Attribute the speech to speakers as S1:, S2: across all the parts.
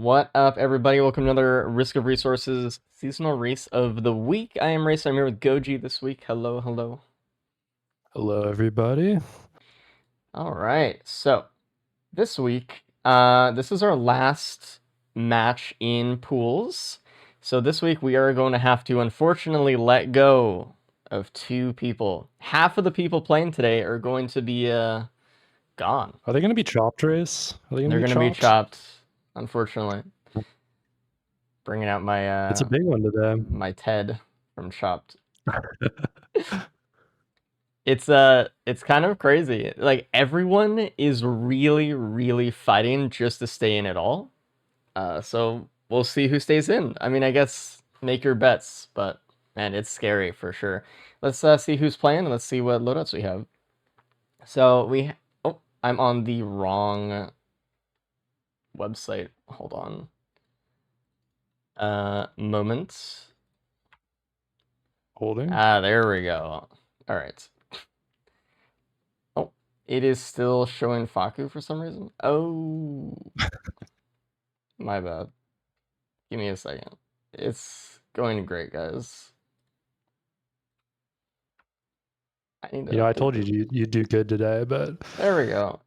S1: What up, everybody? Welcome to another Risk of Resources seasonal race of the week. I am Race. I'm here with Goji this week. Hello, hello.
S2: Hello, everybody.
S1: All right. So this week, this is our last match in pools. So this week we are going to have to unfortunately let go of two people. Half of the people playing today are going to be gone.
S2: Are they going to be chopped, Race? Are they going to
S1: They're
S2: be
S1: going to be
S2: chopped?
S1: chopped, unfortunately. Bringing out my
S2: It's a big one today.
S1: my Ted from Chopped. It's kind of crazy. Like everyone is really fighting just to stay in it all. So we'll see who stays in. I mean, I guess make your bets, but man, it's scary for sure. Let's see who's playing and let's see what loadouts we have. So oh, I'm on the wrong website. Hold on. Moment.
S2: Holding.
S1: There we go. All right. Oh, it is still showing Faku for some reason. Oh, my bad. Give me a second. It's going great, guys. I need to
S2: I
S1: update
S2: told
S1: this.
S2: you you'd do good today, but
S1: There we go.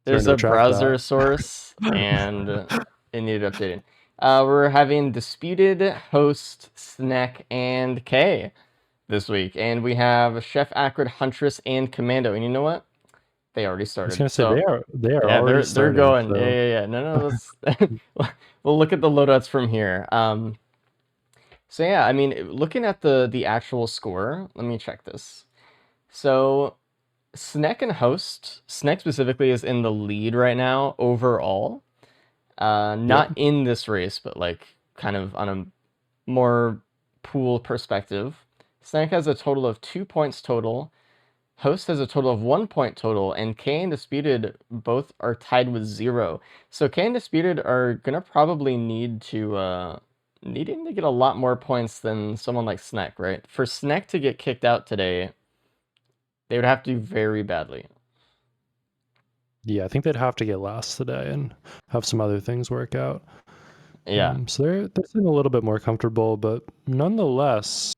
S2: There's
S1: There's
S2: no
S1: a
S2: track
S1: browser
S2: that.
S1: source, and it needed updating. We're having Disputed, Host, Snek, and K this week. And we have Chef Acrid, Huntress, and Commando. And you know what? They already
S2: I was
S1: started.
S2: going to say
S1: So
S2: they are
S1: yeah,
S2: already
S1: they're
S2: starting.
S1: going.
S2: So.
S1: Yeah. No, let's we'll look at the loadouts from here. So yeah, I mean, looking at the actual score, let me check this. So Snek and Host, Snek specifically is in the lead right now overall. Not
S2: Yep.
S1: in this race, but like kind of on a more pool perspective. Snek has a total of 2 points total. Host has a total of 1 point total, and K and Disputed both are tied with 0. So K and Disputed are gonna probably needing to get a lot more points than someone like Snek, right? For Snek to get kicked out today, they would have to do very badly.
S2: Yeah, I think they'd have to get last today and have some other things work out.
S1: Yeah.
S2: So they're feeling a little bit more comfortable, but nonetheless,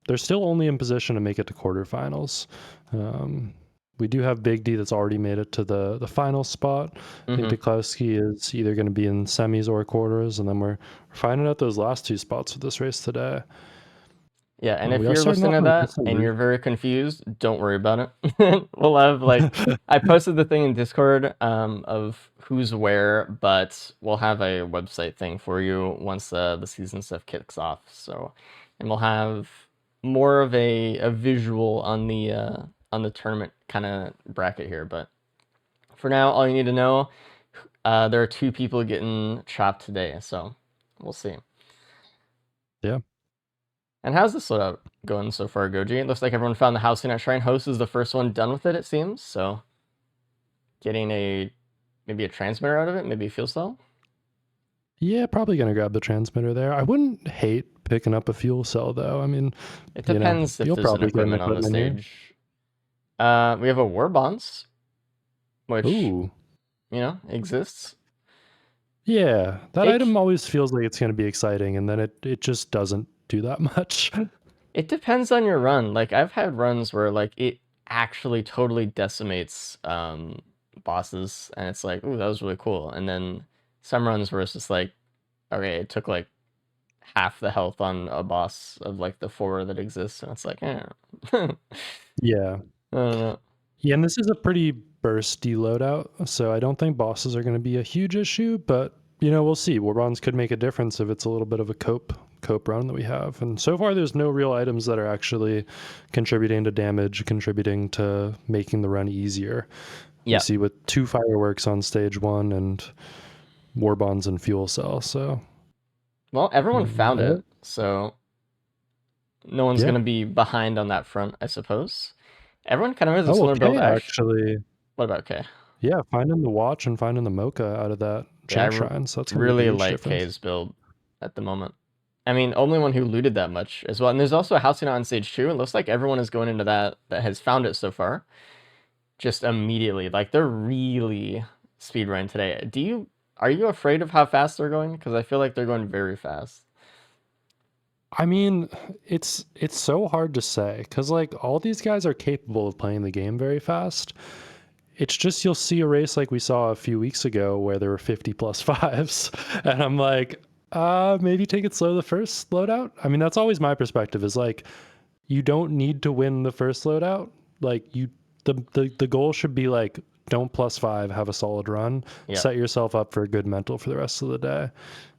S2: they're still only in position to make it to quarterfinals. We do have Bigdy that's already made it to the final spot. I think DeKlowski is either going to be in semis or quarters, and then we're finding out those last two spots for this race today.
S1: Yeah, and if
S2: We are
S1: you're
S2: starting
S1: listening
S2: off
S1: to
S2: in
S1: that and
S2: December.
S1: you're very confused, don't worry about it. We'll have I posted the thing in Discord of who's where, but we'll have a website thing for you once the season stuff kicks off. So, and we'll have more of a visual on the tournament kind of bracket here. But for now, all you need to know, there are two people getting chopped today, so we'll see.
S2: Yeah.
S1: And how's this loadout going so far, Goji? It looks like everyone found the housing at Shrine. Host is the first one done with it, it seems. So getting maybe a transmitter out of it, maybe a fuel cell.
S2: Yeah, probably gonna grab the transmitter there. I wouldn't hate picking up a fuel cell though. I mean,
S1: It depends if
S2: you'll
S1: there's an
S2: probably get an
S1: equipment on the
S2: equipment here.
S1: stage. We have a War Bonds, which
S2: Ooh.
S1: exists.
S2: Yeah, that item always feels like it's gonna be exciting, and then it just doesn't do that much.
S1: It depends on your run. Like I've had runs where like it actually totally decimates bosses, and it's like, ooh, that was really cool. And then some runs where it's just like, okay, it took like half the health on a boss of like the 4 that exists, and it's like,
S2: Yeah.
S1: I don't know.
S2: Yeah, and this is a pretty bursty loadout, so I don't think bosses are going to be a huge issue, but we'll see. Warbonds could make a difference if it's a little bit of a cope run that we have. And so far there's no real items that are actually contributing to damage, contributing to making the run easier.
S1: Yeah.
S2: You see with 2 fireworks on stage 1 and Warbonds and fuel cell, so
S1: Well, everyone found it, so no one's gonna be behind on that front, I suppose. Everyone kind of has a similar build,
S2: actually.
S1: What about K?
S2: Yeah, finding the watch and finding the mocha out of that champ shrine, so that's gonna
S1: really
S2: be a huge
S1: like
S2: difference.
S1: K's build at the moment. I mean, only one who looted that much as well. And there's also a housing on stage 2. It looks like everyone is going into that has found it so far. Just immediately. Like they're really speedrun today. Are you afraid of how fast they're going? Because I feel like they're going very fast.
S2: I mean, it's so hard to say because like all these guys are capable of playing the game very fast. It's just you'll see a race like we saw a few weeks ago where there were 50 plus fives, and I'm like, maybe take it slow the first loadout. I mean, that's always my perspective is like, you don't need to win the first loadout. Like the goal should be like, don't plus five, have a solid run,
S1: Yeah.
S2: set yourself up for a good mental for the rest of the day.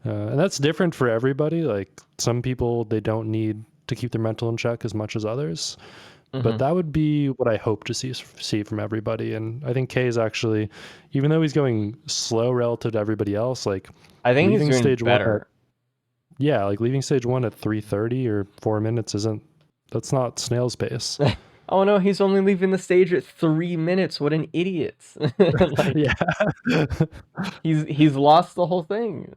S2: And that's different for everybody. Like some people, they don't need to keep their mental in check as much as others. But
S1: Hmm.
S2: that would be what I hope to see from everybody. And I think Kay is actually, even though he's going slow relative to everybody else, like
S1: I think he's
S2: leaving
S1: doing
S2: stage one at
S1: better.
S2: like leaving stage one at 3:30 or 4 minutes that's not snail's pace.
S1: Oh no, he's only leaving the stage at 3 minutes. What an idiot! Like
S2: Yeah.
S1: he's lost the whole thing.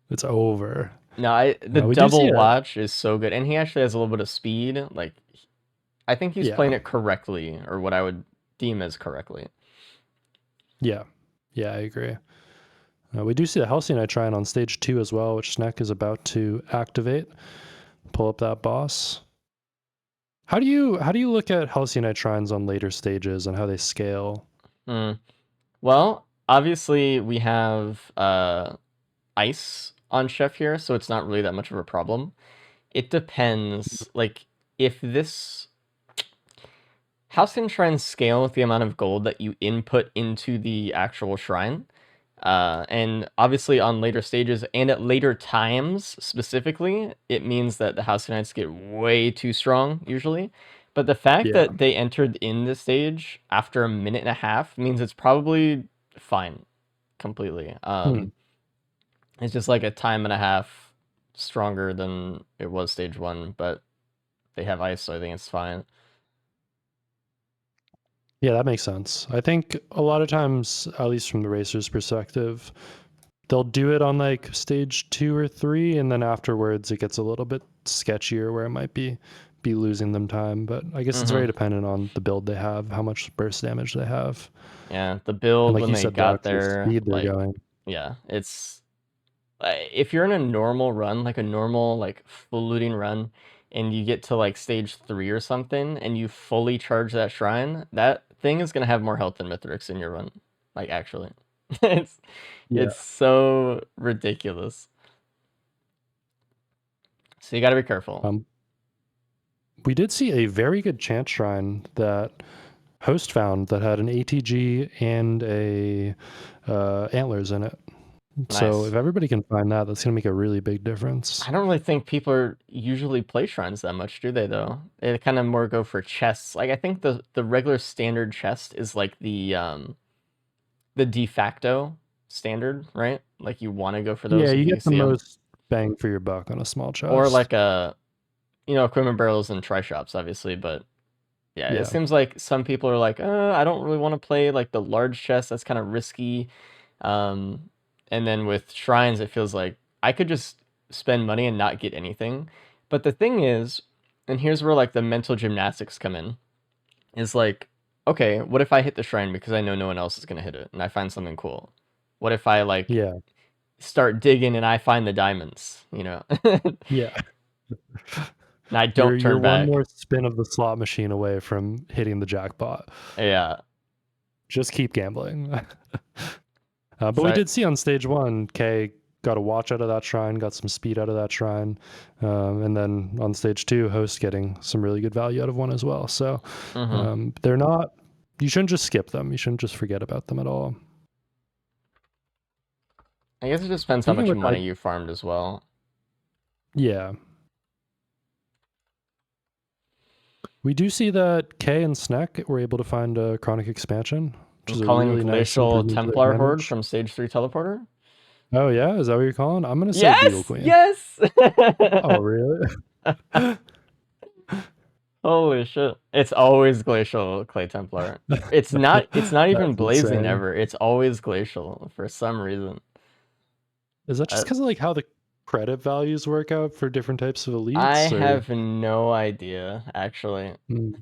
S2: It's over.
S1: No, the
S2: We do see
S1: double
S2: it.
S1: watch is so good, and he actually has a little bit of speed. Like I think he's
S2: Yeah.
S1: playing it correctly, or what I would deem as correctly.
S2: Yeah. Yeah, I agree. We do see the Halcyon trying on stage 2 as well, which Snek is about to activate. Pull up that boss. How do you look at Halcyon shrines on later stages and how they scale?
S1: Well, obviously we have ice on Chef here, so it's not really that much of a problem. It depends. Like if this Halcyon shrines scale with the amount of gold that you input into the actual shrine. And obviously on later stages and at later times specifically, it means that the Halcyonites get way too strong usually. But the fact
S2: Yeah.
S1: that they entered in the stage after a minute and a half means it's probably fine completely. It's just like a time and a half stronger than it was stage one, but they have ice, so I think it's fine.
S2: Yeah, that makes sense. I think a lot of times, at least from the racer's perspective, they'll do it on like stage 2 or 3, and then afterwards it gets a little bit sketchier where it might be losing them time. But I guess it's very dependent on the build they have, how much burst damage they have.
S1: Yeah, the
S2: And
S1: build
S2: like
S1: when
S2: you
S1: they
S2: said, the
S1: got
S2: actual
S1: there,
S2: speed they're
S1: like,
S2: going.
S1: yeah, it's if you're in a normal run, like a normal like full looting run, and you get to like stage 3 or something, and you fully charge that shrine, that thing is gonna have more health than Mithrix in your run. Like actually, it's
S2: Yeah.
S1: it's so ridiculous. So you got to be careful.
S2: We did see a very good chant shrine that Host found that had an ATG and a antlers in it. So
S1: Nice.
S2: if everybody can find that, that's gonna make a really big difference.
S1: I don't really think people are usually play shrines that much, do they? Though they kind of more go for chests. Like I think the regular standard chest is like the de facto standard, right? Like you want to go for
S2: Yeah,
S1: those if
S2: you
S1: you can
S2: get the
S1: see them,
S2: most bang for your buck on a small
S1: or
S2: chest.
S1: like equipment barrels and tri shops, obviously. But yeah, it
S2: Yeah.
S1: seems like some people are like, I don't really want to play like the large chest. That's kind of risky. And then with shrines, it feels like I could just spend money and not get anything. But the thing is, and here's where like the mental gymnastics come in, is like, okay, what if I hit the shrine because I know no one else is gonna hit it and I find something cool? What if I like
S2: Yeah.
S1: start digging and I find the diamonds, you know?
S2: Yeah.
S1: And I
S2: You're
S1: don't turn
S2: one
S1: back.
S2: more spin of the slot machine away from hitting the jackpot.
S1: Yeah.
S2: Just keep gambling. But we
S1: So
S2: did see on stage 1, Kay got a watch out of that shrine, got some speed out of that shrine, and then on stage 2, Host getting some really good value out of one as well. So they're not. You shouldn't just skip them. You shouldn't just forget about them at all.
S1: I guess it just depends how
S2: Speaking
S1: much
S2: of
S1: money you farmed as well.
S2: yeah. We do see that Kay and Snek were able to find a chronic expansion, which
S1: I'm
S2: is a
S1: calling
S2: really nice
S1: Glacial
S2: improvement to their
S1: Templar Horde
S2: damage.
S1: from stage 3 teleporter.
S2: Oh yeah, is that what you're calling? I'm gonna say Beetle
S1: Yes!
S2: Queen.
S1: Yes!
S2: Oh really?
S1: Holy shit. It's always Glacial Clay Templar. It's not even
S2: That's
S1: Blazing
S2: insane.
S1: ever. It's always Glacial for some reason.
S2: Is that just because of like how the credit values work out for different types of
S1: I
S2: elites? Or
S1: have no idea, actually.
S2: Hmm.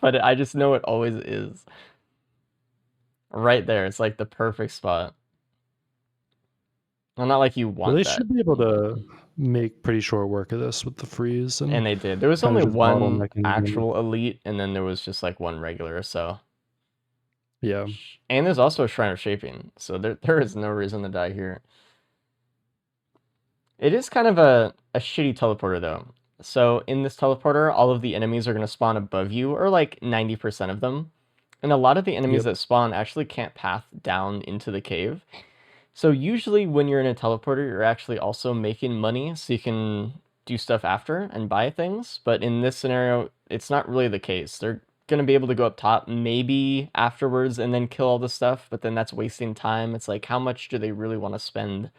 S1: But I just know it always is. Right there. It's like the perfect spot. Well, not like you
S2: But
S1: want
S2: they
S1: that.
S2: should be able to make pretty short work of this with the freeze
S1: And
S2: and
S1: they did. There was
S2: kind of
S1: only
S2: just
S1: one
S2: bottlenecking them.
S1: actual elite, and then there was just like one regular, so.
S2: Yeah.
S1: And there's also a Shrine of Shaping, so there is no reason to die here. It is kind of a shitty teleporter, though. So in this teleporter, all of the enemies are going to spawn above you, or like 90% of them. And a lot of the enemies
S2: Yep.
S1: that spawn actually can't path down into the cave. So usually when you're in a teleporter, you're actually also making money, so you can do stuff after and buy things. But in this scenario, it's not really the case. They're going to be able to go up top maybe afterwards and then kill all the stuff, but then that's wasting time. It's like, how much do they really want to spend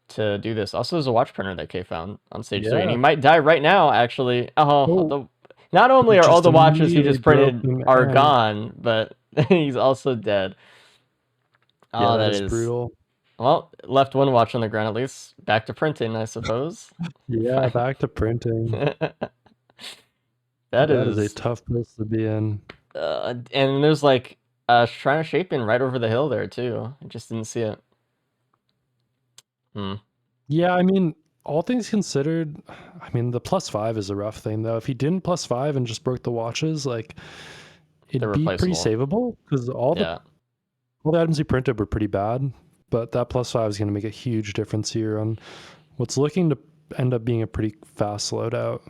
S1: to do this? Also, there's a watch printer that Kay found on stage 3, and he
S2: Yeah.
S1: might die right now, actually.
S2: Oh,
S1: Not only
S2: he
S1: are all
S2: just
S1: the watches he
S2: immediately
S1: just
S2: broke
S1: printed
S2: them,
S1: are
S2: and
S1: gone, but he's also dead.
S2: yeah,
S1: Oh,
S2: that
S1: that
S2: is
S1: is...
S2: brutal.
S1: Well, left one watch on the ground at least. Back to printing, I suppose.
S2: Yeah, back to printing.
S1: That
S2: That is a
S1: is...
S2: tough place to be in.
S1: and there's like a Shrine of Shaping right over the hill there, too. I just didn't see it.
S2: Yeah, I mean, all things considered, I mean, the +5 is a rough thing, though. If he didn't +5 and just broke the watches, like,
S1: They're
S2: it'd be pretty
S1: replaceable.
S2: savable, because all the items he printed were pretty bad, but that +5 is going to make a huge difference here on what's looking to end up being a pretty fast loadout.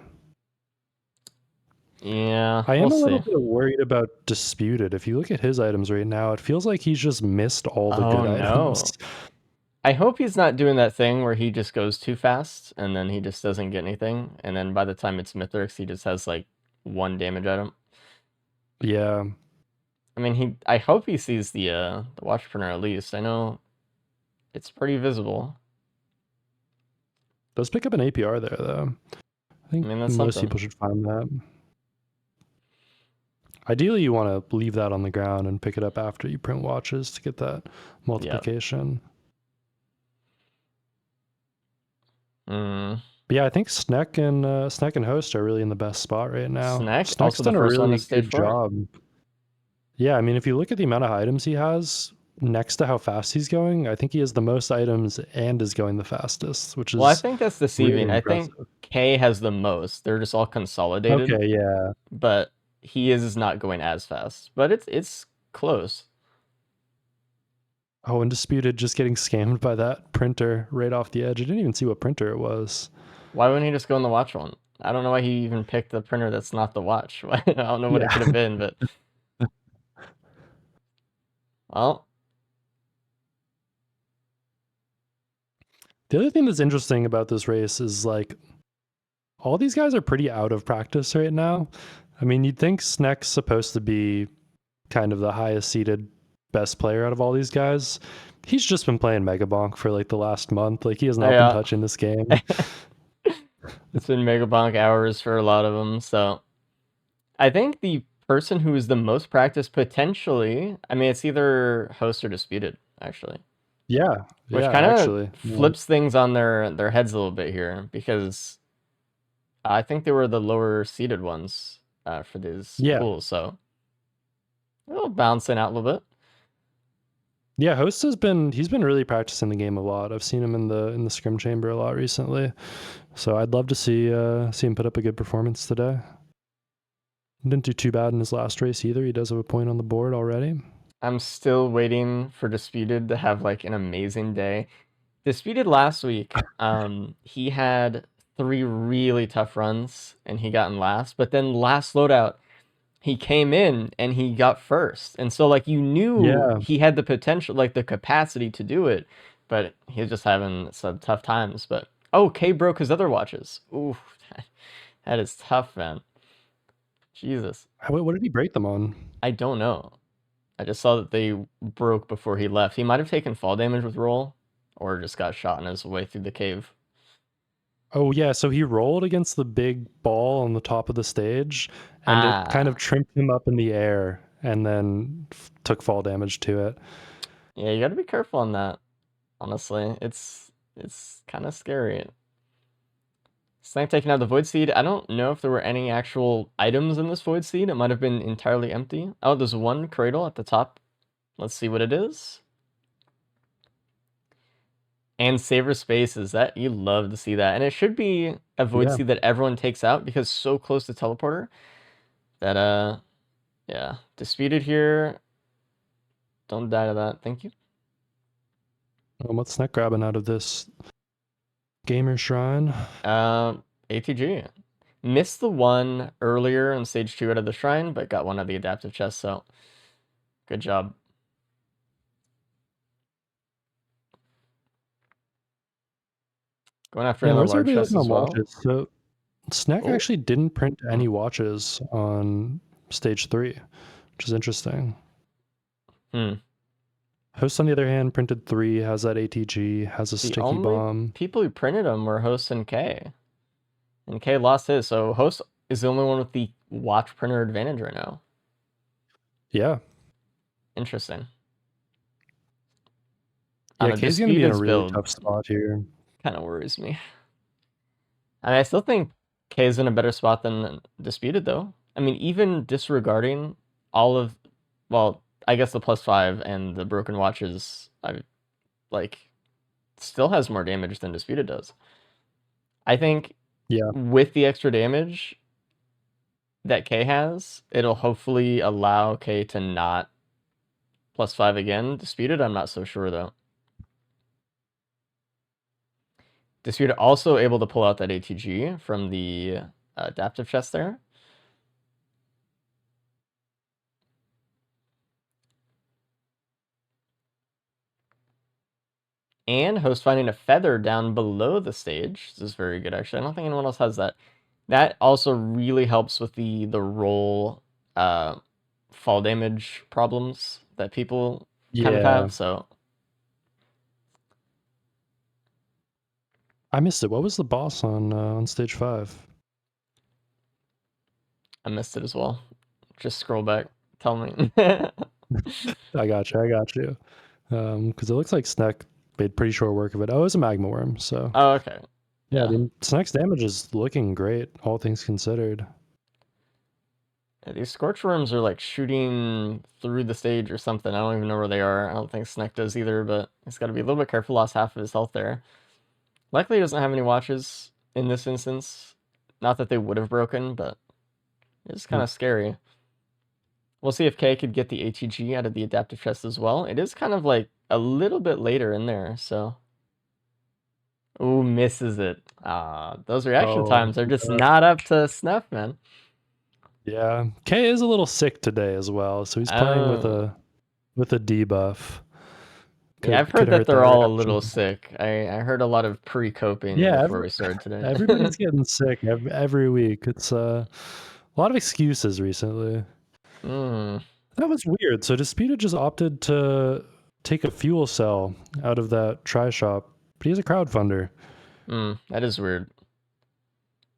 S1: Yeah,
S2: I am
S1: we'll
S2: a little
S1: see.
S2: bit worried about Disputed. If you look at his items right now, it feels like he's just missed all the good items.
S1: I hope he's not doing that thing where he just goes too fast and then he just doesn't get anything, and then by the time it's Mithrix, he just has like 1 damage item.
S2: Yeah.
S1: I mean, I hope he sees the watch printer at least. I know it's pretty visible.
S2: Does pick up an APR there, though. I think
S1: that's
S2: most
S1: something.
S2: people should find that. Ideally, you want to leave that on the ground and pick it up after you print watches to get that multiplication.
S1: But
S2: yeah, I think Snek and Host are really in the best spot right now.
S1: Snek's
S2: also
S1: done a really good
S2: job. Yeah, I mean, if you look at the amount of items he has next to how fast he's going, I think he has the most items and is going the fastest, which is
S1: I think that's deceiving.
S2: Really
S1: I think K has the most. They're just all consolidated.
S2: Okay, yeah.
S1: But he is not going as fast. But it's close.
S2: Oh, and Disputed just getting scammed by that printer right off the edge. I didn't even see what printer it was.
S1: Why wouldn't he just go in the watch one? I don't know why he even picked the printer that's not the watch. I don't know what it could have been, but... Well...
S2: The other thing that's interesting about this race is, like, all these guys are pretty out of practice right now. I mean, you'd think Snek's supposed to be kind of the highest seeded best player out of all these guys. He's just been playing Mega Bonk for like the last month. Like, he has not been touching this game.
S1: It's been Mega Bonk hours for a lot of them. So I think the person who is the most practiced potentially, I mean, it's either Host or Disputed, actually.
S2: Yeah,
S1: which kind of flips things on their heads a little bit here, because I think they were the lower seeded ones for these pools, so a little bouncing out a little bit.
S2: Yeah, Host he's been really practicing the game a lot. I've seen him in the scrim chamber a lot recently, so I'd love to see him put up a good performance today. Didn't do too bad in his last race either. He does have a point on the board already.
S1: I'm still waiting for Disputed to have like an amazing day. Disputed last week, he had 3 really tough runs and he got in last, but then last loadout he came in and he got first, and so like you knew he had the potential, like the capacity to do it, but he was just having some tough times. But K broke his other watches. Ooh, that is tough, man. Jesus.
S2: What did he break them on?
S1: I don't know. I just saw that they broke before he left. He might have taken fall damage with roll, or just got shot on his way through the cave.
S2: Oh yeah, so he rolled against the big ball on the top of the stage, and it kind of trimmed him up in the air, and then took fall damage to it.
S1: Yeah, you gotta be careful on that. Honestly, it's kind of scary. Snipe taking out the Void Seed. I don't know if there were any actual items in this Void Seed. It might have been entirely empty. Oh, there's one cradle at the top. Let's see what it is. And saver spaces, that you love to see that. And it should be a void
S2: Yeah.
S1: seed that everyone takes out because so close to teleporter that yeah. Disputed here. Don't die to that. Thank you.
S2: What's Snek grabbing out of this gamer shrine?
S1: ATG. Missed the one earlier in stage 2 out of the shrine, but got one of the adaptive chests, so good job. Going after another
S2: Where's
S1: large
S2: everybody
S1: chest
S2: looking
S1: as
S2: on
S1: well.
S2: watches? So Snek
S1: Oh.
S2: actually didn't print any watches on stage 3, which is interesting. Host, on the other hand, printed 3, has that ATG, has a
S1: The
S2: sticky
S1: only
S2: bomb.
S1: people who printed them were Host and K. And K lost his, so Host is the only one with the watch printer advantage right now.
S2: Yeah.
S1: Interesting.
S2: Yeah, K's going to be in a really tough spot here.
S1: Kind of worries me. I mean, I still think K's in a better spot than Disputed, though. I mean, even disregarding all of, well, I guess the +5 and the broken watches, still has more damage than Disputed does. I think with the extra damage that K has, it'll hopefully allow K to not +5 again. Disputed, I'm not so sure, though. Disputed also able to pull out that ATG from the adaptive chest there. And Host finding a feather down below the stage. This is very good, actually. I don't think anyone else has that. That also really helps with the roll fall damage problems that people kind of have, so.
S2: I missed it. What was the boss on stage 5?
S1: I missed it as well. Just scroll back. Tell me.
S2: I got you. Because it looks like Snek made pretty short work of it. Oh, it was a magma worm, so.
S1: Oh, okay.
S2: Yeah, I mean, Snek's damage is looking great, all things considered.
S1: Yeah, these scorch worms are like shooting through the stage or something. I don't even know where they are. I don't think Snek does either, but he's got to be a little bit careful. Lost half of his health there. Luckily, he doesn't have any watches in this instance. Not that they would have broken, but it's kind of scary. We'll see if K could get the ATG out of the adaptive chest as well. It is kind of like a little bit later in there, so. Ooh, misses it. Those reaction times are just not up to snuff, man.
S2: Yeah, K is a little sick today as well, so he's playing with a debuff.
S1: Yeah, I've heard that they're all a little sick. I heard a lot of pre-coping before we started today.
S2: Everybody's getting sick every week. It's a lot of excuses recently. That was weird. So Disputed just opted to take a fuel cell out of that tri-shop, but he's a crowdfunder.
S1: That is weird.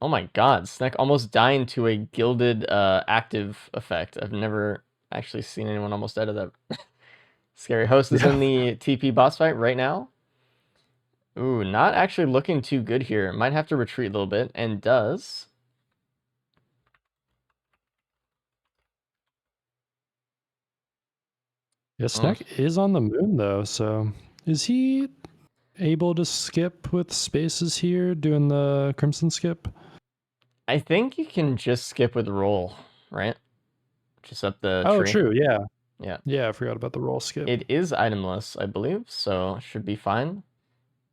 S1: Oh my god, Snek almost dying to a gilded active effect. I've never actually seen anyone almost out of that. Scary. Host is in the TP boss fight right now. Ooh, not actually looking too good here. Might have to retreat a little bit, and does.
S2: Yeah, Snek is on the moon though, so is he able to skip with spaces here, doing the Crimson skip?
S1: I think you can just skip with roll, right? Just up the tree.
S2: Oh, true, yeah.
S1: Yeah.
S2: Yeah, I forgot about the roll skip.
S1: It is itemless, I believe, so should be fine.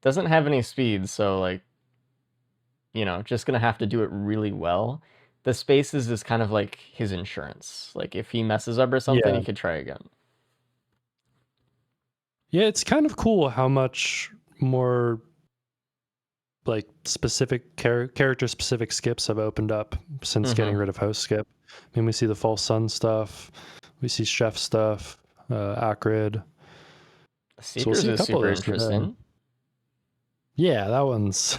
S1: Doesn't have any speed, so like, you know, just gonna have to do it really well. The spaces is kind of like his insurance. Like if he messes up or something, he could try again.
S2: Yeah, it's kind of cool how much more like specific character specific skips have opened up since getting rid of host skip. I mean, we see the false sun stuff, we see chef stuff, acrid.
S1: Seekers so we'll is super interesting.
S2: Yeah, that one's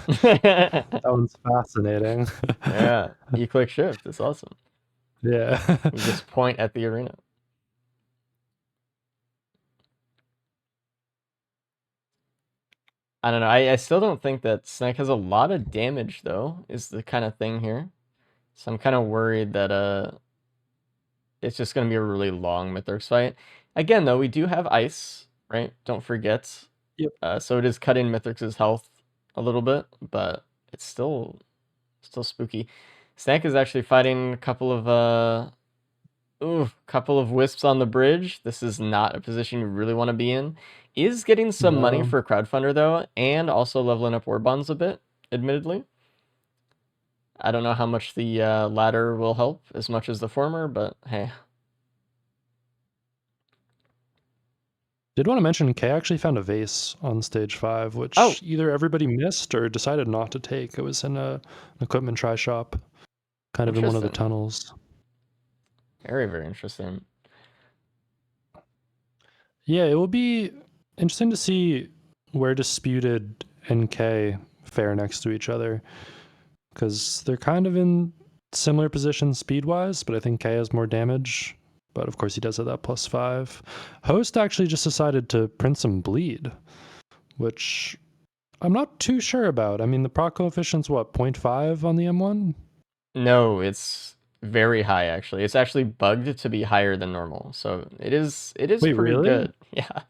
S2: fascinating.
S1: Yeah, you click shift. It's awesome.
S2: Yeah,
S1: you just point at the arena. I don't know. I still don't think that Snek has a lot of damage though. Is the kind of thing here. So I'm kind of worried that it's just gonna be a really long Mythorix fight. Again though, we do have ice, right? Don't forget.
S2: Yep.
S1: So it is cutting Mithrix's health a little bit, but it's still spooky. Snack is actually fighting a couple of wisps on the bridge. This is not a position you really want to be in. Is getting some money
S2: No.
S1: for crowdfunder though, and also leveling up war bonds a bit, admittedly. I don't know how much the latter will help as much as the former, but hey.
S2: Did want to mention Kay actually found a vase on stage 5, which
S1: Oh,
S2: either everybody missed or decided not to take. It was in an equipment try shop, kind of in one of the
S1: interesting.
S2: tunnels.
S1: Very, very interesting.
S2: Yeah, it will be interesting to see where Disputed and Kay fare next to each other, because they're kind of in similar positions speed-wise, but I think Kay has more damage. But of course he does have that +5. Host actually just decided to print some bleed, which I'm not too sure about. I mean, the proc coefficient's what, 0.5 on the M1?
S1: No, it's very high actually. It's actually bugged to be higher than normal. So it is
S2: Wait,
S1: pretty
S2: really?
S1: good. Yeah.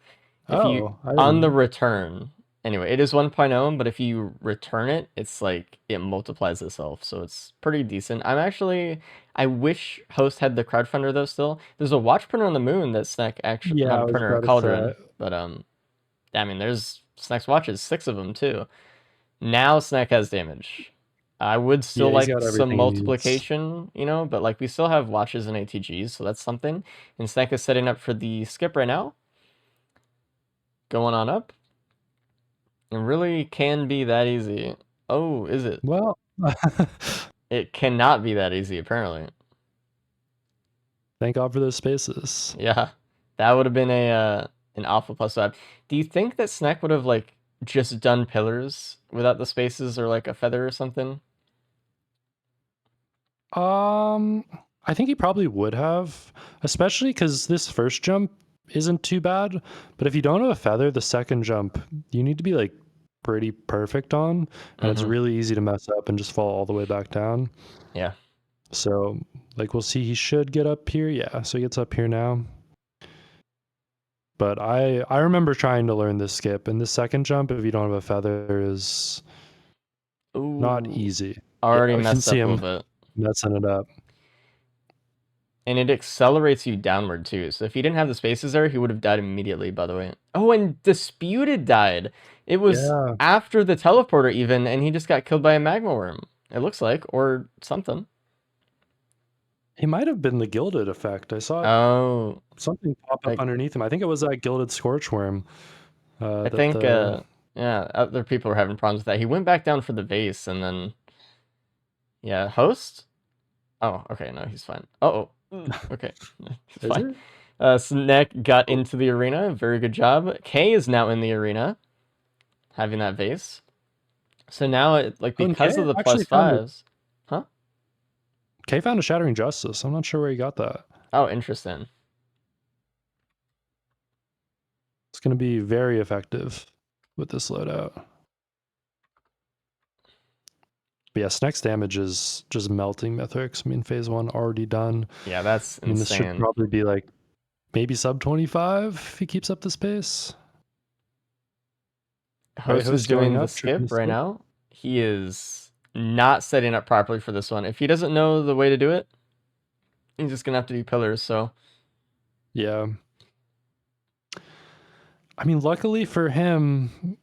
S1: If you
S2: Oh, I
S1: on the
S2: didn't.
S1: return. Anyway, it is 1.0, but if you return it, it's like it multiplies itself. So it's pretty decent. I wish Host had the crowdfunder though still. There's a watch printer on the moon that Snack actually
S2: Yeah,
S1: not
S2: I
S1: a
S2: was
S1: printer, a
S2: about to say.
S1: cauldron, but I mean there's Snack's watches, 6 of them too. Now Snack has damage. I would still
S2: Yeah, he's
S1: like
S2: got
S1: some
S2: everything he needs.
S1: multiplication, but like we still have watches and ATGs, so that's something. And Snack is setting up for the skip right now. Going on up. It really can be that easy. Oh, is it?
S2: Well,
S1: It cannot be that easy, apparently.
S2: thank God for those spaces.
S1: Yeah. That would have been an awful +5. Do you think that Snack would have like just done pillars without the spaces or like a feather or something?
S2: I think he probably would have, especially because this first jump isn't too bad. But if you don't have a feather, the second jump you need to be like pretty perfect on, and it's
S1: Mm-hmm.
S2: really easy to mess up and just fall all the way back down.
S1: Yeah.
S2: So, like, we'll see. He should get up here. Yeah, so he gets up here now. But I remember trying to learn this skip, and this second jump, if you don't have a feather, is not
S1: Ooh.
S2: easy. Yeah,
S1: Already
S2: we can
S1: messed
S2: see
S1: up a
S2: him
S1: little bit.
S2: messing it up.
S1: And it accelerates you downward too. So if he didn't have the spaces there, he would have died immediately, by the way. Oh, and Disputed died. It was
S2: Yeah,
S1: after the teleporter even, and he just got killed by a magma worm. It looks like, or something.
S2: he might have been the gilded effect. I saw
S1: Oh,
S2: something pop up
S1: like
S2: underneath him. I think it was that gilded scorchworm.
S1: I
S2: That
S1: think
S2: the
S1: yeah, other people were having problems with that. He went back down for the vase and then yeah, host? Oh, okay, no, he's fine. Oh, okay. He's
S2: is
S1: fine.
S2: it?
S1: Snack got
S2: Oh,
S1: into the arena. Very good job. K is now in the arena, having that vase. So now, like,
S2: oh, and Kay
S1: because of the
S2: actually
S1: plus
S2: found a
S1: fives, huh?
S2: Kay found a shattering justice. I'm not sure where he got that.
S1: Oh, interesting.
S2: It's going to be very effective with this loadout. But yeah, Snake's damage is just melting Mithrix. I mean, phase 1 already done.
S1: Yeah, that's
S2: I mean, this should
S1: insane.
S2: probably be like maybe sub 25 if he keeps up this pace. Right,
S1: Host is
S2: host going
S1: doing the
S2: up, tripping
S1: skip
S2: the
S1: right
S2: skip.
S1: now. He is not setting up properly for this one. If he doesn't know the way to do it, he's just gonna have to do pillars. So
S2: Yeah. I mean, luckily for him,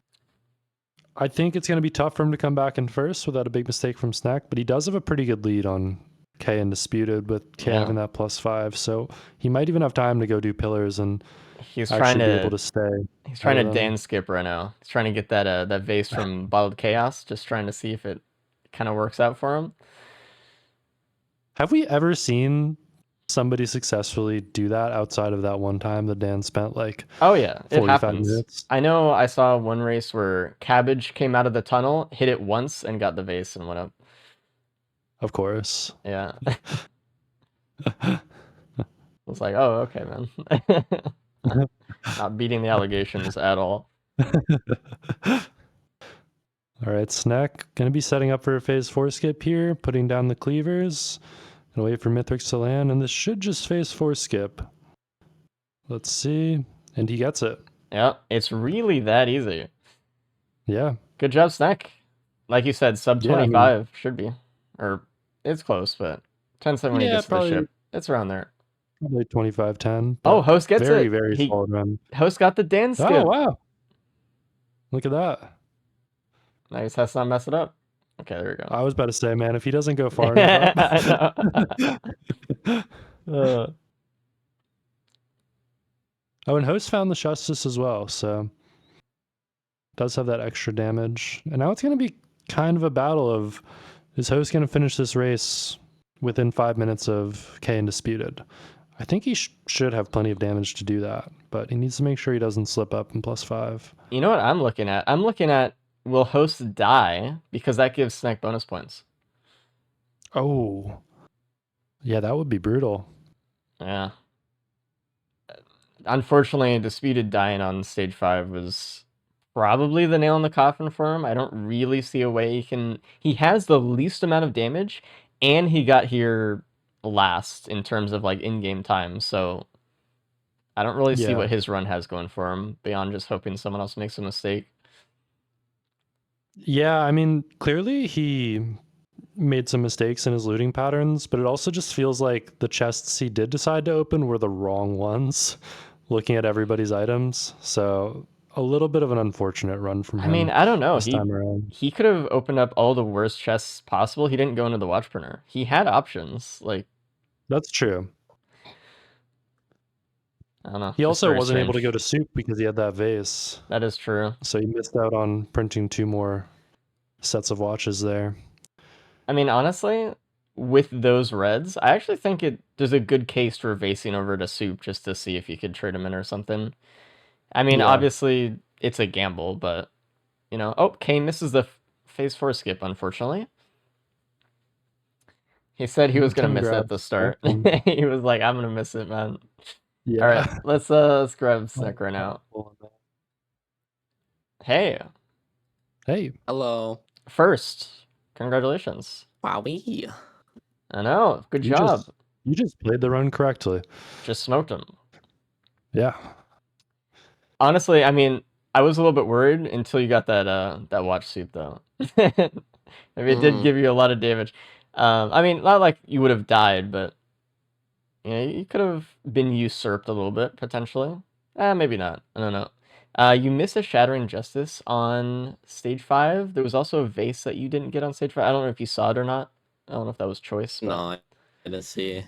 S2: I think it's going to be tough for him to come back in first without a big mistake from Snack, but he does have a pretty good lead on K and Disputed with K
S1: yeah,
S2: having that +5. So he might even have time to go do pillars and
S1: he's trying
S2: actually be able
S1: to
S2: to stay
S1: he's
S2: ahead
S1: trying
S2: of
S1: to
S2: them.
S1: Dan skip right now. He's trying to get that vase from Bottled Chaos. Just trying to see if it kind of works out for him.
S2: Have we ever seen somebody successfully do that outside of that one time that Dan spent like
S1: Oh yeah, it
S2: 45
S1: happens.
S2: minutes?
S1: I know I saw one race where Cabbage came out of the tunnel, hit it once, and got the vase and went up.
S2: Of course.
S1: Yeah. I was like, oh, okay, man. Not beating the allegations at all.
S2: All right, Snack gonna be setting up for a phase 4 skip here, putting down the cleavers. Gonna wait for Mithrix to land, and this should just phase 4 skip. Let's see. And he gets it.
S1: Yep, it's really that easy.
S2: Yeah.
S1: Good job, Snack. Like you said, sub
S2: Yeah, I
S1: 25 should be. Or it's close, but 10-7 when he
S2: Yeah,
S1: gets to the
S2: probably
S1: ship. It's around there.
S2: probably 25-10.
S1: Oh,
S2: But
S1: Host gets
S2: very,
S1: it.
S2: very solid run.
S1: Host got the Dan
S2: Oh
S1: skip.
S2: wow. Look at that.
S1: Nice, has not mess it up. Okay, there we go.
S2: I was about to say, man, if he doesn't go far enough up.
S1: I know.
S2: Oh, and Host found the Justice as well, so does have that extra damage. And now it's going to be kind of a battle of, is Host going to finish this race within 5 minutes of K Undisputed? I think he should have plenty of damage to do that, but he needs to make sure he doesn't slip up in +5.
S1: You know what I'm looking at? I'm looking at, will Host die? Because that gives Snack bonus points.
S2: Oh. Yeah, that would be brutal.
S1: Yeah. Unfortunately, Disputed dying on stage 5 was probably the nail in the coffin for him. I don't really see a way he can... He has the least amount of damage, and he got here last in terms of like in-game time, so I don't really see what his run has going for him beyond just hoping someone else makes a mistake.
S2: Yeah, I mean, clearly he made some mistakes in his looting patterns, but it also just feels like the chests he did decide to open were the wrong ones, looking at everybody's items. So a little bit of an unfortunate run from him.
S1: I mean, I don't know.
S2: This time around.
S1: He could have opened up all the worst chests possible. He didn't go into the watch printer. He had options. Like,
S2: that's true.
S1: I don't know.
S2: He also wasn't able to go to soup because he had that vase.
S1: That is true.
S2: So he missed out on printing 2 more sets of watches there.
S1: I mean, honestly, with those reds, I actually think there's a good case for vasing over to soup just to see if you could trade him in or something. I mean, obviously, it's a gamble, but, you know... Oh, Kane misses the phase 4 skip, unfortunately. He said he was going to miss it at the start. He was like, I'm going to miss it, man. Yeah. All right, let's grab Snekuru now. Hey.
S2: Hey.
S3: Hello.
S1: First, congratulations.
S3: Wowie.
S1: I know. Good job.
S2: You just played the run correctly.
S1: Just smoked him.
S2: Yeah.
S1: Honestly, I mean, I was a little bit worried until you got that watch suit, though. I mean, it did give you a lot of damage. I mean, not like you would have died, but you know, you could have been usurped a little bit, potentially. Maybe not. I don't know. You missed a Shattering Justice on stage 5. There was also a vase that you didn't get on stage 5. I don't know if you saw it or not. I don't know if that was choice. But...
S3: No, I didn't see.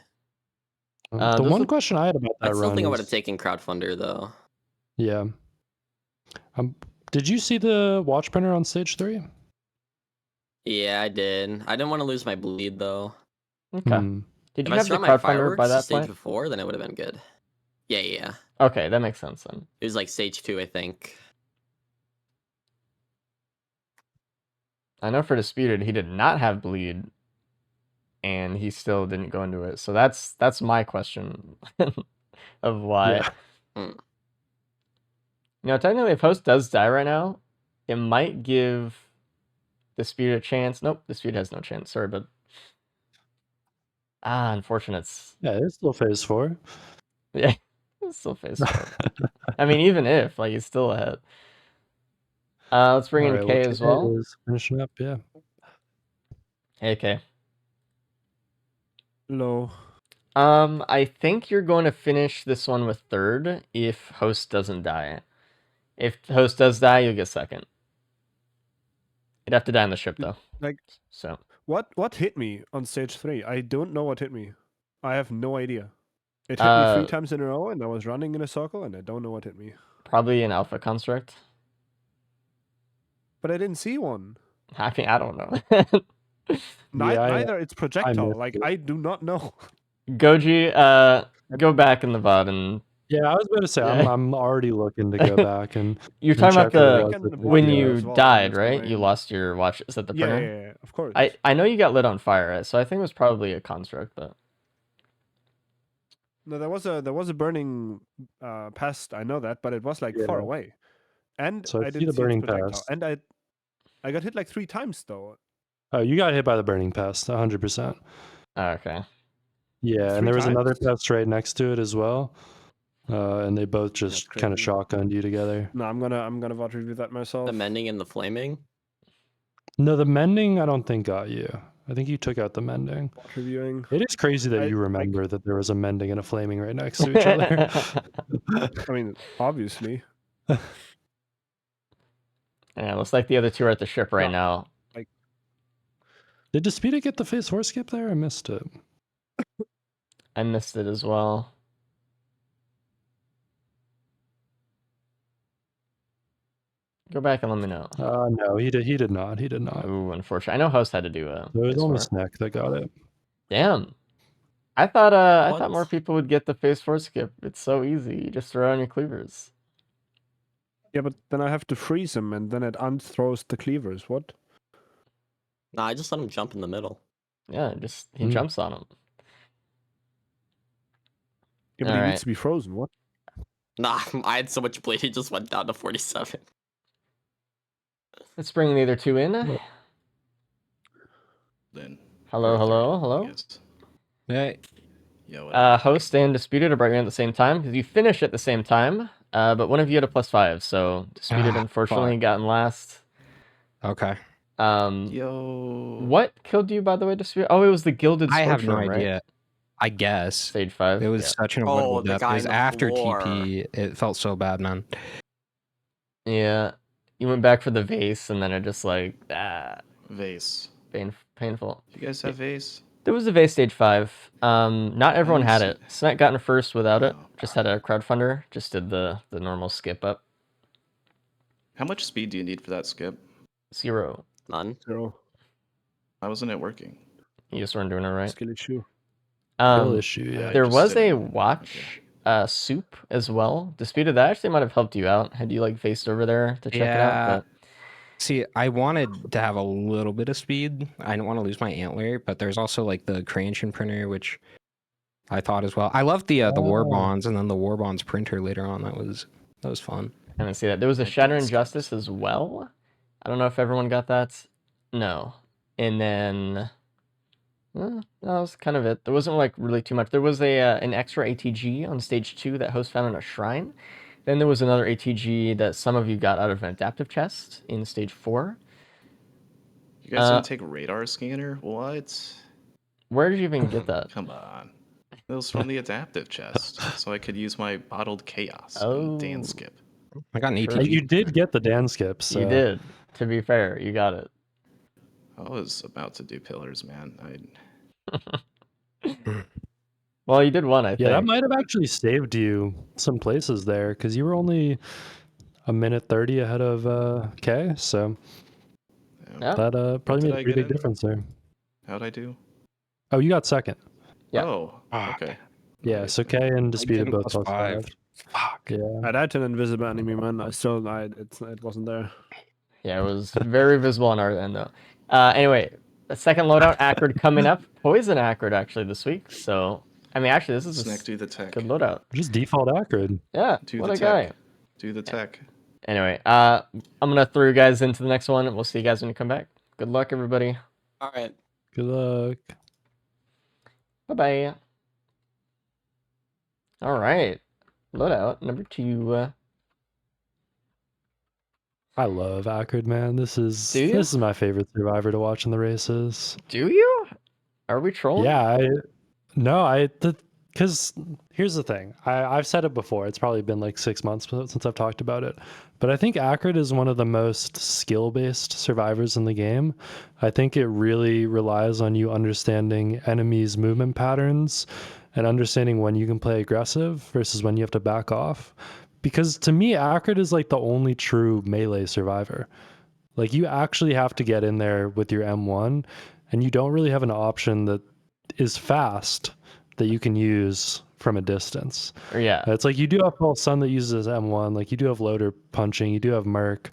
S2: The one question I had about that
S3: I still
S2: run
S3: think I would have taken Crowdfunder, though.
S2: Yeah. Did you see the watch printer on stage 3?
S3: Yeah, I did. I didn't want to lose my bleed, though.
S1: Okay. Did you
S3: if
S1: have the Crowdfunder by that
S3: stage
S1: point?
S3: before, then it would have been good. Yeah.
S1: Okay, that makes sense then.
S3: It was like stage 2, I think.
S1: I know for Disputed, he did not have bleed, and he still didn't go into it. So that's my question of why.
S2: Yeah.
S1: You know, technically, if Host does die right now, it might give Disputed a chance. Nope, Disputed has no chance. Sorry, but unfortunate.
S2: Yeah, it's still phase 4.
S1: Yeah, it's still phase 4. I mean, even if, like, he's still ahead. Let's bring in K as well.
S2: Finishing up, yeah.
S1: Hey, K.
S4: Hello.
S1: I think you're going to finish this one with 3rd if Host doesn't die. If Host does die, you'll get 2nd. You'd have to die on the ship, though.
S4: Like,
S1: so
S4: what hit me on stage 3? I don't know what hit me. I have no idea. It hit me 3 times in a row, and I was running in a circle, and I don't know what hit me.
S1: Probably an alpha construct.
S4: But I didn't see one.
S1: I mean, I don't know.
S4: Neither it's projectile. Like, I do not know.
S1: Goji, go back in the VOD and...
S2: Yeah, I was about to say, I'm already looking to go back and...
S1: You're talking about when you died, right? You lost your watches at the printer?
S4: Yeah, of course.
S1: I know you got lit on fire, so I think it was probably a construct, but...
S4: No, there was a burning pest, I know that, but it was like far away. And
S2: so
S4: I didn't
S2: the burning
S4: projectile.
S2: pest.
S4: And I got hit like 3 times, though.
S2: Oh, you got hit by the burning pest, 100%.
S1: Okay.
S2: Yeah, and there was another pest right next to it as well. and they both just kind of
S4: crazy.
S2: shotgunned you together.
S4: No, I'm gonna VOD review that myself.
S3: The mending and the flaming.
S2: No, the mending I don't think got you. I think you took out the mending.
S4: VOD reviewing.
S2: It is crazy that you remember that there was a mending and a flaming right next to each other.
S4: I mean, obviously.
S1: Yeah, looks like the other two are at the ship right now.
S2: Did Disputed get the phase 4 skip there? I missed it.
S1: I missed it as well. Go back and let me know.
S2: No, he did not. He did not.
S1: Ooh, unfortunate. I know Host had to do a.
S2: It was
S1: phase
S2: only
S1: 4.
S2: Snek that got it.
S1: Damn. I thought
S3: What?
S1: more people would get the phase 4 skip. It's so easy. You just throw on your cleavers.
S4: Yeah, but then I have to freeze him, and then it unthrows the cleavers. What?
S3: Nah, I just let him jump in the middle.
S1: Yeah, he jumps on them.
S4: Yeah, but he needs to be frozen. What?
S3: Nah, I had so much bleed, he just went down to 47.
S1: Let's bring the other two in.
S5: Then.
S1: Hello.
S5: Hey. Yo,
S1: Host and Disputed are brought in at the same time because you finish at the same time. But one of you had a +5, so Disputed unfortunately got in last.
S6: Okay.
S5: Yo.
S1: What killed you, by the way, Disputed? Oh, it was the Gilded
S6: I have no
S1: Scorcher,
S6: idea.
S1: right?
S6: I guess.
S1: Stage 5.
S6: It was such an avoidable
S3: the
S6: death.
S3: guy
S6: It was
S3: on the
S6: after
S3: floor.
S6: TP. It felt so bad, man.
S1: Yeah. You went back for the vase, and then it just like,
S5: Vase.
S1: painful.
S5: You guys have Vase?
S1: There was a vase stage 5. Not everyone had it.
S5: see
S1: Snek got in first without it.
S5: Oh.
S1: Just had a crowdfunder. Just did the normal skip up.
S5: How much speed do you need for that skip?
S1: 0.
S3: None.
S4: 0.
S5: Why wasn't it working?
S1: You just weren't doing it right.
S4: Skill issue.
S2: Skill issue, yeah.
S1: There
S5: just
S1: was
S5: sitting
S1: a
S5: there.
S1: watch soup as well. Disputed that actually might have helped you out had you like faced over there to check it out. But
S6: See, I wanted to have a little bit of speed. I didn't want to lose my antler, but there's also like the creation printer, which I thought as well. I loved the war bonds and then the war bonds printer later on. That was fun.
S1: I didn't see that. There was a Shatter Injustice as well. I don't know if everyone got that. No. And then that was kind of it. There wasn't like really too much. There was an extra ATG on stage 2 that Host found in a shrine. Then there was another ATG that some of you got out of an adaptive chest in stage 4.
S5: You guys didn't take radar scanner? What?
S1: Where did you even get that?
S5: Come on. It was from the adaptive chest, so I could use my bottled chaos
S1: Oh.
S5: and Dan skip.
S6: I got an
S1: Sure.
S6: ATG.
S2: You did get the Dan skips. So.
S1: You did. To be fair, you got it.
S5: I was about to do pillars, man.
S1: Well, you did one, I think.
S2: Yeah, that might have actually saved you some places there because you were only a minute 30 ahead of K, so
S1: Yeah.
S2: that probably
S5: Did
S2: made a
S5: I
S2: pretty
S5: get
S2: big
S5: in?
S2: difference there.
S5: How'd I do?
S2: Oh, you got second.
S1: Yeah.
S5: Oh, okay.
S2: Yeah, so K and Disputed
S6: getting
S2: both
S6: +5.
S2: +5.
S6: Fuck.
S2: Yeah.
S4: I'd had an invisible enemy, man. It wasn't there.
S1: Yeah, it was very visible on our end, though. Anyway, the second loadout, Acrid, coming up. Poison Acrid, actually, this week. So, I mean, actually, this is a
S5: Snack, do the tech.
S1: good loadout.
S2: Just default Acrid.
S1: Yeah,
S5: Do
S1: what
S5: the
S1: a guy.
S5: tech. Do the tech.
S1: Anyway, I'm going to throw you guys into the next one. We'll see you guys when you come back. Good luck, everybody.
S3: All right.
S2: Good luck.
S1: Bye-bye. All right. Loadout number 2.
S2: I love Acrid, man. This is
S1: Do you?
S2: this is my favorite survivor to watch in the races.
S1: Do you? Are we trolling?
S2: Yeah, because here's the thing. I've said it before. It's probably been like 6 months since I've talked about it. But I think Acrid is one of the most skill-based survivors in the game. I think it really relies on you understanding enemies' movement patterns and understanding when you can play aggressive versus when you have to back off. Because to me, Acrid is like the only true melee survivor. Like you actually have to get in there with your M1, and you don't really have an option that is fast that you can use from a distance.
S1: Or yeah.
S2: It's like you do have False Sun that uses M1, like you do have Loader punching, you do have Merc,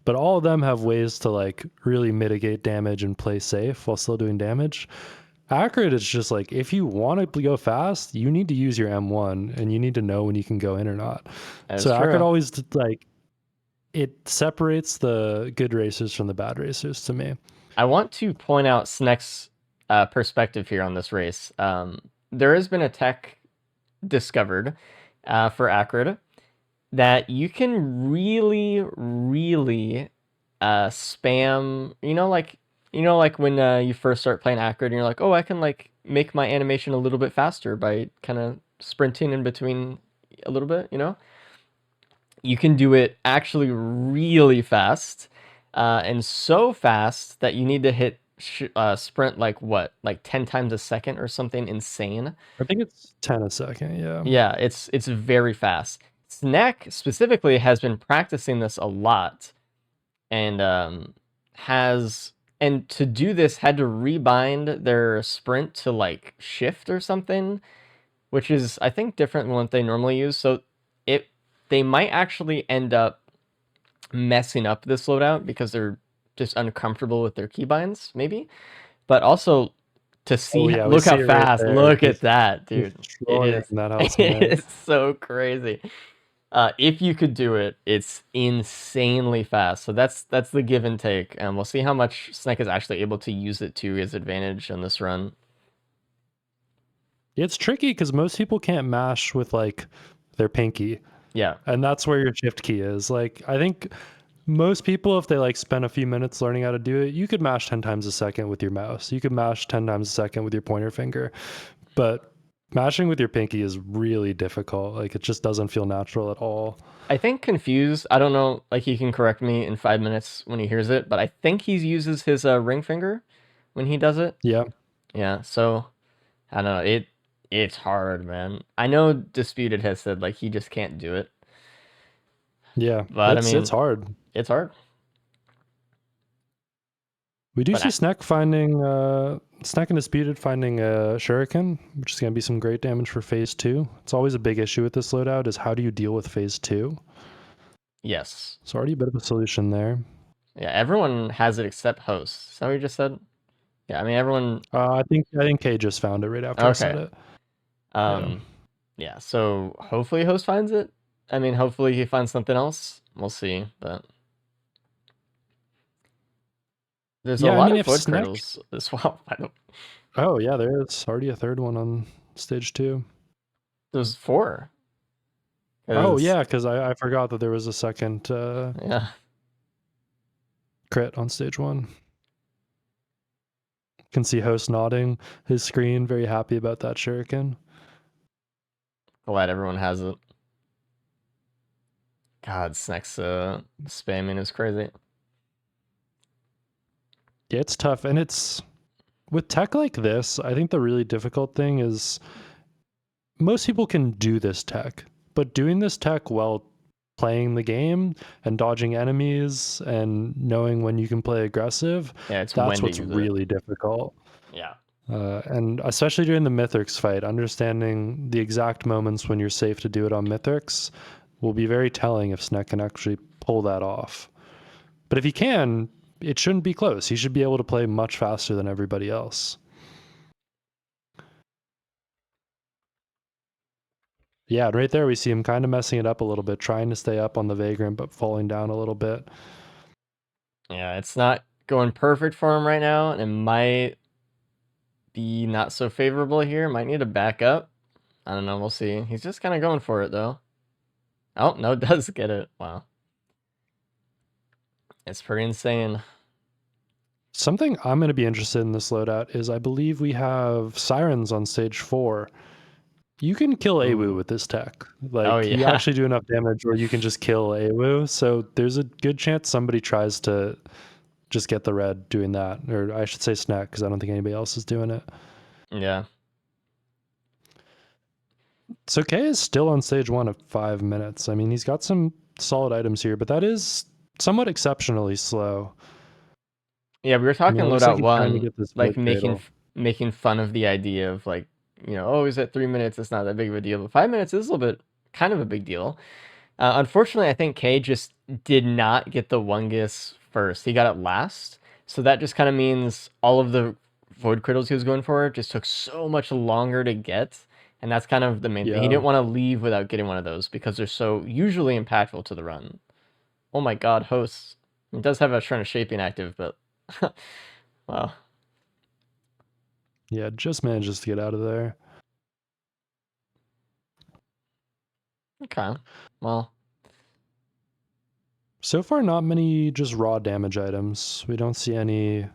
S2: but all of them have ways to like really mitigate damage and play safe while still doing damage. Acrid is just like, if you want to go fast, you need to use your M1 and you need to know when you can go in or not.
S1: That is
S2: So
S1: true.
S2: Acrid always like, it separates the good racers from the bad racers to me.
S1: I want to point out Snek's perspective here on this race. There has been a tech discovered for Acrid that you can really spam. Like when you first start playing Acrid and you're like, oh, I can like make my animation a little bit faster by kind of sprinting in between a little bit. You can do it actually really fast, and so fast that you need to hit sprint like 10 times a second or something insane.
S2: I think it's 10 a second. Yeah.
S1: Yeah, it's very fast. Snek specifically has been practicing this a lot, and to do this had to rebind their sprint to like shift or something, which is I think different than what they normally use. So they might actually end up messing up this loadout because they're just uncomfortable with their keybinds, maybe. But also to see,
S2: yeah, we
S1: look how
S2: see it right
S1: fast!
S2: there.
S1: Look at that, dude!
S2: Destroying
S1: It
S2: that house,
S1: is,
S2: man.
S1: it's so crazy. If you could do it, it's insanely fast. So that's the give and take, and we'll see how much Snek is actually able to use it to his advantage on this run.
S2: It's tricky because most people can't mash with like their pinky.
S1: Yeah,
S2: And that's where your shift key is. Like, I think most people, if they like spend a few minutes learning how to do it, you could mash 10 times a second with your mouse. You could mash 10 times a second with your pointer finger. But mashing with your pinky is really difficult. Like, it just doesn't feel natural at all.
S1: I think Confused, I don't know, like he can correct me in 5 minutes when he hears it, but I think he uses his ring finger when he does it.
S2: Yeah.
S1: Yeah, so I don't know. It's hard, man. I know Disputed has said like he just can't do it.
S2: Yeah.
S1: But
S2: it's hard.
S1: It's hard.
S2: We do
S1: But
S2: see Snek and Disputed finding a Shuriken, which is going to be some great damage for phase 2. It's always a big issue with this loadout is how do you deal with phase 2?
S1: Yes.
S2: So already a bit of a solution there.
S1: Yeah, everyone has it except Host. Is that what you just said? Yeah, I mean everyone.
S2: I think Kay just found it right after I said it.
S1: Yeah, so hopefully Host finds it. I mean, hopefully he finds something else. We'll see, but there's a lot of Void Cradles as well.
S2: Oh yeah, there's already a third one on stage 2.
S1: There's 4.
S2: Oh yeah, because I forgot that there was a second crit on stage 1. Can see Host nodding his screen, very happy about that Shuriken.
S1: Glad everyone has it. God, Snek's spamming is crazy.
S2: Yeah, it's tough, and it's with tech like this. I think the really difficult thing is most people can do this tech, but doing this tech while playing the game and dodging enemies and knowing when you can play aggressive, that's what's really difficult.
S1: Yeah.
S2: And especially during the Mythics fight, understanding the exact moments when you're safe to do it on Mythics will be very telling if Snek can actually pull that off. But if he can, it shouldn't be close. He should be able to play much faster than everybody else. Yeah, right there we see him kind of messing it up a little bit, trying to stay up on the Vagrant, but falling down a little bit.
S1: Yeah, it's not going perfect for him right now, and it might be not so favorable here. Might need to back up. I don't know. We'll see. He's just kind of going for it, though. Oh, no, does get it. Wow. It's pretty insane.
S2: Something I'm going to be interested in this loadout is I believe we have Sirens on stage 4. You can kill AWU with this tech. Like, you actually do enough damage where you can just kill AWU. So there's a good chance somebody tries to just get the red doing that. Or I should say Snek, because I don't think anybody else is doing it.
S1: Yeah.
S2: So Kay is still on stage 1 at 5 minutes. I mean, he's got some solid items here, but that is somewhat exceptionally slow.
S1: Yeah, we were talking loadout 1, like making fun of the idea of like, oh, he's at 3 minutes, it's not that big of a deal. But 5 minutes is a little bit kind of a big deal. Unfortunately, I think Kay just did not get the Wungus first. He got it last. So that just kind of means all of the Void Cradles he was going for just took so much longer to get. And that's kind of the main thing. He didn't want to leave without getting one of those because they're so usually impactful to the run. Oh my god, Host. It does have a Shrine of Shaping active, but wow.
S2: Yeah, just manages to get out of there.
S1: Okay. Well,
S2: So far, not many just raw damage items. We don't see any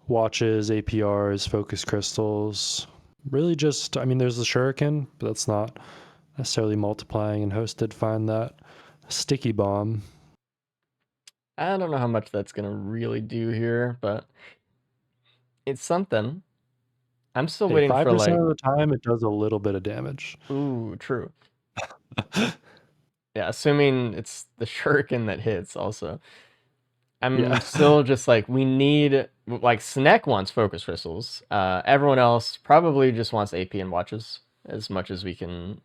S2: watches, APRs, focus crystals. Really just, I mean, there's the shuriken, but that's not necessarily multiplying, and Host did find that sticky bomb.
S1: I don't know how much that's gonna really do here, but it's something. I'm still
S2: Hey,
S1: waiting for
S2: 5%
S1: like,
S2: of the time, it does a little bit of damage.
S1: ooh, true. Yeah, assuming it's the shuriken that hits also. I'm
S2: Yeah.
S1: still just like, we need, like, Snek wants focus crystals. Everyone else probably just wants AP and watches as much as we can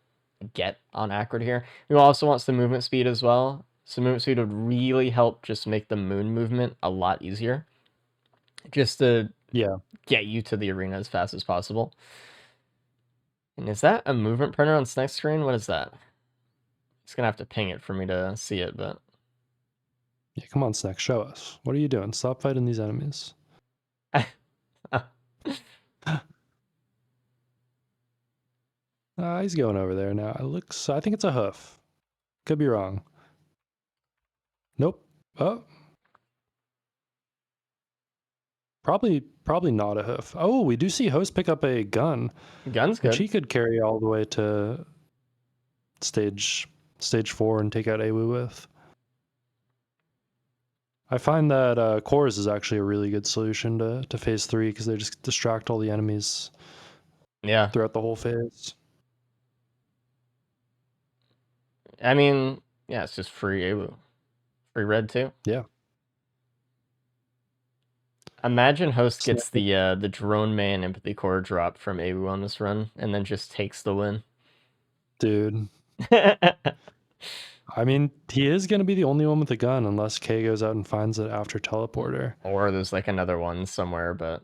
S1: get on Acrid here. We also wants the movement speed as well. So movement speed would really help just make the moon movement a lot easier. Just to
S2: Yeah.
S1: get you to the arena as fast as possible. And is that a movement printer on Snek's screen? What is that? He's gonna have to ping it for me to see it, but
S2: Yeah, come on, Snek, show us. What are you doing? Stop fighting these enemies. He's going over there now. I think it's a hoof. Could be wrong. Nope. Oh. Probably not a hoof. Oh, we do see Host pick up a gun,
S1: Gun's
S2: which
S1: good.
S2: he could carry all the way to stage 4 and take out Awu with. I find that cores is actually a really good solution to phase 3 because they just distract all the enemies
S1: Yeah.
S2: throughout the whole phase.
S1: I mean, yeah, it's just free AWU. Free red too.
S2: Yeah.
S1: Imagine Host gets the drone man empathy core drop from AWU on this run and then just takes the win.
S2: Dude. I mean, he is going to be the only one with a gun unless K goes out and finds it after teleporter.
S1: Or there's like another one somewhere, but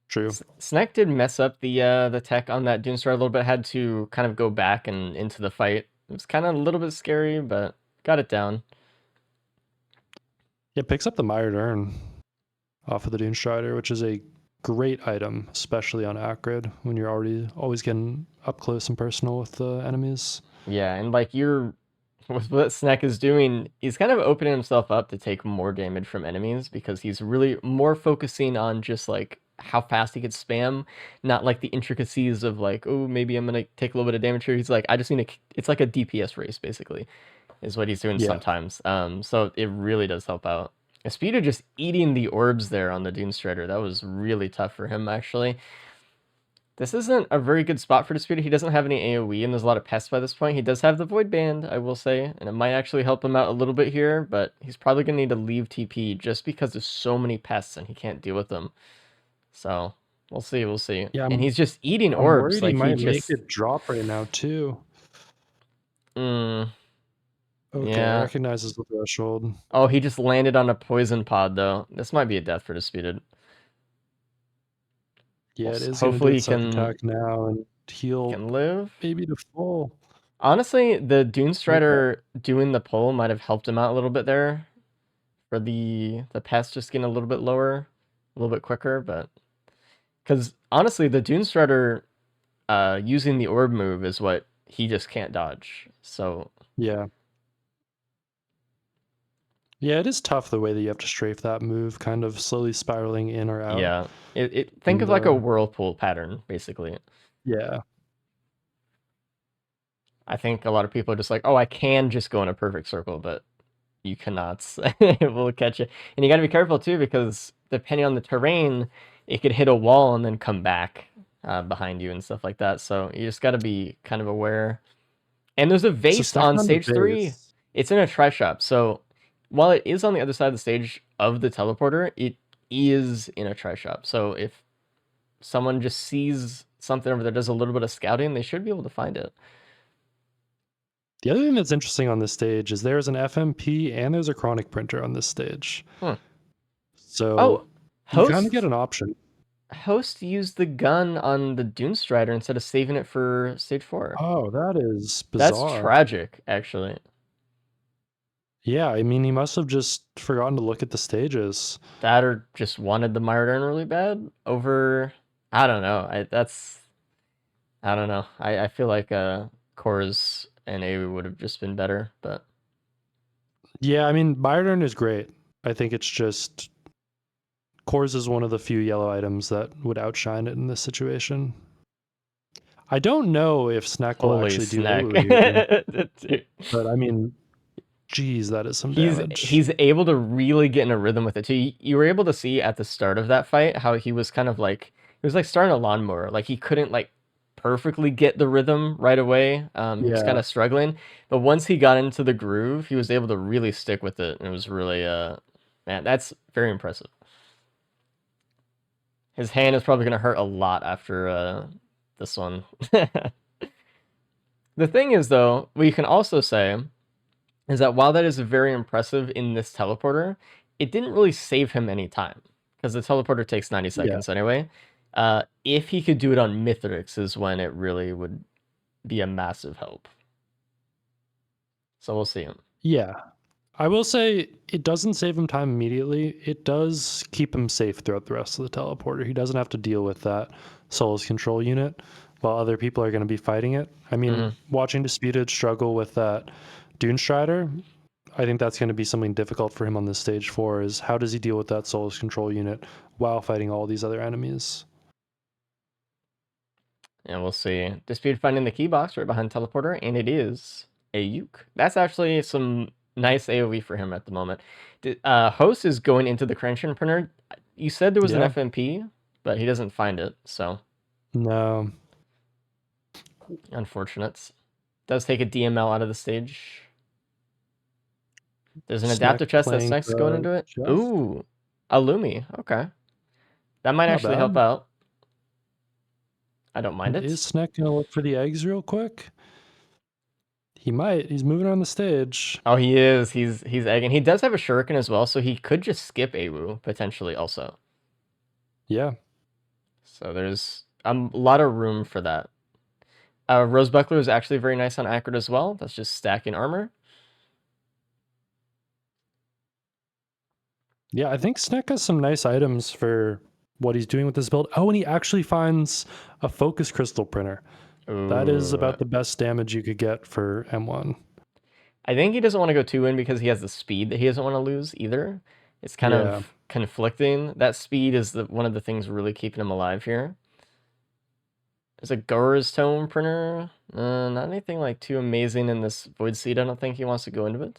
S2: True.
S1: Snek did mess up the tech on that Doomstar a little bit. Had to kind of go back and into the fight. It was kind of a little bit scary, but got it down.
S2: It picks up the Mired Urn off of the Dune Strider, which is a great item, especially on Acrid when you're always getting up close and personal with the enemies.
S1: Yeah, and like with what Snek is doing, he's kind of opening himself up to take more damage from enemies because he's really more focusing on just like how fast he could spam, not like the intricacies of like, oh, maybe I'm gonna take a little bit of damage here. He's like, I just need to. It's like a DPS race basically, is what he's doing sometimes. So it really does help out. Espedo just eating the orbs there on the Dune Strider. That was really tough for him actually. This isn't a very good spot for Disputed. He doesn't have any AoE, and there's a lot of pests by this point. He does have the Void Band, I will say, and it might actually help him out a little bit here, but he's probably going to need to leave TP just because there's so many pests and he can't deal with them. So, we'll see.
S2: Yeah,
S1: and he's just eating
S2: I'm
S1: orbs.
S2: worried he might
S1: just...
S2: make it drop right now, too. Okay,
S1: yeah.
S2: recognizes the threshold.
S1: Oh, he just landed on a poison pod, though. This might be a death for Disputed.
S2: Yeah, it is.
S1: Hopefully he
S2: can
S1: attack
S2: now and heal.
S1: Can live.
S2: Maybe to full.
S1: Honestly, the Dune Strider doing the pull might have helped him out a little bit there. For the pest just getting a little bit lower, a little bit quicker, but because honestly, the Dune Strider using the orb move is what he just can't dodge. So
S2: yeah. Yeah, it is tough the way that you have to strafe that move, kind of slowly spiraling in or out.
S1: Yeah, think of like a whirlpool pattern, basically.
S2: Yeah.
S1: I think a lot of people are just like, oh, I can just go in a perfect circle, but you cannot. It will catch you. And you got to be careful, too, because depending on the terrain, it could hit a wall and then come back behind you and stuff like that. So you just got to be kind of aware. And there's a vase on stage 3. It's in a tri-shop, so... While it is on the other side of the stage of the teleporter, it is in a tri-shop. So if someone just sees something over there, does a little bit of scouting, they should be able to find it.
S2: The other thing that's interesting on this stage is there's an FMP and there's a chronic printer on this stage. So you kind of get an option.
S1: Host used the gun on the Dune Strider instead of saving it for stage 4.
S2: Oh, that is bizarre.
S1: That's tragic, actually.
S2: Yeah, I mean, he must have just forgotten to look at the stages.
S1: That or just wanted the Mired Urn really bad over... I don't know. I don't know. I feel like Cores and AoE would have just been better, but
S2: Yeah, I mean, Byron is great. I think it's just Cores is one of the few yellow items that would outshine it in this situation. I don't know if Snek will
S1: holy
S2: actually do
S1: snack.
S2: AoE here,
S1: Dude,
S2: but I mean, geez, that is some
S1: he's
S2: damage.
S1: able to really get in a rhythm with it too. You were able to see at the start of that fight how he was kind of like starting a lawnmower. Like he couldn't like perfectly get the rhythm right away. He was kind
S2: Yeah.
S1: of struggling, but once he got into the groove, he was able to really stick with it, and it was really man, that's very impressive. His hand is probably gonna hurt a lot after this one. The thing is, though, what you can also say is that while that is very impressive in this teleporter, it didn't really save him any time because the teleporter takes 90 seconds anyway. If he could do it on Mithrix is when it really would be a massive help. So we'll see him.
S2: Yeah. I will say it doesn't save him time immediately. It does keep him safe throughout the rest of the teleporter. He doesn't have to deal with that Souls Control unit while other people are going to be fighting it. I mean, watching Disputed struggle with that Dune Strider, I think that's going to be something difficult for him on this stage 4 is how does he deal with that Souls Control unit while fighting all these other enemies?
S1: And we'll see. Disputed finding the key box right behind teleporter, and it is a Uke. That's actually some nice AoE for him at the moment. Host is going into the Cranston printer. You said there was an FMP, but he doesn't find it, so
S2: No.
S1: unfortunate. Does take a DML out of the stage. There's an
S2: Snek
S1: adaptive chest that's
S2: playing
S1: next going into it.
S2: chest.
S1: Ooh, a Lumi. Okay, that might
S2: Not
S1: actually
S2: bad.
S1: help out. I don't mind it.
S2: Is Snek going to look for the eggs real quick? He might. He's moving around the stage.
S1: Oh, he is. He's egging. He does have a shuriken as well, so he could just skip Awu potentially also.
S2: Yeah.
S1: So there's a lot of room for that. Rose Buckler is actually very nice on accurate as well. That's just stacking armor.
S2: Yeah, I think Snek has some nice items for what he's doing with this build. Oh, and he actually finds a focus crystal printer. That is
S1: Ooh.
S2: about the best damage you could get for M1.
S1: I think he doesn't want to go 2 in because he has the speed that he doesn't want to lose either. It's kind of conflicting. That speed is one of the things really keeping him alive here. There's a Gora's Tome printer. Not anything like too amazing in this Void Seed. I don't think he wants to go into it.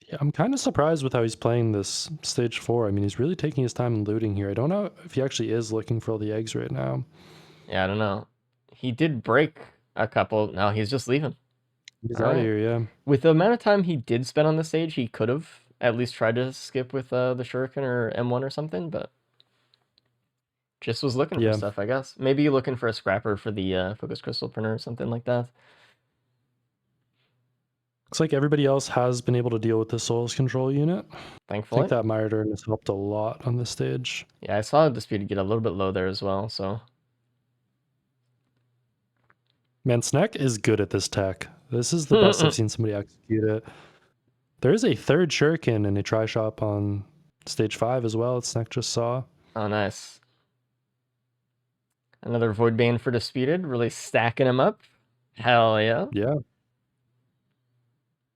S2: Yeah, I'm kind of surprised with how he's playing this stage 4. I mean, he's really taking his time and looting here. I don't know if he actually is looking for all the eggs right now.
S1: Yeah, I don't know. He did break a couple. Now he's just leaving.
S2: He's out of here, yeah.
S1: With the amount of time he did spend on the stage, he could have at least tried to skip with the Shuriken or M1 or something, but just was looking for stuff, I guess. Maybe looking for a scrapper for the Focus Crystal printer or something like that.
S2: Looks like everybody else has been able to deal with the Souls Control unit.
S1: Thankfully.
S2: I think that Myrdern has helped a lot on this stage.
S1: Yeah, I saw Disputed get a little bit low there as well, so.
S2: Man, Snek is good at this tech. This is the best I've seen somebody execute it. There is a third Shuriken in a try shop on stage 5 as well. Snek just saw.
S1: Oh, nice. Another Voidbane for Disputed, really stacking him up. Hell yeah.
S2: Yeah.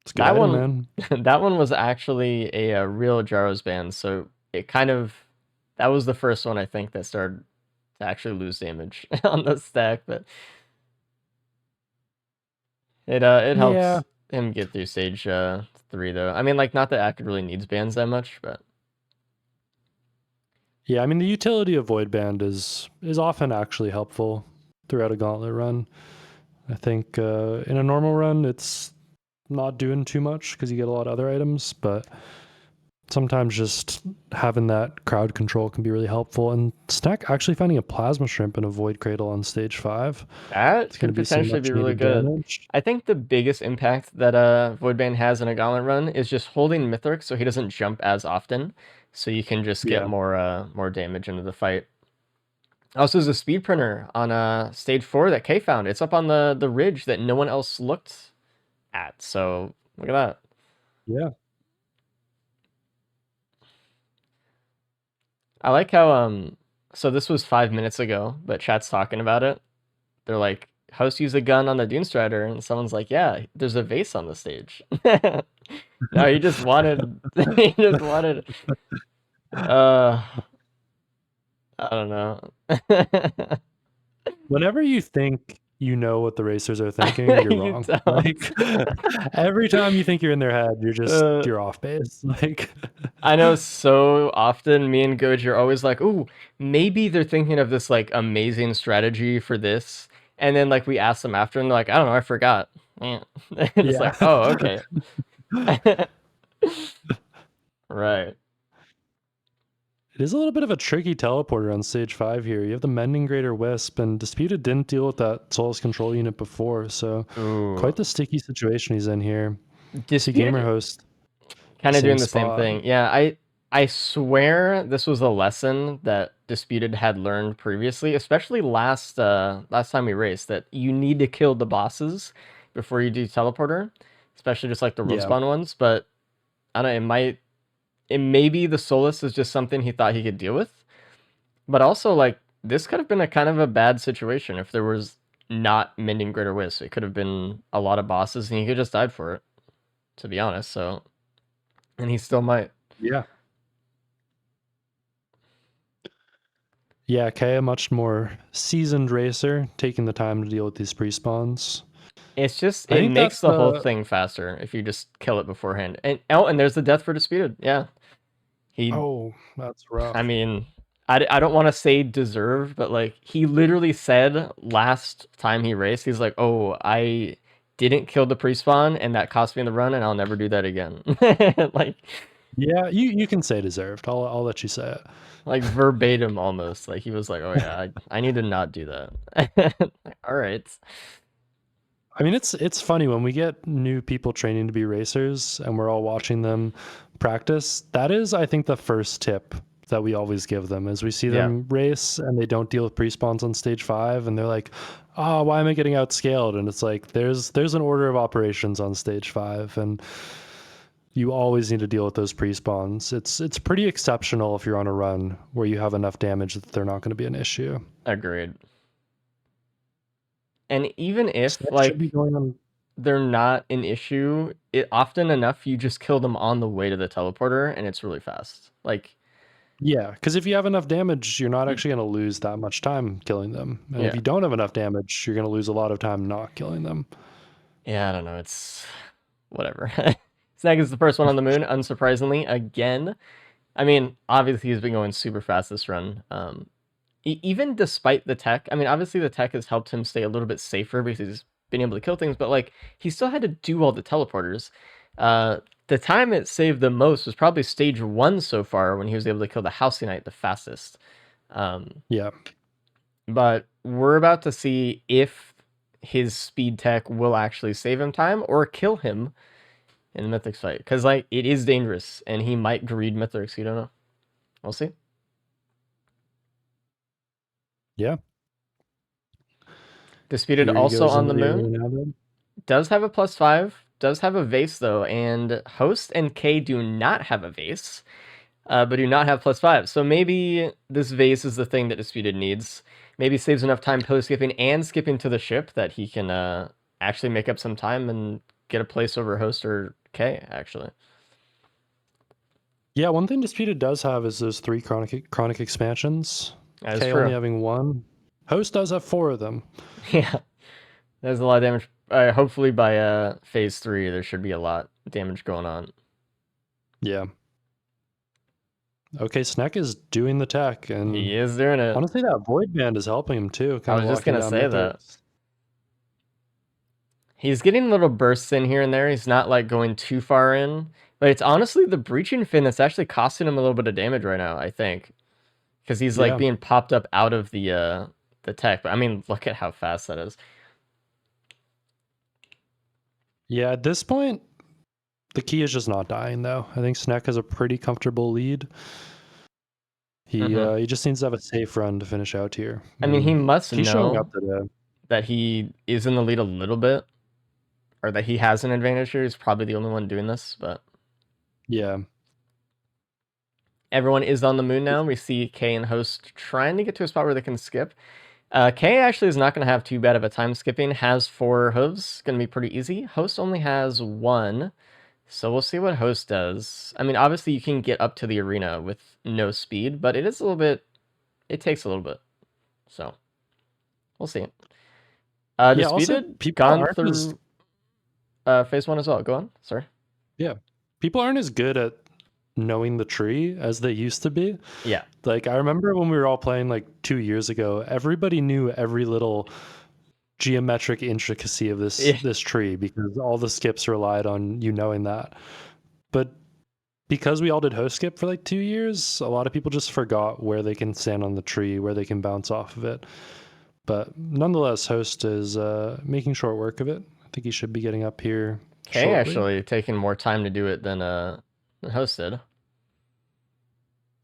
S2: It's
S1: That
S2: item,
S1: one,
S2: man.
S1: that one was actually a real Jaros band, so it kind of, that was the first one I think that started to actually lose damage on the stack, but it helps him get through stage 3 though. I mean, like, not that Active really needs bands that much, but
S2: yeah, I mean the utility of Void Band is often actually helpful throughout a gauntlet run. I think in a normal run it's not doing too much because you get a lot of other items, but sometimes just having that crowd control can be really helpful. And Snek actually finding a Plasma Shrimp in a Void Cradle on stage 5.
S1: That could potentially be really good. Damage. I think the biggest impact that Voidbane has in a gauntlet run is just holding Mithrix so he doesn't jump as often, so you can just get more damage into the fight. Also, there's a speed printer on stage 4 that K found. It's up on the ridge that no one else looked at, so look at that.
S2: Yeah.
S1: I like how so this was 5 minutes ago, but chat's talking about it. They're like, Host used a gun on the Dune Strider, and someone's like, yeah, there's a vase on the stage. No, he just wanted, he just wanted, I don't know.
S2: Whenever you think you know what the racers are thinking, you're
S1: You
S2: wrong.
S1: don't.
S2: Like every time you think you're in their head,
S1: Uh,
S2: you're off base. Like
S1: I know so often me and Goji are always like, ooh, maybe they're thinking of this like amazing strategy for this. And then like we ask them after and they're like, I don't know, I forgot. And it's
S2: Yeah.
S1: like, oh, okay. Right.
S2: It is a little bit of a tricky teleporter on stage 5 here. You have the Mending Greater Wisp, and Disputed didn't deal with that Soulless Control unit before, so
S1: Ooh.
S2: quite the sticky situation he's in here. See
S1: Disputed
S2: Gamer Host.
S1: kind of
S2: same
S1: doing the same
S2: spot.
S1: thing. Yeah, I swear this was a lesson that Disputed had learned previously, especially last time we raced, that you need to kill the bosses before you do teleporter, especially just like the world
S2: Yeah.
S1: spawn ones. But I don't know, it maybe the Solus is just something he thought he could deal with, but also like this could have been a kind of a bad situation if there was not Mending Greater Wisp. It could have been a lot of bosses and he could just died for it, to be honest. So, and he still might.
S2: Yeah. Yeah, Kay, a much more seasoned racer, taking the time to deal with these pre-spawns.
S1: It's just
S2: I
S1: it
S2: think
S1: makes
S2: that's
S1: the whole
S2: the-
S1: thing faster if you just kill it beforehand. And and there's the death for Disputed. Yeah, he.
S2: Oh, that's rough.
S1: I mean, I don't want to say deserved, but like he literally said last time he raced, he's like, oh, I didn't kill the pre-spawn and that cost me the run, and I'll never do that again. Like,
S2: yeah, you can say deserved. I'll let you say it.
S1: like verbatim almost. Like he was like, oh yeah, I need to not do that. All right.
S2: I mean, it's funny when we get new people training to be racers and we're all watching them practice. That is, I think, the first tip that we always give them is we see them race and they don't deal with pre-spawns on stage 5 and they're like, oh, why am I getting outscaled? And it's like, there's an order of operations on stage 5 and you always need to deal with those pre-spawns. It's pretty exceptional if you're on a run where you have enough damage that they're not going to be an issue.
S1: Agreed. And even if
S2: That
S1: like
S2: should be going on.
S1: they're not an issue, it often enough you just kill them on the way to the teleporter and it's really fast. Like,
S2: Yeah, because if you have enough damage, you're not actually going to lose that much time killing them. And
S1: Yeah.
S2: if you don't have enough damage, you're going to lose a lot of time not killing them.
S1: yeah, I don't know, it's whatever. Snag is the first one on the moon, unsurprisingly, again. I mean, obviously he's been going super fast this run. Even despite the tech, I mean, obviously the tech has helped him stay a little bit safer because he's been able to kill things, but like he still had to do all the teleporters. The time it saved the most was probably stage 1 so far when he was able to kill the Halcyon Knight the fastest.
S2: Yeah.
S1: But we're about to see if his speed tech will actually save him time or kill him in the Mythics fight. Because like it is dangerous and he might greed Mythics, you don't know. We'll see.
S2: Yeah.
S1: Disputed
S2: Here he
S1: also
S2: goes
S1: on the
S2: into
S1: moon.
S2: arena then.
S1: Does have a +5, does have a vase though, and Host and K do not have a vase, but do not have +5. So maybe this vase is the thing that Disputed needs. Maybe saves enough time pillar skipping and skipping to the ship that he can actually make up some time and get a place over Host or K, actually.
S2: Yeah, one thing Disputed does have is those 3 chronic expansions.
S1: That is
S2: K
S1: true.
S2: only having 1. Host does have 4 of them.
S1: Yeah, there's a lot of damage. Hopefully by phase 3, there should be a lot of damage going on.
S2: Yeah. Okay, Snek is doing the tech, and
S1: He is doing it.
S2: honestly, that Void Band is helping him too.
S1: I
S2: kinda
S1: was just
S2: locking
S1: gonna
S2: down
S1: say that.
S2: Mythics.
S1: He's getting little bursts in here and there. He's not like going too far in, but it's honestly the breaching fin that's actually costing him a little bit of damage right now, I think, because he's like
S2: Yeah.
S1: being popped up out of the tech. But I mean, look at how fast that is.
S2: Yeah, at this point, the key is just not dying, though. I think Snek has a pretty comfortable lead. He just needs to have a safe run to finish out here.
S1: I mean, he must
S2: he's showing
S1: know
S2: up today.
S1: that he is in the lead a little bit, or that he has an advantage here. He's probably the only one doing this, but
S2: Yeah.
S1: everyone is on the moon now. We see K and Host trying to get to a spot where they can skip. K actually is not going to have too bad of a time skipping. Has 4 hooves, going to be pretty easy. Host only has 1, so we'll see what Host does. I mean, obviously you can get up to the arena with no speed, but it is a little bit. It takes a little bit, so we'll see.
S2: Yeah, also,
S1: Disputed,
S2: people
S1: gone
S2: aren't
S1: through
S2: as-
S1: phase 1 as well. Go on. Sorry.
S2: people aren't as good at knowing the tree as they used to be.
S1: Yeah.
S2: Like, I remember when we were all playing like 2 years ago, everybody knew every little geometric intricacy of this
S1: Yeah.
S2: this tree because all the skips relied on you knowing that. But because we all did host skip for like 2 years, a lot of people just forgot where they can stand on the tree, where they can bounce off of it. But nonetheless, host is making short work of it. I think he should be getting up here.
S1: K
S2: shortly.
S1: actually taking more time to do it than Host did.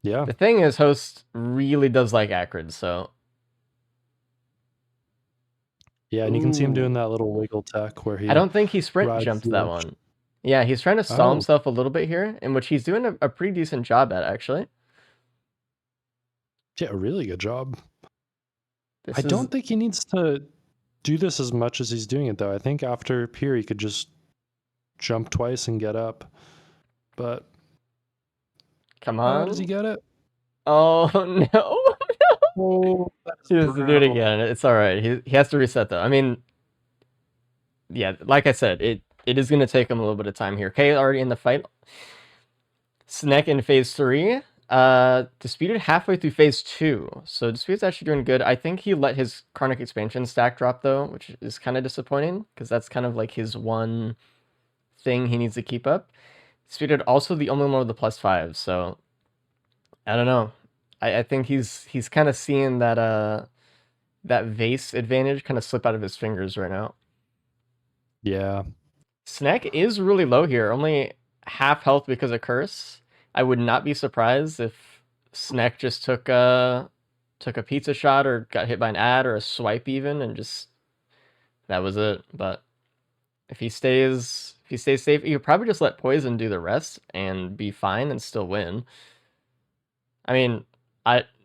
S2: Yeah.
S1: The thing is, Host really does like Acrid, so
S2: Yeah, and you can see him doing
S4: Ooh.
S2: that little wiggle tech where he
S1: I don't think he sprint
S2: rides
S1: jumped
S2: the
S1: that
S2: edge.
S1: one. Yeah, he's trying to stall
S2: Oh.
S1: himself a little bit here, in which he's doing a pretty decent job at, actually.
S2: Yeah, a really good job.
S1: This
S2: I
S1: is-
S2: don't think he needs to do this as much as he's doing it, though. I think after here, he could just jump twice and get up. But
S1: Come
S2: oh,
S1: on.
S2: does he get it?
S1: Oh, no.
S2: Oh,
S1: He has to do it again. It's all right. He has to reset, though. I mean, yeah, like I said, it is going to take him a little bit of time here. K already in the fight. Snek in phase 3. Disputed halfway through phase 2. So Disputed's actually doing good. I think he let his Chronic Expansion stack drop, though, which is kind of disappointing, because that's kind of like his one thing he needs to keep up. Disputed also the only one with the +5, so I don't know. I think he's kind of seeing that that vase advantage kind of slip out of his fingers right now.
S2: yeah.
S1: Snek is really low here, only half health because of Curse. I would not be surprised if Snek just took a pizza shot or got hit by an ad or a swipe even, and just that was it. But if he stays safe, he could probably just let Poison do the rest and be fine and still win. I mean,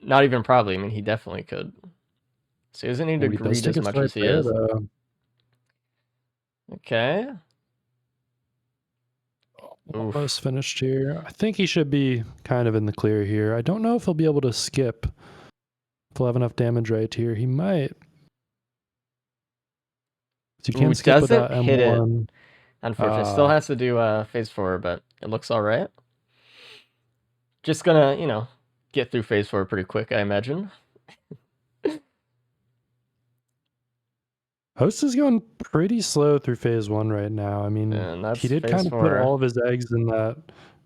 S1: not even probably. I mean, he definitely could. So he doesn't need to
S2: He does
S1: greed
S2: take
S1: as
S2: a
S1: much
S2: swipe
S1: as he
S2: there,
S1: is.
S2: though.
S1: Okay. Oof.
S2: Almost finished here. I think he should be kind of in the clear here. I don't know if he'll be able to skip. If he'll have enough damage right here. He might. So you
S1: Ooh,
S2: can't skip
S1: doesn't
S2: without
S1: hit it.
S2: M1.
S1: Unfortunately, still has to do phase 4, but it looks all right. Just gonna, get through phase 4 pretty quick, I imagine.
S2: Host is going pretty slow through phase 1 right now. I mean,
S1: And that's
S2: he did
S1: phase
S2: kind of
S1: 4.
S2: put all of his eggs in that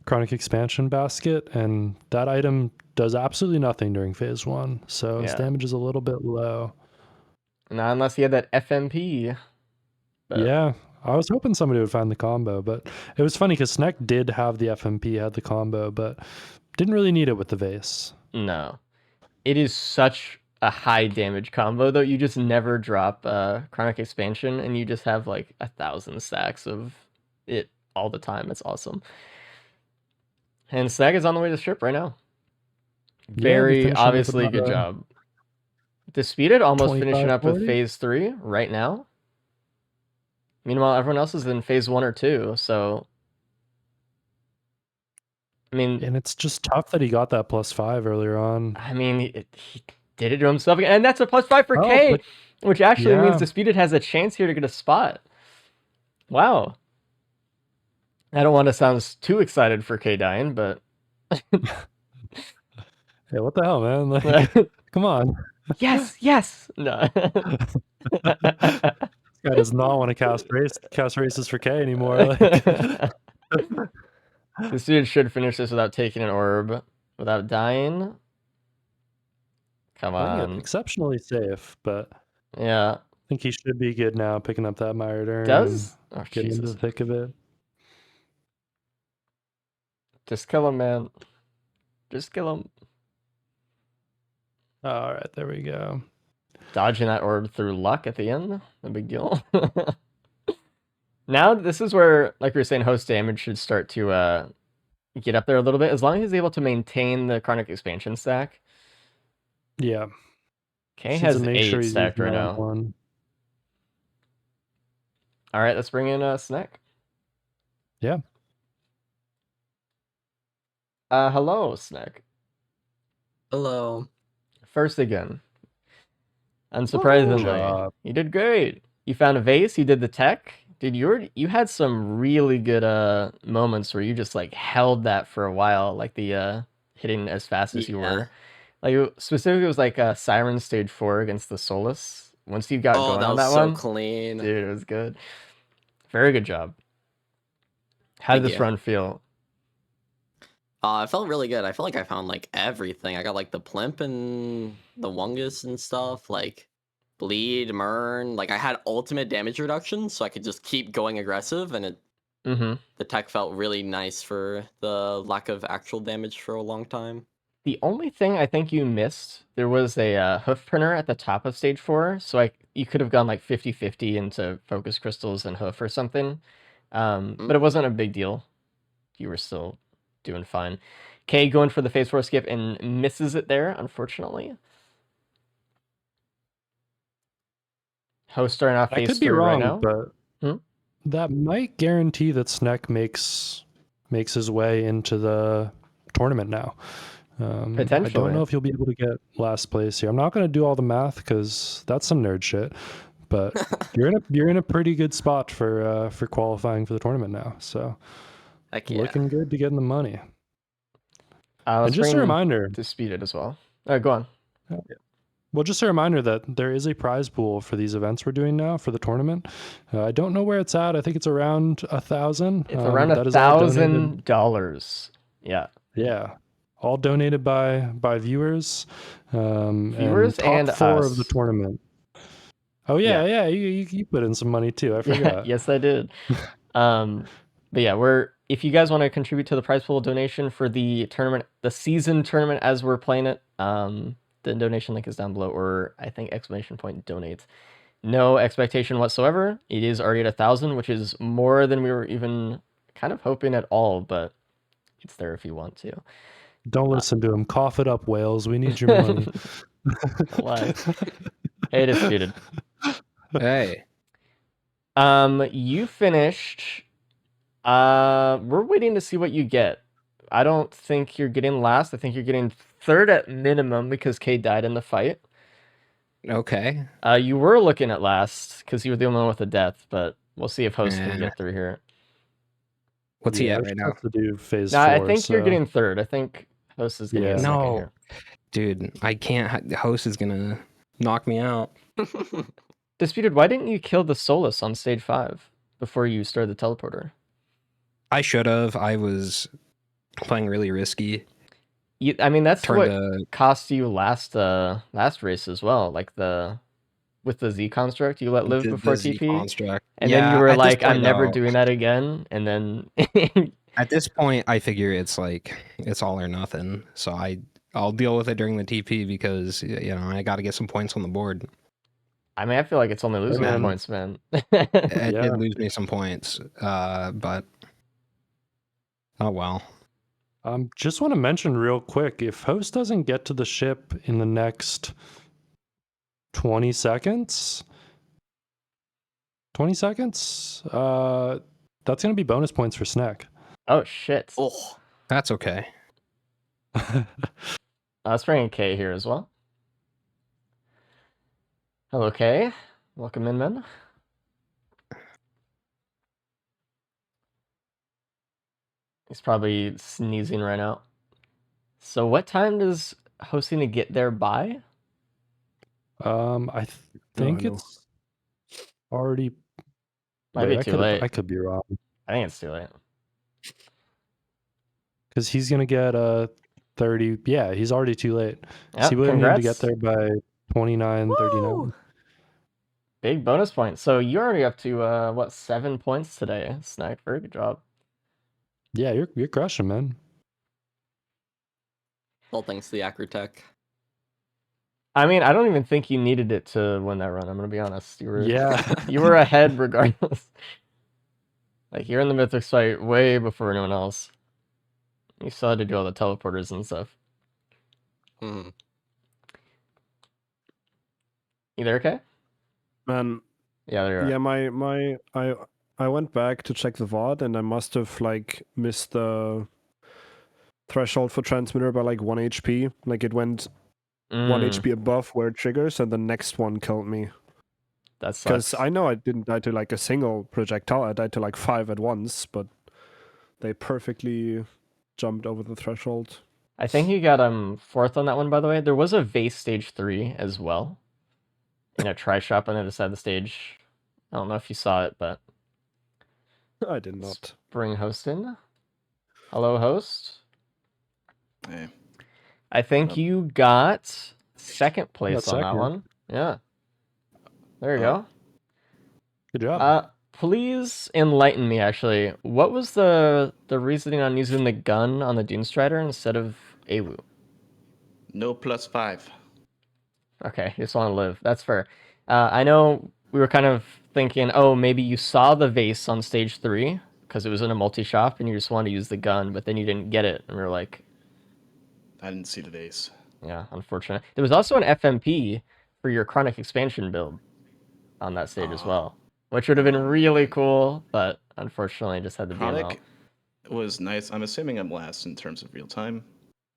S2: chronic expansion basket, and that item does absolutely nothing during phase 1. So his
S1: Yeah.
S2: damage is a little bit low.
S1: Not unless he had that FMP. But
S2: Yeah, I was hoping somebody would find the combo, but it was funny because Snek did have the FMP, had the combo, but didn't really need it with the vase.
S1: no. It is such a high damage combo, though. You just never drop Chronic Expansion, and you just have like 1,000 stacks of it all the time. It's awesome. And Snag is on the way to the strip right now.
S2: Yeah,
S1: Very
S2: finishing with
S1: obviously
S2: about
S1: good
S2: a
S1: job. Disputed almost finishing up with
S2: 25-40.
S1: phase 3 right now. Meanwhile, everyone else is in phase 1 or 2, so I mean,
S2: And it's just tough that he got that +5 earlier on.
S1: he did it to himself again, and that's a +5 for
S2: Oh,
S1: K,
S2: but-
S1: which actually means
S2: yeah.
S1: Disputed has a chance here to get a spot. Wow. I don't want to sound too excited for K dying, but
S2: Hey, what the hell, man? Like, come on.
S1: yes. No.
S2: This guy does not want to cast races for K anymore. Like,
S1: Disputed should finish this without taking an orb, without dying. Come
S2: playing it
S1: on.
S2: exceptionally safe, but I
S1: Yeah.
S2: think he should be good now, picking up that Myred Urn
S1: Does? Oh,
S2: and getting into
S1: Jesus.
S2: the thick of it.
S1: Just kill him, man. Just kill him.
S2: All right, there we go.
S1: Dodging that orb through luck at the end. No big deal. Now, this is where, like we were saying, host damage should start to get up there a little bit. As long as he's able to maintain the Chronic Expansion stack.
S2: Yeah.
S1: K
S2: Just needs
S1: has
S2: to make
S1: 8
S2: sure he's
S1: stacked
S2: using
S1: right
S2: on
S1: now.
S2: one.
S1: All right, let's bring in Snek.
S2: Yeah.
S1: Hello, Snek.
S3: Hello.
S1: First again.
S2: Good
S1: Unsurprisingly,
S2: job.
S1: you did great. You found a vase. You did the tech. Dude, you had some really good moments where you just like held that for a while, like the hitting as fast as you were. Like specifically, it was like Siren stage 4 against the Solus. Once you got going
S3: that
S1: on
S3: was
S1: that
S3: so
S1: one,
S3: clean.
S1: dude, it was good. Very good job. How did
S3: Thank
S1: this
S3: you.
S1: run feel?
S3: It felt really good. I felt like I found like everything. I got like the plimp and the wungus and stuff, like bleed, murn. Like I had ultimate damage reduction, so I could just keep going aggressive, and the tech felt really nice for the lack of actual damage for a long time.
S1: The only thing I think you missed, there was a hoof printer at the top of stage 4, so you could have gone like 50-50 into focus crystals and hoof or something. But it wasn't a big deal. You were still doing fine. K going for the phase 4 skip and misses it there, unfortunately. Host starting off
S2: I
S1: phase
S2: could be
S1: 3 right
S2: wrong,
S1: now.
S2: but that might guarantee that Snek makes his way into the tournament now. I
S1: Potentially.
S2: don't know if you'll be able to get last place here. I'm not going to do all the math because that's some nerd shit. But you're in a pretty good spot for qualifying for the tournament now. So
S3: Heck yeah.
S2: looking good to getting the money.
S1: And
S2: just a reminder
S1: to speed it as well. All right, go on.
S2: Well, just a reminder that there is a prize pool for these events we're doing now for the tournament. I don't know where it's at. I think it's around 1,000.
S1: It's around
S2: that is all donated.
S1: $1,000. Yeah.
S2: Yeah. All donated by viewers.
S1: Viewers
S2: and top
S1: and
S2: 4
S1: us.
S2: of the tournament. Oh yeah. You put in some money too. I forgot.
S1: Yes, I did. But yeah, if you guys want to contribute to the prize pool donation for the tournament, the season tournament as we're playing it, the donation link is down below, or I think ! donate. No expectation whatsoever. It is already at 1,000, which is more than we were even kind of hoping at all, but it's there if you want to.
S2: Don't listen to him. Cough it up, Wales. We need your money.
S1: Why? Hey, disputed.
S6: Hey.
S1: You finished. We're waiting to see what you get. I don't think you're getting last. I think you're getting 3rd at minimum because K died in the fight.
S6: Okay.
S1: You were looking at last because you were the only one with a death, but we'll see if Host can get through here.
S6: What's he at right now?
S2: To do phase
S1: No,
S2: 4,
S1: I think you're getting 3rd. I think Host is getting 2nd here.
S6: Dude, I can't. Host is gonna knock me out.
S1: Disputed, why didn't you kill the Solus on stage 5 before you started the teleporter?
S6: I should have. I was playing really risky.
S1: I mean, that's what
S6: to
S1: cost you last race as well. Like with the Z construct, you let live before
S6: the Z
S1: TP,
S6: construct.
S1: and
S6: Yeah,
S1: then you were
S6: at this
S1: like, "I'm
S6: point,
S1: never
S6: though,
S1: doing that again." And then
S6: at this point, I figure it's like it's all or nothing. So I'll deal with it during the TP because I got to get some points on the board.
S1: I mean, I feel like it's only losing points, man.
S6: It did lose me some points, but oh well.
S2: Just want to mention real quick, if Host doesn't get to the ship in the next 20 seconds, that's going to be bonus points for Snek.
S1: Oh, shit.
S3: Oh,
S6: That's okay.
S1: Let's bring in K here as well. Hello, K. Welcome in, man. He's probably sneezing right now. So what time does Hosting to get there by?
S2: I think it's already...
S1: Might be too late.
S2: I could be wrong.
S1: I think it's too late.
S2: Because he's going to get 30... Yeah, he's already too late.
S1: Yep,
S2: He would need to
S1: congrats.
S2: get there by 29, 39.
S1: Big bonus point. So you're already up to, 7 points today, Snek. Very good job.
S2: Yeah, you're crushing, man.
S3: all thanks to the Acrotech.
S1: I mean, I don't even think you needed it to win that run. I'm gonna be honest. You were ahead regardless. Like you're in the Mythic fight way before anyone else. You still had to do all the teleporters and stuff.
S3: Mm.
S1: You there, okay?
S4: Man,
S1: Yeah, there you are.
S4: yeah, I went back to check the VOD and I must have like missed the threshold for transmitter by like 1 HP. Like it went 1 HP above where it triggers, and the next one killed me.
S1: That sucks.
S4: Because I know I didn't die to like a single projectile, I died to like 5 at once, but they perfectly jumped over the threshold.
S1: I think you got 4th on that one, by the way. There was a vase stage 3 as well. In a try shop on the other side of the stage. I don't know if you saw it, but
S4: I did not.
S1: bring host in. Hello, host.
S5: Hey.
S1: I think you got 2nd place
S2: Got
S1: on that
S2: second.
S1: one. Yeah. There you go.
S2: Good job.
S1: Please enlighten me, actually. What was the reasoning on using the gun on the Dune Strider instead of AWU?
S5: No +5.
S1: Okay, you just want to live. That's fair. I know we were kind of thinking, oh, maybe you saw the vase on stage 3 because it was in a multi-shop and you just wanted to use the gun, but then you didn't get it. And we were like,
S5: I didn't see the vase.
S1: yeah, unfortunate. There was also an FMP for your chronic expansion build on that stage as well, which would have been really cool, but unfortunately just had the BML.
S5: Chronic was nice. I'm assuming I'm last in terms of real time.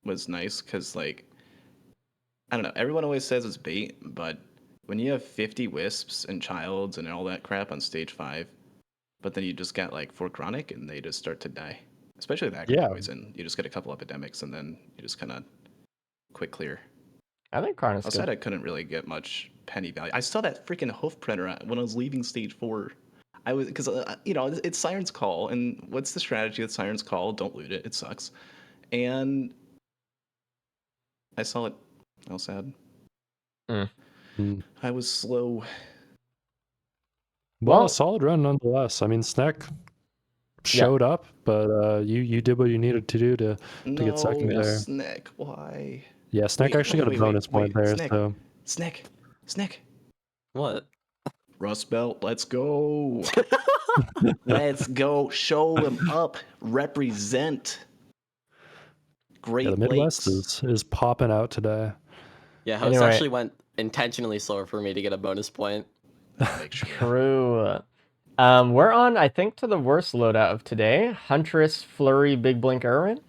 S5: Was nice because, like, I don't know. Everyone always says it's bait, but when you have 50 wisps and childs and all that crap on stage 5, but then you just get like 4 chronic and they just start to die. Especially that
S2: Yeah.
S5: poison. You just get a couple epidemics and then you just kind of quick clear.
S1: I think Chronic's
S5: Outside,
S1: good.
S5: I couldn't really get much penny value. I saw that freaking hoof printer when I was leaving stage 4. I was because it's Siren's Call, and what's the strategy with Siren's Call? Don't loot it. It sucks. And I saw it. I was sad.
S2: Mm.
S5: I was slow.
S2: Well,
S1: Well-
S2: a solid run nonetheless. I mean, Snek showed up, but you did what you needed to do to get second there.
S5: Snek, why?
S2: Yeah, Snek actually got a bonus point there.
S5: Snek.
S2: So
S5: Snek.
S3: What?
S5: Rust Belt, let's go. Let's go. Show him up. Represent. Great
S2: yeah, the Midwest
S5: Lakes.
S2: is popping out today.
S3: Yeah, host
S1: Anyway.
S3: actually went intentionally slower for me to get a bonus point.
S5: Make sure.
S1: True. We're on, I think, to the worst loadout of today. Huntress, Flurry, Big Blink, Irwin.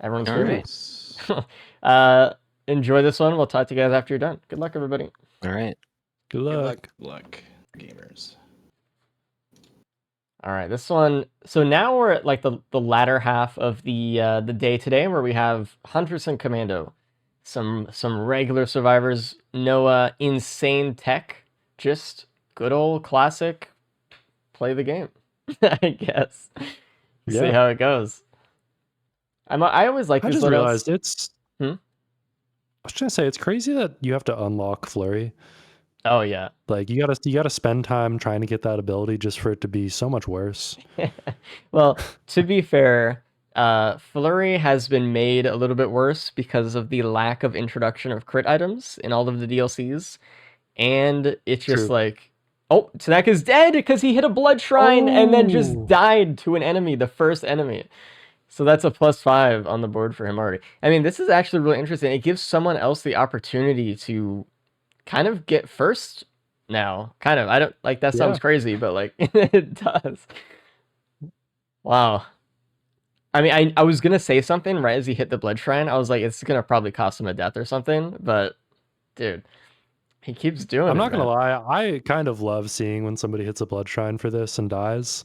S1: Everyone's
S6: All
S1: groovy.
S5: Nice.
S1: Enjoy this one. We'll talk to you guys after you're done. Good luck, everybody.
S6: All right.
S2: Good
S3: Good
S2: luck.
S3: luck.
S5: Luck, gamers.
S1: All right, this one. So now we're at like the latter half of the day today, where we have Huntress and Commando, some regular survivors, no insane tech, just good old classic. Play the game, I guess. See
S2: Yeah.
S1: how it goes. I always like
S2: I
S1: these
S2: just
S1: loadouts.
S2: realized it's.
S1: Hmm?
S2: I was trying to say it's crazy that you have to unlock Flurry.
S1: Oh yeah.
S2: Like you gotta spend time trying to get that ability just for it to be so much worse.
S1: Well, to be fair, Flurry has been made a little bit worse because of the lack of introduction of crit items in all of the DLCs, and it's just
S2: True.
S1: like, oh, Tanak is dead because he hit a blood shrine and then just
S2: Oh.
S1: died to an enemy, the first enemy. So that's a +5 on the board for him already. I mean, this is actually really interesting. It gives someone else the opportunity to kind of get first now. Kind of. I don't like that sounds
S2: Yeah.
S1: crazy, but like it does. Wow. I mean, I was gonna say something right as he hit the blood shrine. I was like, it's gonna probably cost him a death or something, but dude, he keeps doing it.
S2: I'm not gonna
S1: man.
S2: lie, I kind of love seeing when somebody hits a blood shrine for this and dies,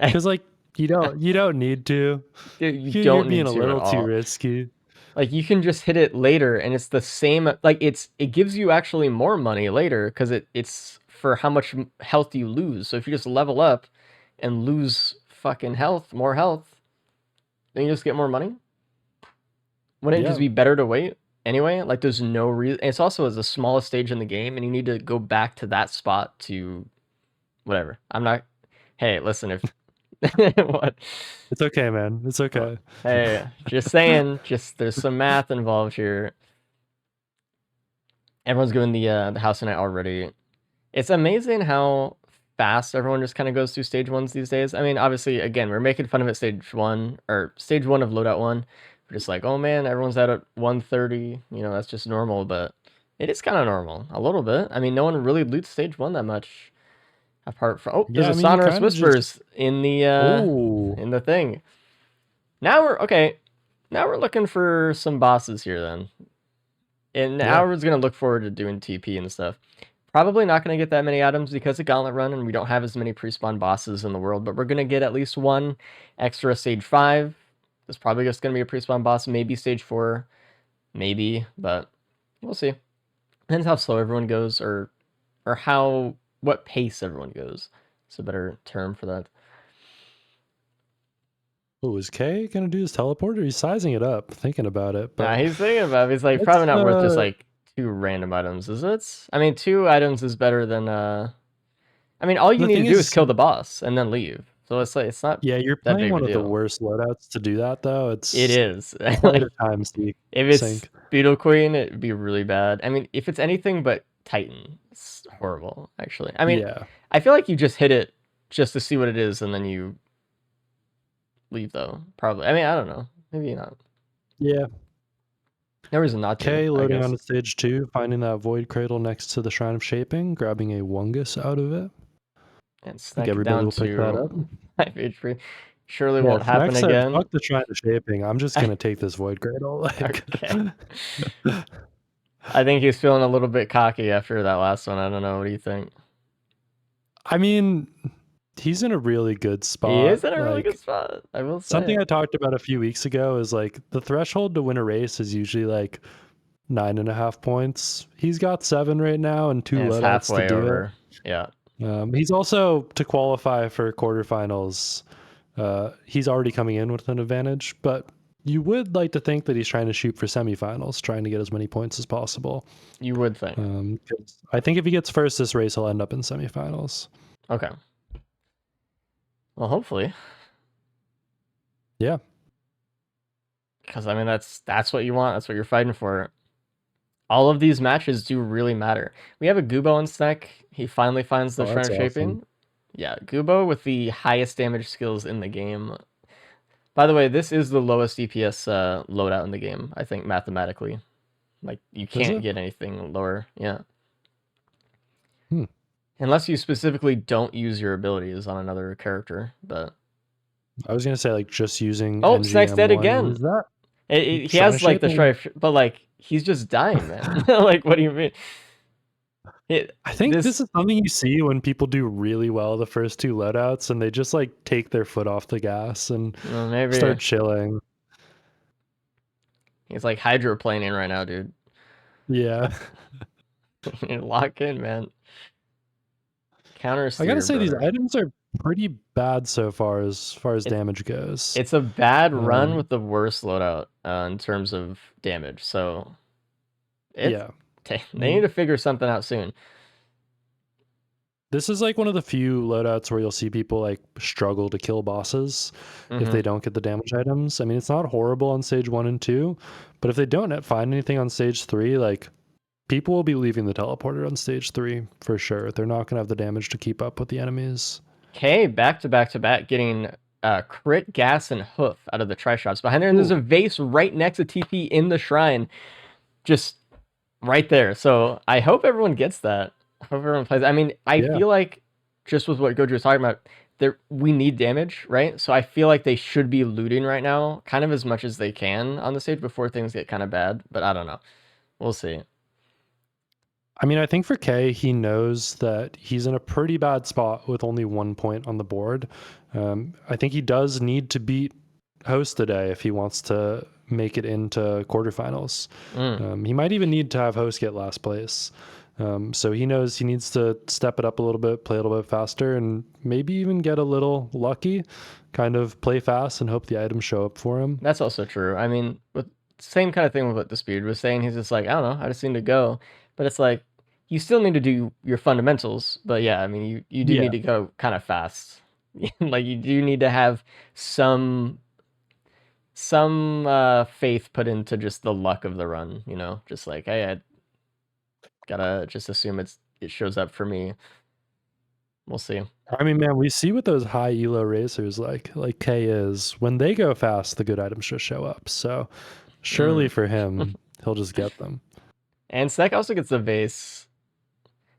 S2: because like you don't need to.
S1: Dude,
S2: You're
S1: don't
S2: being
S1: need
S2: a
S1: to
S2: little
S1: at
S2: too
S1: all.
S2: risky.
S1: Like you can just hit it later, and it's the same. Like it gives you actually more money later because it's for how much health you lose. So if you just level up and lose fucking more health, then you just get more money. Wouldn't it just
S2: Yeah.
S1: be better to wait anyway? Like there's no reason. It's also as the smallest stage in the game, and you need to go back to that spot to whatever. I'm not. Hey, listen, if what?
S2: It's okay, man. It's okay.
S1: Hey, just saying. Just there's some math involved here. Everyone's doing the house tonight already. It's amazing how fast everyone just kind of goes through stage ones these days. I mean, obviously, again, we're making fun of it stage 1 or stage 1 of loadout 1. We're just like, oh man, everyone's out at 1:30. You know, that's just normal. But It is kind of normal, a little bit. I mean, no one really loots stage 1 that much, apart from
S2: Yeah,
S1: there's
S2: I
S1: a
S2: mean, you
S1: sonorous
S2: kinda just-
S1: whispers in the
S2: Ooh.
S1: in the thing. Now we're okay. Now we're looking for some bosses here then. And now we're gonna look forward to doing TP and stuff. Probably not gonna get that many items because of Gauntlet Run, and we don't have as many pre-spawn bosses in the world. But we're gonna get at least one extra stage 5. There's probably just gonna be a pre-spawn boss, maybe stage 4, maybe, but we'll see. Depends how slow everyone goes, or what pace everyone goes. It's a better term for that.
S2: Oh, is Kay gonna do his teleporter? He's sizing it up, thinking about it. But
S1: Nah, he's thinking about it. He's like, probably not worth just like 2 random items, is it? I mean, 2 items is better than I mean, all you
S2: The
S1: need to
S2: thing
S1: do
S2: is-
S1: is kill the boss and then leave. So it's like it's not
S2: yeah, you're
S1: that
S2: playing
S1: big
S2: one
S1: of
S2: of
S1: a
S2: the
S1: deal.
S2: worst loadouts to do that, though.
S1: It is.
S2: quite
S1: Like,
S2: a time sink.
S1: if it's
S2: sink.
S1: Beetle Queen, it'd be really bad. I mean, if it's anything but Titan, it's horrible, actually. I mean,
S2: yeah,
S1: I feel like you just hit it just to see what it is and then you leave, though. Probably. I mean, I don't know. Maybe not.
S2: yeah.
S1: No reason not to.
S2: Kay
S1: I
S2: loading
S1: guess.
S2: on to stage 2, finding that void cradle next to the Shrine of Shaping, grabbing a Wungus out of it.
S1: And
S2: I
S1: Snack
S2: think
S1: it
S2: everybody
S1: down
S2: will pick that up.
S1: to 5 HP. Surely
S2: Yeah,
S1: won't happen
S2: Max said,
S1: again.
S2: fuck the Shrine of Shaping. I'm just gonna take this void cradle. Like,
S1: Okay. I think he's feeling a little bit cocky after that last one. I don't know. What do you think?
S2: I mean, he's in a really good spot.
S1: He is in a really
S2: like,
S1: good spot. I will say.
S2: Something I talked about a few weeks ago is like the threshold to win a race is usually like 9.5 points. He's got 7 right now and 2
S1: And it's
S2: loadouts
S1: halfway
S2: to do
S1: over. Yeah.
S2: it. He's also to qualify for quarterfinals. He's already coming in with an advantage, but you would like to think that he's trying to shoot for semifinals, trying to get as many points as possible.
S1: You would think.
S2: 'Cause I think if he gets first this race, he'll end up in semifinals.
S1: Okay. Well, hopefully.
S2: Yeah.
S1: Because I mean, that's what you want. That's what you're fighting for. All of these matches do really matter. We have a Gubo on Snack. He finally finds the
S2: Oh,
S1: Shrine
S2: that's
S1: of Shaping.
S2: awesome.
S1: Yeah, Gubo with the highest damage skills in the game. By the way, this is the lowest DPS loadout in the game, I think, mathematically. Like, you can't
S2: it?
S1: get anything lower. Yeah.
S2: Hmm.
S1: Unless you specifically don't use your abilities on another character, but...
S2: I was gonna say like just using.
S1: Oh, Snack's dead
S2: NGM1.
S1: again.
S2: Is that?
S1: He
S2: Shrine
S1: has,
S2: of
S1: like, the
S2: Shaping?
S1: strife, but, like, he's just dying, man. Like, what do you mean?
S2: I think this is something you see when people do really well the first 2 loadouts and they just like take their foot off the gas and
S1: Well, maybe
S2: start chilling.
S1: he's like hydroplaning right now, dude.
S2: Yeah.
S1: Lock in, man. Counter.
S2: I gotta say these
S1: brother.
S2: items are pretty bad so far as damage goes.
S1: It's a bad run
S2: Um,
S1: with the worst loadout in terms of damage. So
S2: yeah.
S1: they need to figure something out soon.
S2: This is like one of the few loadouts where you'll see people like struggle to kill bosses if they don't get the damage items. I mean, it's not horrible on stage 1 and 2, but if they don't find anything on stage 3, like people will be leaving the teleporter on stage 3 for sure. They're not gonna have the damage to keep up with the enemies.
S1: Okay, back to back, getting crit, gas, and hoof out of the tri-shops. Behind there, and there's a vase right next to TP in the shrine. Just right there. So I hope everyone gets that. I hope everyone plays. I mean, I feel like just with what Goji was talking about, we need damage, right? So I feel like they should be looting right now, kind of as much as they can on the stage before things get kind of bad. But I don't know. We'll see.
S2: I mean, I think for Kay, he knows that he's in a pretty bad spot with only 1 point on the board. I think he does need to beat Host today if he wants to make it into quarterfinals. He might even need to have Host get last place. So he knows he needs to step it up a little bit, play a little bit faster, and maybe even get a little lucky, kind of play fast and hope the items show up for him.
S1: That's also true. I mean, with same kind of thing with what Disputed was saying. He's just like, I don't know, I just need to go. But it's like, you still need to do your fundamentals. But yeah, I mean, you do need to go kind of fast. Like, you do need to have some faith put into just the luck of the run, you know? Just like, hey, I gotta just assume it shows up for me. We'll see.
S2: I mean, man, we see what those high elo racers like Kay is. When they go fast, the good items just show up. So surely for him, he'll just get them.
S1: And Snek also gets the vase.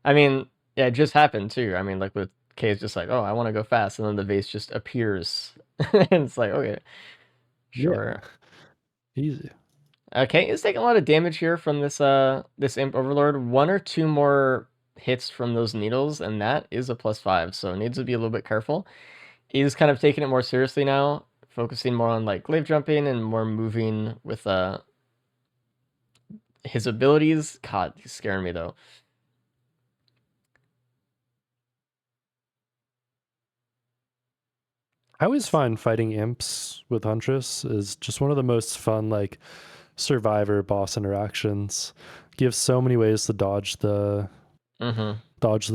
S1: I mean, yeah, it just happened too. I mean, like with K's just like, oh, I want to go fast, and then the vase just appears. And it's like, okay, sure.
S2: Yeah. Easy.
S1: Okay, is taking a lot of damage here from this Imp Overlord. 1 or 2 more hits from those needles, and that is a +5, so needs to be a little bit careful. He's kind of taking it more seriously now, focusing more on like glaive jumping and more moving with his abilities. God, he's scaring me though.
S2: I always find fighting imps with Huntress is just one of the most fun, like, survivor boss interactions. Gives so many ways to dodge the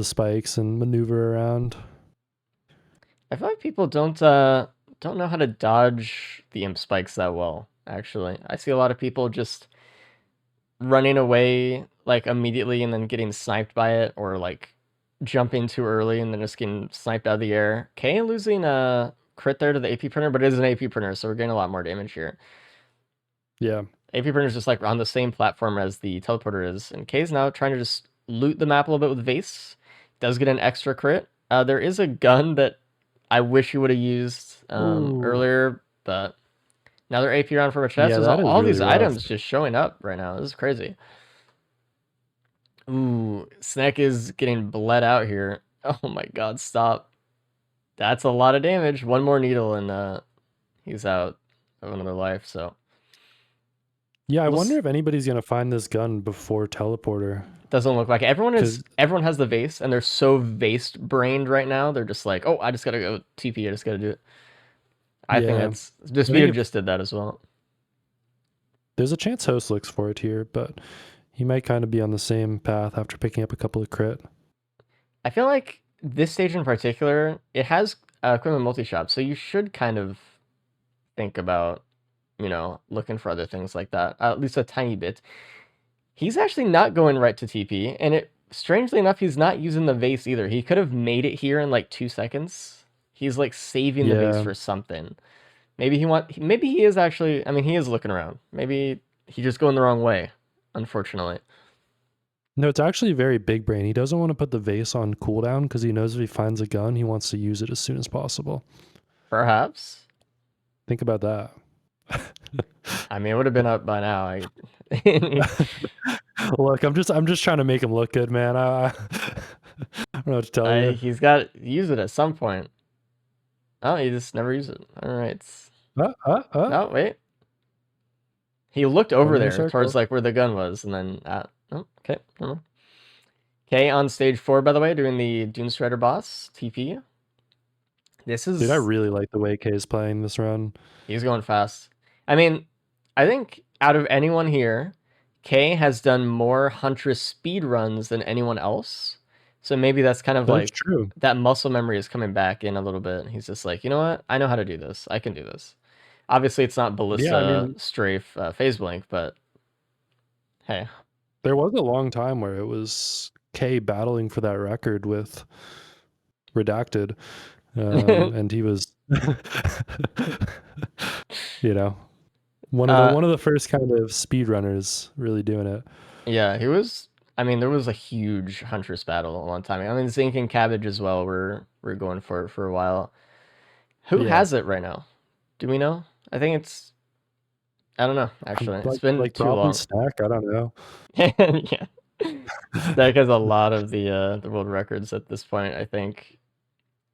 S2: spikes and maneuver around.
S1: I feel like people don't know how to dodge the imp spikes that well, actually. I see a lot of people just running away like immediately and then getting sniped by it, or like jumping too early and then just getting sniped out of the air. K losing a crit there to the AP printer, but it is an AP printer, so we're getting a lot more damage here.
S2: Yeah.
S1: AP printer is just like on the same platform as the teleporter is, and K's now trying to just loot the map a little bit with Vase. Does get an extra crit. There is a gun that I wish he would have used earlier, but now they're AP round for a chest.
S2: Yeah,
S1: All
S2: really
S1: these
S2: rough.
S1: items just showing up right now. This is crazy. Ooh, Snek is getting bled out here. Oh my god, stop. That's a lot of damage. 1 more needle and he's out of another life, so.
S2: Yeah, I wonder if anybody's gonna find this gun before teleporter.
S1: Doesn't look like it. Everyone has the vase, and they're so vase brained right now. They're just like, oh, I just gotta go TP. I just gotta do it. I think that's Disputed just did that as well.
S2: There's a chance Host looks for it here, but he might kind of be on the same path after picking up a couple of crit.
S1: I feel like this stage in particular, it has equipment multi-shop, so you should kind of think about, you know, looking for other things like that, at least a tiny bit. He's actually not going right to TP, and strangely enough, he's not using the vase either. He could have made it here in like 2 seconds. He's like saving the vase for something. Maybe he is actually, I mean, he is looking around. Maybe he's just going the wrong way, unfortunately.
S2: No, it's actually very big brain. He doesn't want to put the vase on cooldown because he knows if he finds a gun, he wants to use it as soon as possible.
S1: Perhaps.
S2: Think about that.
S1: I mean, it would have been up by now.
S2: Look, I'm just trying to make him look good, man. I don't know what to tell you.
S1: He's got to use it at some point. Oh, he just never used it. All right. No, wait. He looked over there towards like where the gun was, and then oh, okay. Okay, on stage 4, by the way, doing the Dune Strider boss TP.
S2: Dude, I really like the way K is playing this run.
S1: He's going fast. I mean, I think out of anyone here, K has done more Huntress speed runs than anyone else. So maybe that's kind of like
S2: true.
S1: That muscle memory is coming back in a little bit. He's just like, you know what? I know how to do this. I can do this. Obviously, it's not Ballista, Strafe, Phase Blink, but hey.
S2: There was a long time where it was K battling for that record with Redacted. And he was, you know, one of the first kind of speedrunners really doing it.
S1: Yeah, he was. I mean, there was a huge Huntress battle a long time. I mean, Zinc and Cabbage as well. We're going for a while. Who has it right now? Do we know? I think it's. I don't know. Actually, it's been
S2: like
S1: too long.
S2: Stack, I don't know.
S1: Yeah, Stack has a lot of the world records at this point. I think.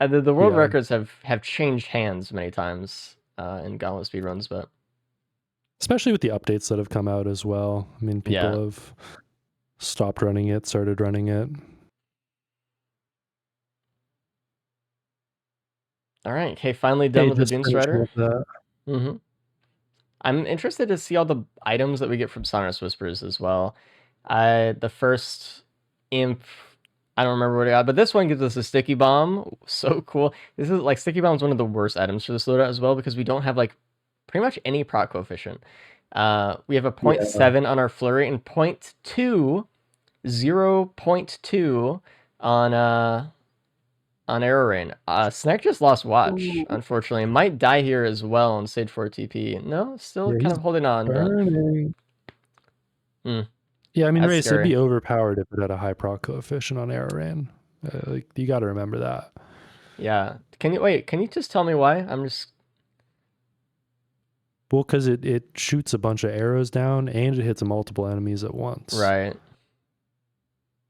S1: The world records have changed hands many times in Gauntlet speedruns, but
S2: especially with the updates that have come out as well. I mean, people have stopped running it, started running it.
S1: All right, okay, finally done with the Dune Strider. I'm interested to see all the items that we get from Sonorous Whispers as well. The first imp, I don't remember what it got, but this one gives us a Sticky Bomb. So cool. This is like Sticky Bomb is one of the worst items for this loadout as well because we don't have like pretty much any proc coefficient. We have a 0.7 on our flurry and 0.2 on arrow rain. Snek just lost watch, unfortunately. Might die here as well on stage 4 TP. No, still kind of holding on.
S2: Yeah, I mean,
S1: That's
S2: Race, it'd
S1: scary.
S2: be overpowered if it had a high proc coefficient on Arrow Rain. Like, you got to remember that.
S1: Yeah. Can you just tell me why? I'm just
S2: Well, because it shoots a bunch of arrows down and it hits multiple enemies at once.
S1: right.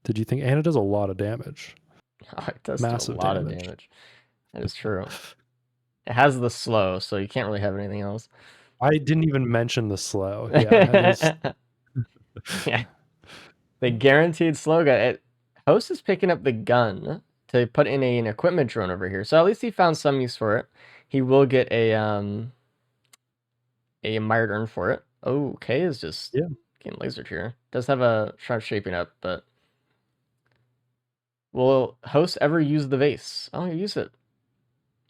S2: Did you think? And it does a lot of damage.
S1: Oh, it does do
S2: Massive
S1: a lot of
S2: damage.
S1: damage. That is true. It has the slow, so you can't really have anything else.
S2: I didn't even mention the slow. Yeah,
S1: Yeah. The guaranteed slow gun. Host is picking up the gun to put in an equipment drone over here. So at least he found some use for it. He will get a mired urn for it. Oh, K is just getting lasered here. Does have a shot shaping up, but will Host ever use the vase? Oh, you use it.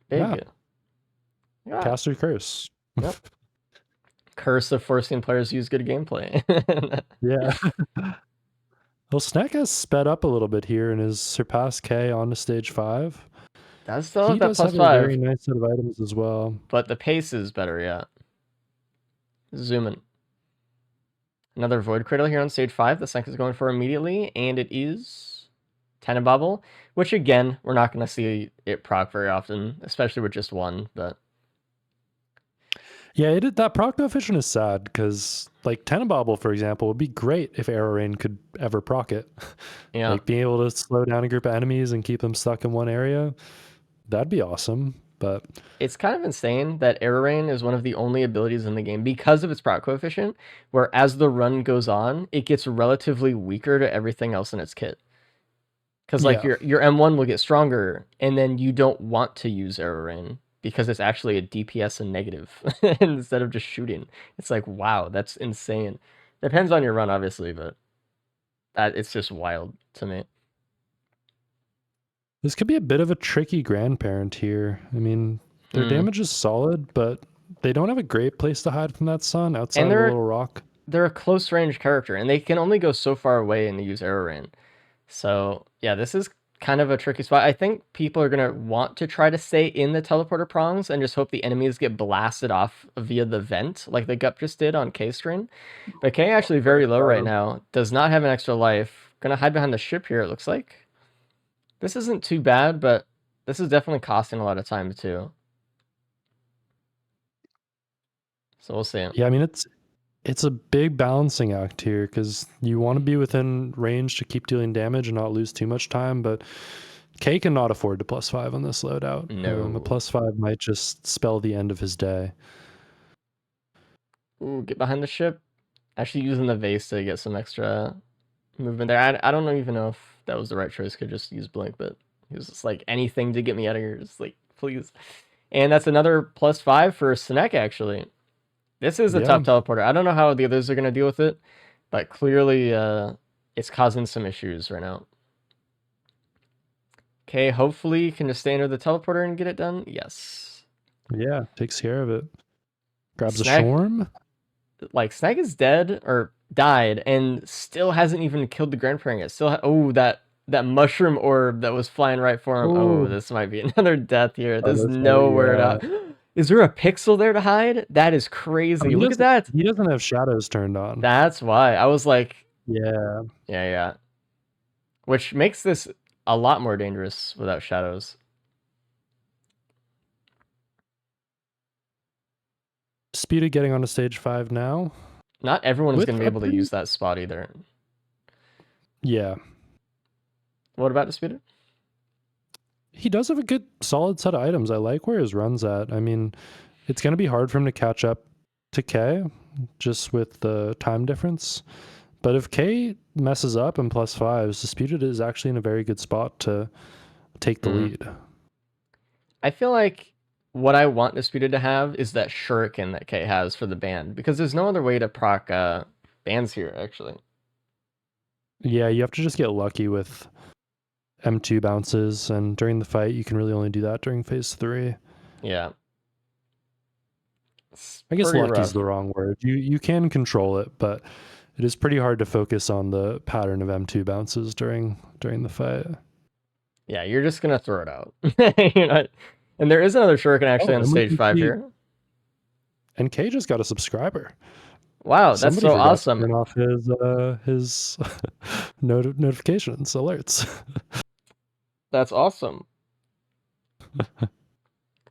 S1: Big.
S2: Yeah. Caster Curse.
S1: Yep. Curse of forcing players to use good gameplay.
S2: Yeah. Well, Snek has sped up a little bit here and has surpassed K on to stage 5.
S1: That's still
S2: He
S1: that
S2: does
S1: plus
S2: have
S1: 5.
S2: a very nice set of items as well.
S1: But the pace is better, yeah. Zoom in. Another Void Cradle here on stage 5. The Snek is going for immediately, and it is Tenebobble, which again, we're not going to see it proc very often, especially with just one, but...
S2: Yeah, that proc coefficient is sad because, like, Tenebobble, for example, would be great if Arrow Rain could ever proc it.
S1: Yeah.
S2: Like, being able to slow down a group of enemies and keep them stuck in one area, that'd be awesome, but...
S1: It's kind of insane that Arrow Rain is one of the only abilities in the game, because of its proc coefficient, where as the run goes on, it gets relatively weaker to everything else in its kit. Because, like, your M1 will get stronger, and then you don't want to use Arrow Rain, because it's actually a DPS and negative instead of just shooting. It's like, wow, that's insane. Depends on your run, obviously, but it's just wild to me.
S2: This could be a bit of a tricky grandparent here. I mean, their damage is solid, but they don't have a great place to hide from that sun outside of the little rock.
S1: They're a close range character, and they can only go so far away and use Arrow Rain. So, yeah, this is kind of a tricky spot. I think people are going to want to try to stay in the teleporter prongs and just hope the enemies get blasted off via the vent, like the Gup just did on K screen. But K actually very low right now, does not have an extra life. Gonna hide behind the ship here, it looks like. This isn't too bad, but this is definitely costing a lot of time too. So we'll see.
S2: Yeah, I mean, it's a big balancing act here because you want to be within range to keep dealing damage and not lose too much time, but K cannot afford to +5 on this loadout.
S1: No.
S2: A +5 might just spell the end of his day.
S1: Ooh, get behind the ship. Actually using the vase to get some extra movement there. I don't even know if that was the right choice. Could just use Blink, but he was just like, anything to get me out of here. Just like, please. And that's another +5 for Snek, actually. This is a tough teleporter. I don't know how the others are going to deal with it, but clearly it's causing some issues right now. Okay, hopefully you can just stay under the teleporter and get it done. Yes.
S2: Yeah, takes care of it. Grabs
S1: Snek,
S2: a Shorm.
S1: Like, Snek is dead, or died, and still hasn't even killed the grandparent yet. Still, that mushroom orb that was flying right for him.
S2: Ooh.
S1: Oh, this might be another death here. There's nowhere to... Is there a pixel there to hide? That is crazy. Look at that.
S2: He doesn't have shadows turned on.
S1: That's why. I was like...
S2: Yeah.
S1: Which makes this a lot more dangerous without shadows.
S2: Disputed getting onto stage 5 now.
S1: Not everyone is going to be able to use that spot either.
S2: Yeah.
S1: What about Disputed?
S2: He does have a good, solid set of items. I like where his run's at. I mean, it's going to be hard for him to catch up to K, just with the time difference. But if K messes up and +5s, Disputed is actually in a very good spot to take the lead.
S1: I feel like what I want Disputed to have is that shuriken that K has for the band, because there's no other way to proc bands here, actually.
S2: Yeah, you have to just get lucky with M2 bounces, and during the fight, you can really only do that during phase 3.
S1: Yeah.
S2: I guess lucky is the wrong word. You can control it, but it is pretty hard to focus on the pattern of M2 bounces during the fight.
S1: Yeah, you're just going to throw it out. You're not... And there is another shuriken actually on stage 5 here.
S2: And K just got a subscriber.
S1: Wow, that's
S2: Somebody
S1: so
S2: forgot to
S1: awesome.
S2: turn off his notifications alerts.
S1: That's awesome.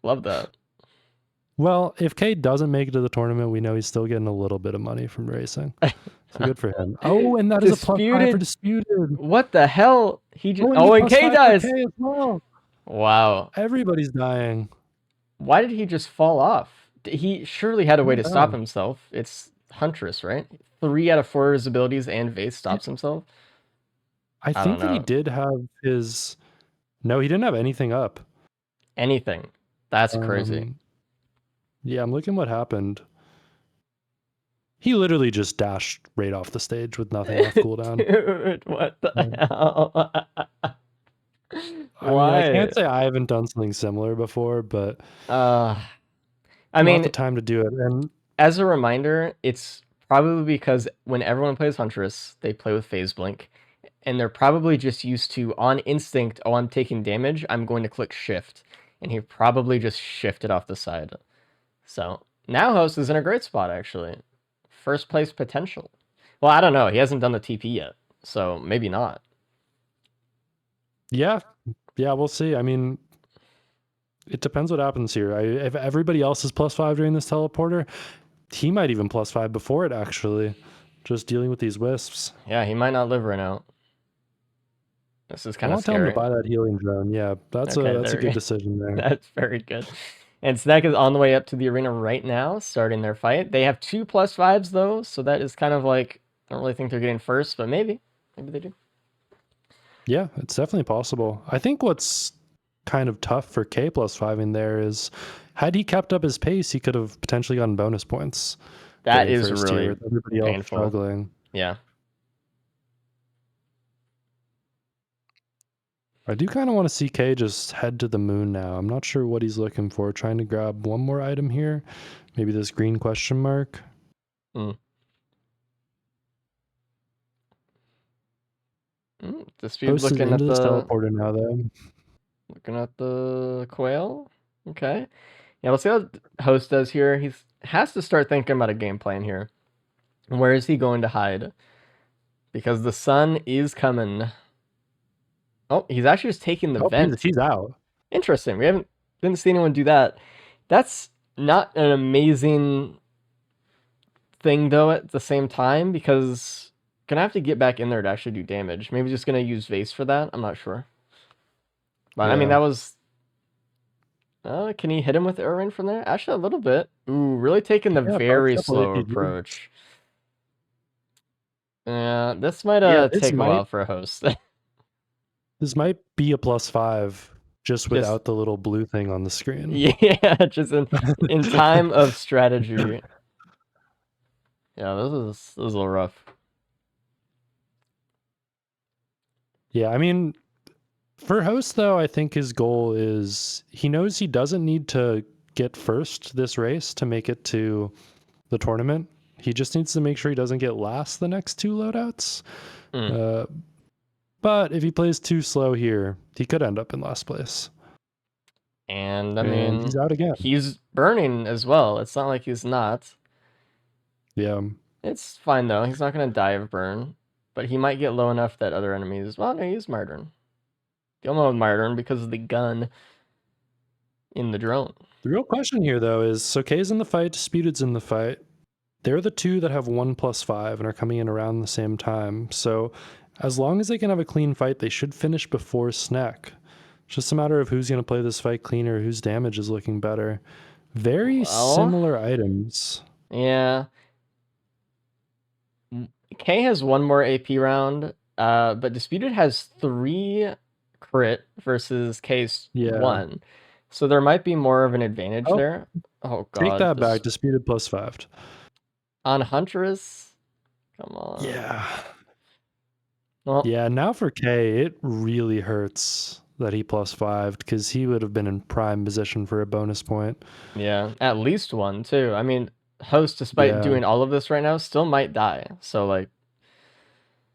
S1: Love that.
S2: Well, if K doesn't make it to the tournament, we know he's still getting a little bit of money from racing. So good for him. Oh, and that is a +5 for Disputed.
S1: What the hell? He just
S2: Oh,
S1: and K
S2: +5 for
S1: dies.
S2: K as well.
S1: Wow.
S2: Everybody's dying.
S1: Why did he just fall off? He surely had a way to stop
S2: know.
S1: himself. It's Huntress, right? 3 out of 4 of his abilities and Vase stops himself.
S2: I
S1: don't
S2: think that he
S1: know.
S2: did have his. No, he didn't have anything up.
S1: Anything. That's crazy.
S2: Yeah, I'm looking what happened. He literally just dashed right off the stage with nothing off cooldown.
S1: Dude, what the hell?
S2: I mean, I can't say I haven't done something similar before, but
S1: I
S2: not
S1: mean,
S2: the time to do it. And
S1: as a reminder, it's probably because when everyone plays Huntress, they play with Phase Blink, and they're probably just used to, on instinct, oh, I'm taking damage, I'm going to click Shift, and he probably just shifted off the side. So, now Host is in a great spot, actually. First place potential. Well, I don't know. He hasn't done the TP yet, so maybe not.
S2: yeah, we'll see. I mean, it depends what happens here. If everybody else is +5 during this teleporter, he might even +5 before it, actually. Just dealing with these wisps.
S1: Yeah, he might not live right now. This is kind of scary.
S2: I want to tell him to buy that healing drone. Yeah, that's a good decision there.
S1: That's very good. And Snek is on the way up to the arena right now, starting their fight. They have 2 +5s though, so that is kind of like, I don't really think they're getting first, but maybe they do.
S2: Yeah, it's definitely possible. I think what's kind of tough for K +5 in there is, had he kept up his pace, he could have potentially gotten bonus points.
S1: That is really
S2: with everybody else
S1: painful.
S2: struggling.
S1: Yeah.
S2: I do kind of want to see K just head to the moon now. I'm not sure what he's looking for. Trying to grab one more item here. Maybe this green question mark.
S1: Dispute
S2: Host is
S1: looking at
S2: into this
S1: the
S2: teleporter now, though.
S1: looking at the quail. Okay. Yeah, we'll see how Host does here. He has to start thinking about a game plan here. Where is he going to hide? Because the sun is coming. Oh, he's actually just taking the vent.
S2: He's out.
S1: Interesting. We didn't see anyone do that. That's not an amazing thing though at the same time, because gonna have to get back in there to actually do damage. Maybe just gonna use Vase for that. I'm not sure. But I mean, that was. Can he hit him with Erwin from there? Actually, a little bit. Ooh, really taking the very slow approach. Yeah, this might take a while for a Host.
S2: This might be a +5 just without the little blue thing on the screen.
S1: Yeah, just in time of strategy. Yeah, this is a little rough. Yeah,
S2: I mean, for Host though, I think his goal is, he knows he doesn't need to get first this race to make it to the tournament. He just needs to make sure he doesn't get last the next 2 loadouts. But if he plays too slow here, he could end up in last place.
S1: And I mean,
S2: he's out again.
S1: He's burning as well. It's not like he's not.
S2: Yeah.
S1: It's fine though. He's not going to die of burn. But he might get low enough that other enemies... Well, no, he's martyring. You'll know martyring because of the gun in the drone.
S2: The real question here, though, is, so K's in the fight, Disputed's in the fight. They're the 2 that have 1 +5 and are coming in around the same time. So as long as they can have a clean fight, they should finish before Snek. It's just a matter of who's going to play this fight cleaner, whose damage is looking better. Very similar items.
S1: Yeah. K has 1 more AP round, but Disputed has 3 crit versus K's 1. So there might be more of an advantage there. Oh god.
S2: Take that back. Disputed +5.
S1: On Huntress? Come on.
S2: Yeah.
S1: Well,
S2: yeah, now for K, it really hurts that he +5'd, because he would have been in prime position for a bonus point.
S1: Yeah, at least 1 too. I mean, Host, despite doing all of this right now, still might die. So like,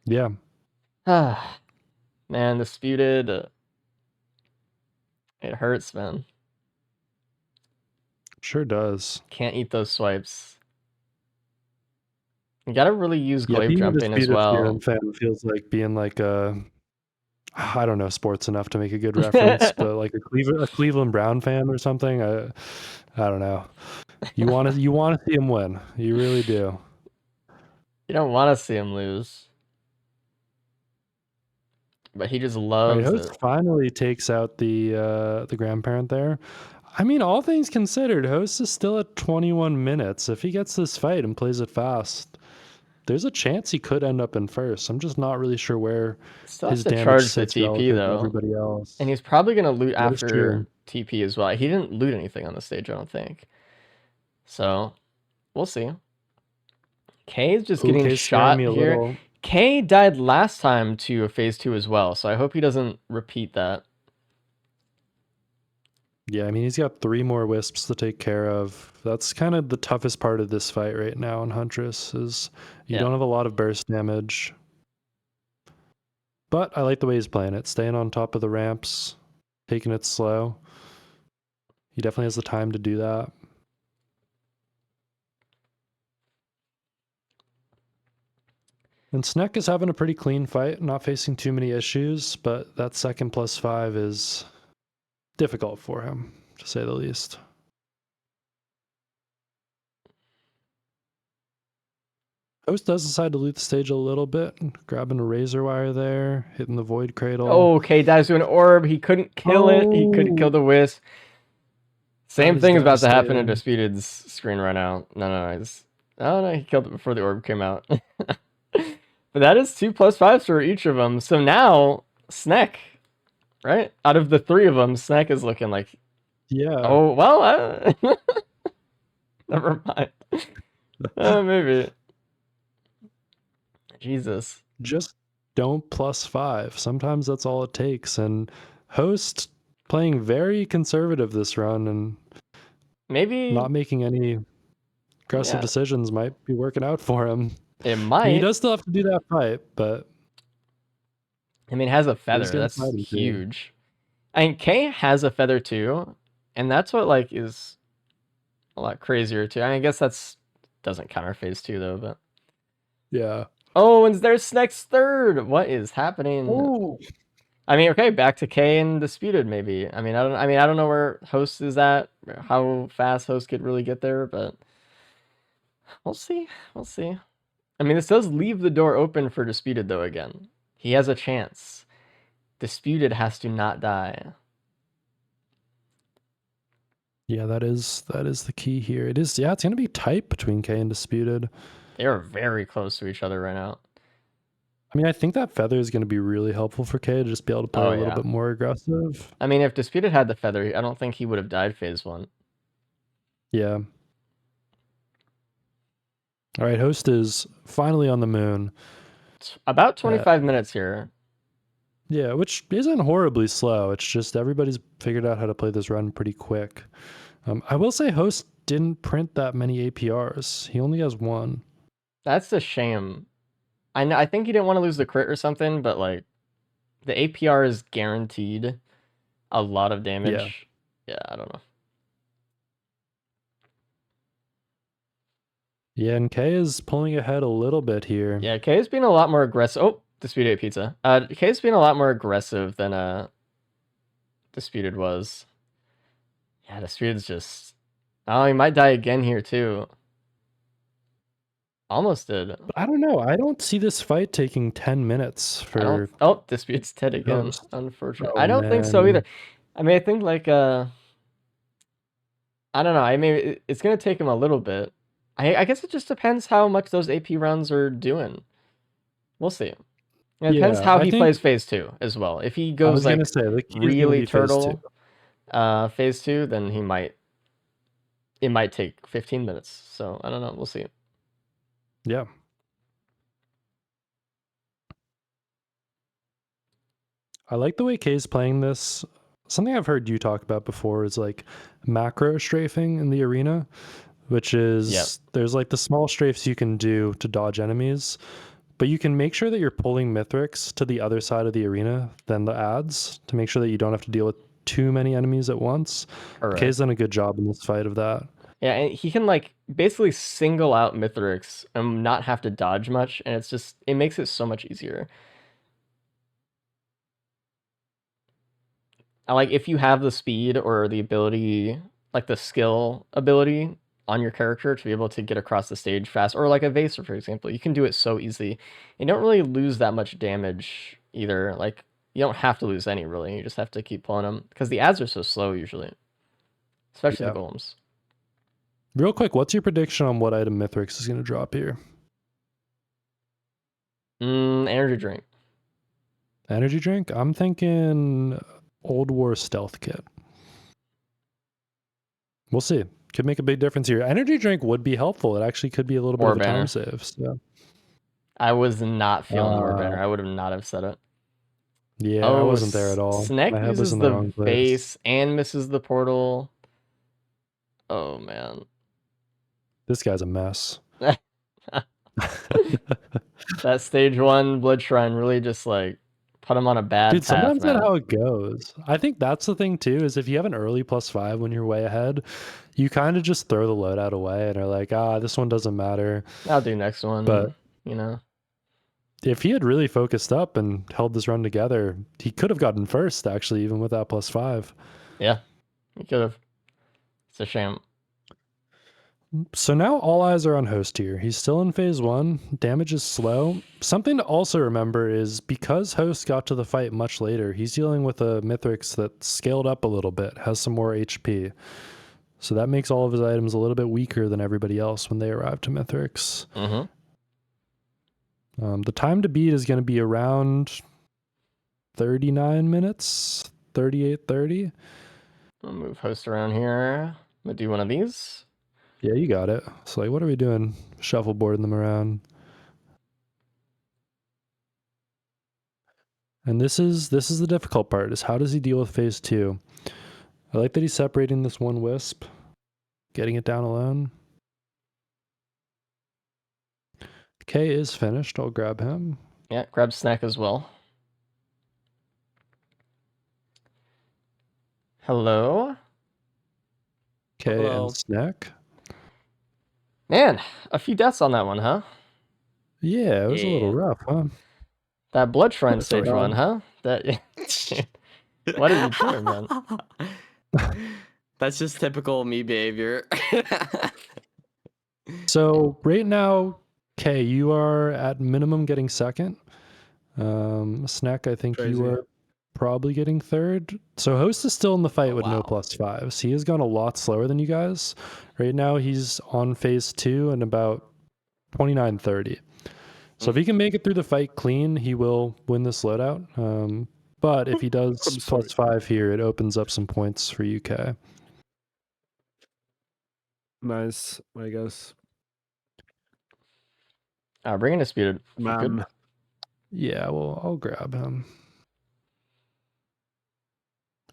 S2: yeah.
S1: Man, Disputed. It hurts, man.
S2: Sure does.
S1: Can't eat those swipes. You gotta really use glaive
S2: being a
S1: jumping as
S2: Disputed
S1: well.
S2: Theorem fan feels like being like I don't know sports enough to make a good reference, but like a Cleveland Brown fan or something. I don't know. You want to see him win. You really do.
S1: You don't want to see him lose, but he just
S2: All
S1: loves
S2: right, Host
S1: it.
S2: finally takes out the grandparent there. I mean, all things considered, Host is still at 21 minutes. If he gets this fight and plays it fast, there's a chance he could end up in first. I'm just not really sure where
S1: Still has
S2: his
S1: to
S2: damage
S1: charge the
S2: sits
S1: TP
S2: relative to
S1: though,
S2: everybody else.
S1: and he's probably gonna loot
S2: That is true.
S1: after TP as well. He didn't loot anything on the stage, I don't think. So we'll see. K is just getting
S2: K's scaring
S1: shot
S2: me a
S1: here.
S2: little.
S1: K died last time to a phase 2 as well, so I hope he doesn't repeat that.
S2: Yeah, I mean, he's got 3 more wisps to take care of. That's kind of the toughest part of this fight right now in Huntress is you
S1: Yeah.
S2: don't have a lot of burst damage. But I like the way he's playing it, staying on top of the ramps, taking it slow. He definitely has the time to do that. And Snek is having a pretty clean fight, not facing too many issues, but that second +5 is difficult for him, to say the least. Host does decide to loot the stage a little bit, grabbing a razor wire there, hitting the void cradle.
S1: Oh, K dives to an orb. He couldn't kill it. He couldn't kill the wisp. Same
S2: is
S1: thing is about to happen in
S2: devastating.
S1: Disputed's screen right now. No, he killed it before the orb came out. But that is 2 +5s for each of them. So now, Snek, right? Out of the 3 of them, Snek is looking like,
S2: Yeah.
S1: oh, well, never mind. Maybe. Jesus.
S2: Just don't +5. Sometimes that's all it takes. And Host playing very conservative this run and
S1: Maybe
S2: not making any aggressive
S1: Yeah.
S2: decisions might be working out for him.
S1: it
S2: I mean,
S1: might.
S2: he does still have to do that fight, but
S1: I mean, it has a
S2: He's
S1: feather.
S2: getting
S1: That's
S2: fighting too.
S1: huge. I mean, K has a feather too, and that's what like is a lot crazier too. I mean, I guess that's doesn't counter phase 2 though, but
S2: yeah.
S1: oh, and there's Snek's third. What is happening?
S2: Oh,
S1: I mean, okay, back to K and Disputed maybe. I mean, I don't know where Host is at, how fast Host could really get there, but we'll see. We'll see. I mean, this does leave the door open for Disputed though again. He has a chance. Disputed has to not die.
S2: yeah, that is the key here. It is, yeah, it's gonna be tight between K and Disputed.
S1: They are very close to each other right now.
S2: I mean, I think that feather is gonna be really helpful for K to just be able to play
S1: Oh,
S2: a little
S1: yeah.
S2: bit more aggressive.
S1: I mean, if Disputed had the feather, I don't think he would have died phase 1.
S2: Yeah. All right, Host is finally on the moon.
S1: It's about 25 minutes here.
S2: Yeah, which isn't horribly slow. It's just everybody's figured out how to play this run pretty quick. I will say Host didn't print that many APRs. He only has 1.
S1: That's a shame. I think he didn't want to lose the crit or something, but like the APR is guaranteed a lot of damage. Yeah, I don't know.
S2: Yeah, and K is pulling ahead a little bit here.
S1: Yeah, K's being a lot more aggressive. Oh, Disputed Pizza. K's being a lot more aggressive than Disputed was. Yeah, Disputed's just... Oh, he might die again here too. Almost did.
S2: But I don't know. I don't see this fight taking 10 minutes for...
S1: Oh, Dispute's dead again.
S2: Host.
S1: Unfortunate.
S2: Oh,
S1: I don't think so
S2: man.
S1: either. I mean, I think like I don't know. I mean, it's gonna take him a little bit. I guess it just depends how much those AP runs are doing. We'll see. It depends
S2: Yeah,
S1: how
S2: I
S1: he
S2: think-
S1: plays phase 2 as well. If he
S2: I
S1: goes
S2: was
S1: like
S2: gonna say, the key is gonna
S1: really
S2: be phase
S1: turtle
S2: 2.
S1: phase 2, then it might take 15 minutes. So I don't know. We'll see.
S2: Yeah. I like the way K's playing this. Something I've heard you talk about before is like macro strafing in the arena, which is
S1: Yep.
S2: there's like the small strafes you can do to dodge enemies, but you can make sure that you're pulling Mithrix to the other side of the arena than the ads to make sure that you don't have to deal with too many enemies at once.
S1: Correct.
S2: K's done a good job in this fight of that.
S1: Yeah, and he can like basically single out Mithrix and not have to dodge much, and it makes it so much easier. Like if you have the speed or the ability, like the skill ability on your character to be able to get across the stage fast, or like a Vaser, for example, you can do it so easy. You don't really lose that much damage either. Like you don't have to lose any really. You just have to keep pulling them because the ads are so slow usually, especially the golems.
S2: Real quick, what's your prediction on what item Mithrix is going to drop here?
S1: Energy drink.
S2: Energy drink? I'm thinking Old War stealth kit. We'll see. Could make a big difference here. Energy drink would be helpful. It actually could be a little bit of a time save. So.
S1: I was not feeling War Banner. I would have not have said it.
S2: Yeah, I wasn't there at all.
S1: Snek uses the base and misses the portal. Oh man.
S2: This guy's a mess.
S1: That stage 1 Blood Shrine really just like put him on a bad path.
S2: Sometimes that's how it goes. I think that's the thing too, is if you have an early +5 when you're way ahead, you kind of just throw the loadout away and are like, this one doesn't matter.
S1: I'll do next one.
S2: But
S1: you know,
S2: if he had really focused up and held this run together, he could have gotten first actually, even with that +5.
S1: Yeah, he could have. It's a shame.
S2: So now all eyes are on Host here. He's still in phase 1. Damage is slow. Something to also remember is because Host got to the fight much later, he's dealing with a Mithrix that scaled up a little bit, has some more HP. So that makes all of his items a little bit weaker than everybody else when they arrive to Mithrix. The time to beat is going to be around 39 minutes, 38:30.
S1: I'll move Host around here. I'm going to do one of these.
S2: Yeah, you got it. So like, what are we doing? Shuffleboarding them around. And this is the difficult part, is how does he deal with phase 2? I like that he's separating this one wisp, getting it down alone. K is finished. I'll grab him.
S1: Yeah, grab Snack as well. Hello?
S2: K
S3: Hello.
S2: and Snack.
S1: Man, a few deaths on that one, huh?
S2: Yeah, it was a little rough, huh?
S1: That Blood Shrine
S2: That's
S1: stage
S2: all right.
S1: 1, huh? What did you do, man?
S3: That's just typical me behavior.
S2: So right now, K, you are at minimum getting second. Snack, I think you are probably getting third. So Host is still in the fight with no +5s. He has gone a lot slower than you guys. Right now, he's on phase 2 and about 29:30. So if he can make it through the fight clean, he will win this loadout. But if he does +5 here, it opens up some points for UK.
S4: Nice, I guess.
S1: Bring in Disputed.
S4: Man.
S2: Yeah, well, I'll grab him.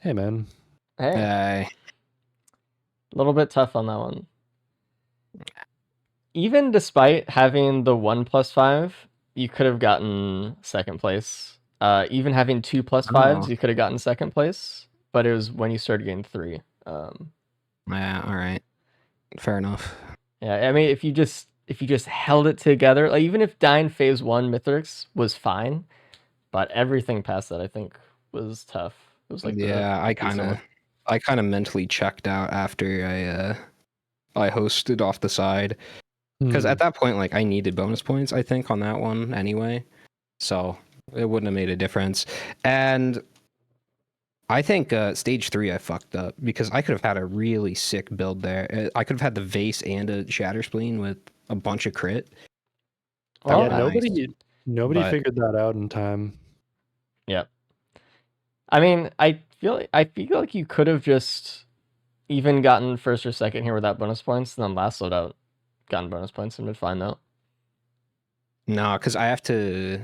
S2: Hey, man.
S1: Hey. A little bit tough on that one. Even despite having the 1 +5, you could have gotten second place. Even having 2 +5s, you could have gotten second place. But it was when you started getting 3.
S6: Yeah, all right. Fair enough.
S1: Yeah, I mean, if you just held it together, like even if dying phase 1 Mithrix was fine, but everything past that I think was tough. It was like
S6: I kind of mentally checked out after I hosted off the side, because at that point, like, I needed bonus points, I think, on that one anyway, so it wouldn't have made a difference. And I think stage 3 I fucked up, because I could have had a really sick build there. I could have had the Vase and a Shatter Spleen with a bunch of crit.
S2: Well, yeah, nobody figured that out in time.
S1: Yeah. I mean, I feel like you could have just even gotten first or second here without bonus points, and then last loadout gotten bonus points and been fine though.
S6: No, because I have to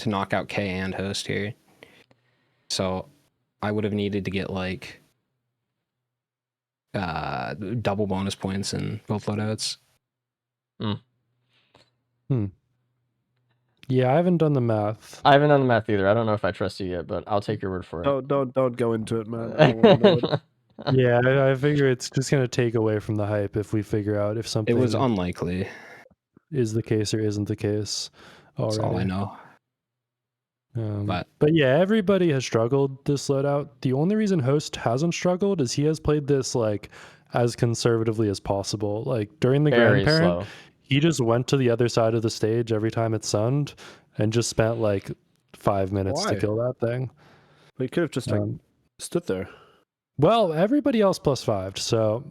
S6: knock out K and Host here, so I would have needed to get like double bonus points in both loadouts.
S2: Yeah, I haven't done the math.
S1: I haven't done the math either. I don't know if I trust you yet, but I'll take your word for it.
S4: Don't go into it, man. I don't wanna know it.
S2: Yeah, I figure it's just gonna take away from the hype if we figure out if
S6: It
S2: something
S6: was unlikely.
S2: is the case or isn't the case
S6: That's all I
S2: already.
S6: know.
S2: But
S6: But
S2: yeah, everybody has struggled this loadout. The only reason Host hasn't struggled is he has played this like as conservatively as possible. Like during the
S1: Very
S2: grandparent,
S1: slow.
S2: he just went to the other side of the stage every time it sunned and just spent like 5 minutes to
S6: Why?
S2: kill that thing.
S4: We could have just like stood there.
S2: Well, everybody else +5'd, so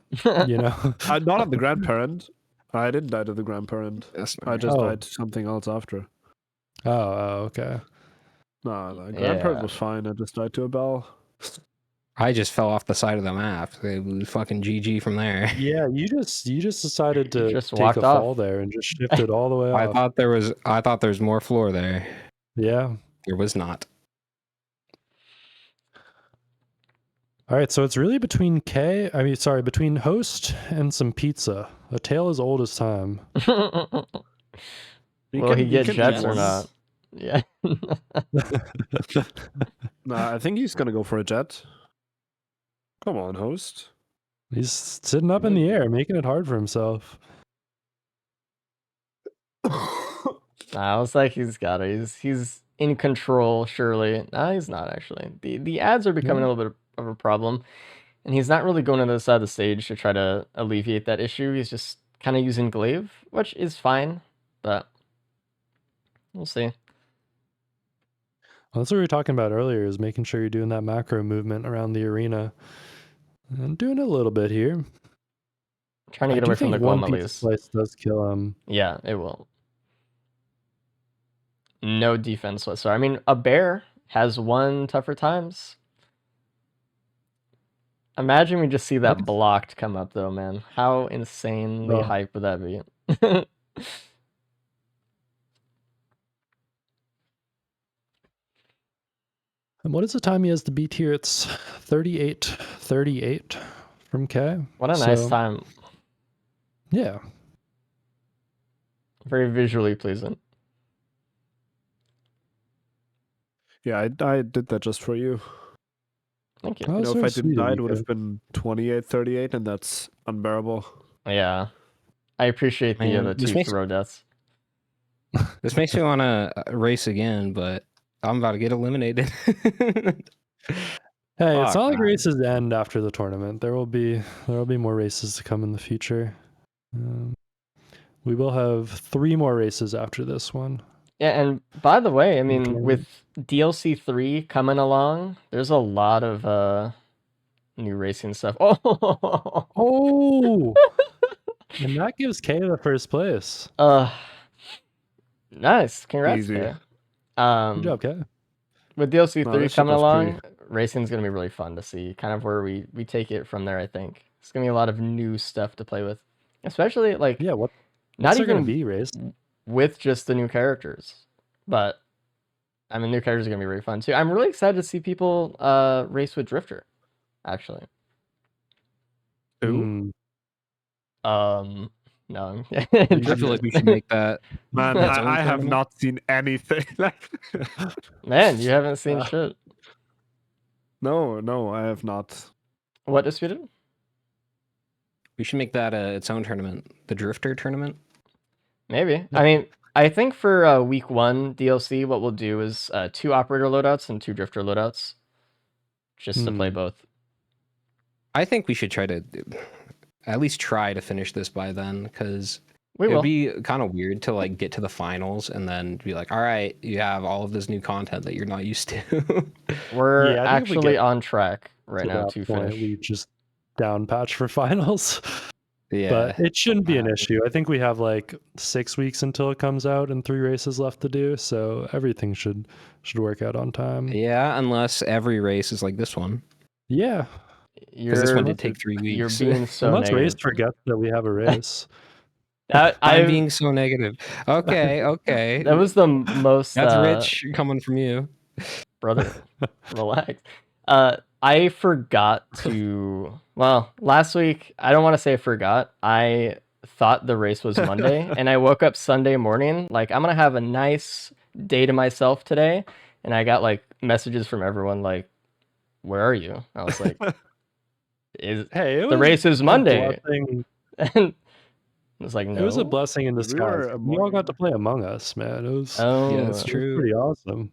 S2: you know.
S4: Not at the grandparent. I didn't die to the grandparent.
S6: That's
S4: I just
S2: Oh.
S4: died to something else after.
S2: Oh, okay.
S4: No, the grandparent
S1: Yeah.
S4: was fine. I just died to a bell.
S6: I just fell off the side of the map. It was fucking GG from there.
S2: Yeah, you just decided to
S1: Just
S2: take
S1: walked
S2: a
S1: off.
S2: fall there and just shifted all the way
S6: I
S2: off.
S6: thought there was more floor there.
S2: Yeah.
S6: There was not.
S2: All right, so it's really between between Host and some pizza. A tale as old as time.
S1: Will he get
S4: can
S1: jets
S4: eat
S1: or
S4: one.
S1: not? Yeah.
S4: Nah, I think he's gonna go for a jet. Come on, host.
S2: He's sitting up in the air, making it hard for himself.
S1: I was like, he's got it. He's in control, surely. No, he's not actually. The ads are becoming a little bit of a problem, and he's not really going to the side of the stage to try to alleviate that issue. He's just kind of using glaive, which is fine, but we'll see.
S2: Well, that's what we were talking about earlier, is making sure you're doing that macro movement around the arena. And doing it a little bit here.
S1: Trying to get away from the
S2: one
S1: golem at
S2: pizza
S1: least.
S2: slice does kill him.
S1: Yeah, it will. No defense whatsoever. I mean, a bear has won tougher times. Imagine we just see that blocked come up, though, man. How insanely hype would that be?
S2: And what is the time he has to beat here? It's 38-38 from K.
S1: What a nice time.
S2: Yeah.
S1: Very visually pleasing.
S4: Yeah, I did that just for you.
S1: Thank you.
S2: Oh,
S4: You know,
S2: so
S4: if I
S2: sweet
S4: didn't
S2: of
S4: die,
S2: you,
S4: it would
S2: K.
S4: have been 28-38, and that's unbearable.
S1: Yeah. I appreciate the
S6: Man,
S1: other
S6: this
S1: two
S6: makes-
S1: throw deaths.
S6: This makes me want to race again, but I'm about to get eliminated.
S2: Hey, it's
S6: Fuck,
S2: not like
S6: man.
S2: races end after the tournament. There will be more races to come in the future. We will have 3 more races after this one.
S1: Yeah, and by the way, I mean,
S2: Okay.
S1: with DLC 3 coming along, there's a lot of new racing stuff.
S2: Oh! And that gives K the first place.
S1: Nice. Congrats,
S4: Easy.
S1: Kay.
S2: Good job, K.
S1: With DLC
S4: No,
S1: 3
S4: this shit
S1: coming
S4: was
S1: along, racing's going to be really fun to see. Kind of where we take it from there, I think. It's going to be a lot of new stuff to play with. Especially, like,
S2: Yeah, what's
S1: not
S2: there
S1: even
S2: going to be race?
S1: with just the new characters. But, I mean, new characters are going to be really fun, too. I'm really excited to see people race with Drifter, actually.
S4: Who?
S1: No.
S6: I feel like we should make that.
S4: Man,
S6: That's own
S4: I have
S6: tournament?
S4: not seen anything.
S1: Man, you haven't seen shit.
S4: No, I have not.
S1: What disputed?
S6: We should make that its own tournament, the Drifter tournament.
S1: Maybe. I mean, I think for week 1 DLC, what we'll do is 2 operator loadouts and 2 drifter loadouts, just to play both.
S6: I think we should try to at least try to finish this by then, because
S1: We
S6: it'd
S1: will.
S6: be kind of weird to like get to the finals and then be like, all right, you have all of this new content that you're not used to.
S1: We're
S2: Yeah, I think if we
S1: actually
S2: get
S1: on track right now
S2: that
S1: to
S2: point,
S1: finish.
S2: we just down patch for finals.
S6: Yeah,
S2: But it shouldn't be an issue. I think we have like 6 weeks until it comes out and 3 races left to do, so everything should work out on time.
S6: yeah, unless every race is like this one,
S2: Yeah.
S6: because this one
S1: You're
S6: did take 3
S1: you're
S6: weeks.
S1: being so
S2: Unless Race
S1: negative.
S2: forgets that we have a race.
S6: I'm being so negative. Okay.
S1: That was the most.
S6: That's rich coming from you.
S1: Brother, relax. I forgot to. Well, last week, I don't want to say I forgot. I thought the race was Monday, and I woke up Sunday morning like I'm gonna have a nice day to myself today, and I got like messages from everyone like, "Where are you?" I was like, is
S2: Hey,
S1: the race is
S2: a
S1: Monday.
S2: blessing.
S1: And it's like, no.
S2: It was a blessing in
S4: We
S2: disguise.
S4: were
S2: We all got to
S4: Among-
S2: play Among Us, man. It was,
S1: Oh,
S6: Yeah, that's
S2: it was
S6: true.
S2: pretty awesome.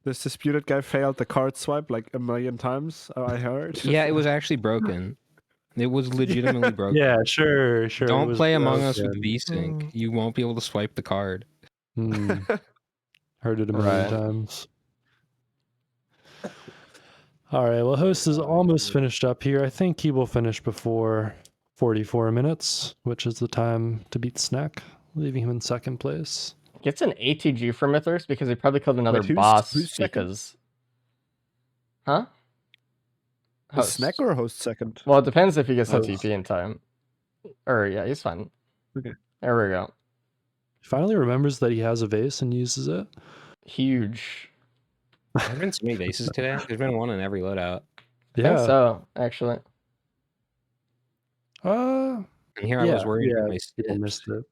S4: This disputed guy failed the card swipe like a million times. I heard.
S6: Yeah, it was actually broken. It was legitimately broken.
S2: Yeah, sure. It
S6: Don't
S2: was
S6: play Among Us with
S2: broken.
S6: VSync. You won't be able to swipe the card.
S2: Hmm. Heard it a million
S1: Right.
S2: times. All right. Well, host is almost finished up here. I think he will finish before 44 minutes, which is the time to beat Snack, leaving him in second place.
S1: Gets an ATG for Mythos because he probably killed another
S4: Wait,
S1: boss
S4: who's second?
S1: because. Huh?
S4: Is Snack or host second?
S1: Well, it depends if he gets the
S2: Host.
S1: TP in time. Or yeah, he's fine.
S4: Okay.
S1: There we go.
S2: He finally remembers that he has a vase and uses it.
S1: Huge.
S6: There have been so many vases today. There's been one in every loadout.
S1: I think so, actually.
S2: Uh,
S6: And here I was worried about my
S2: people
S6: stitch.
S2: missed it.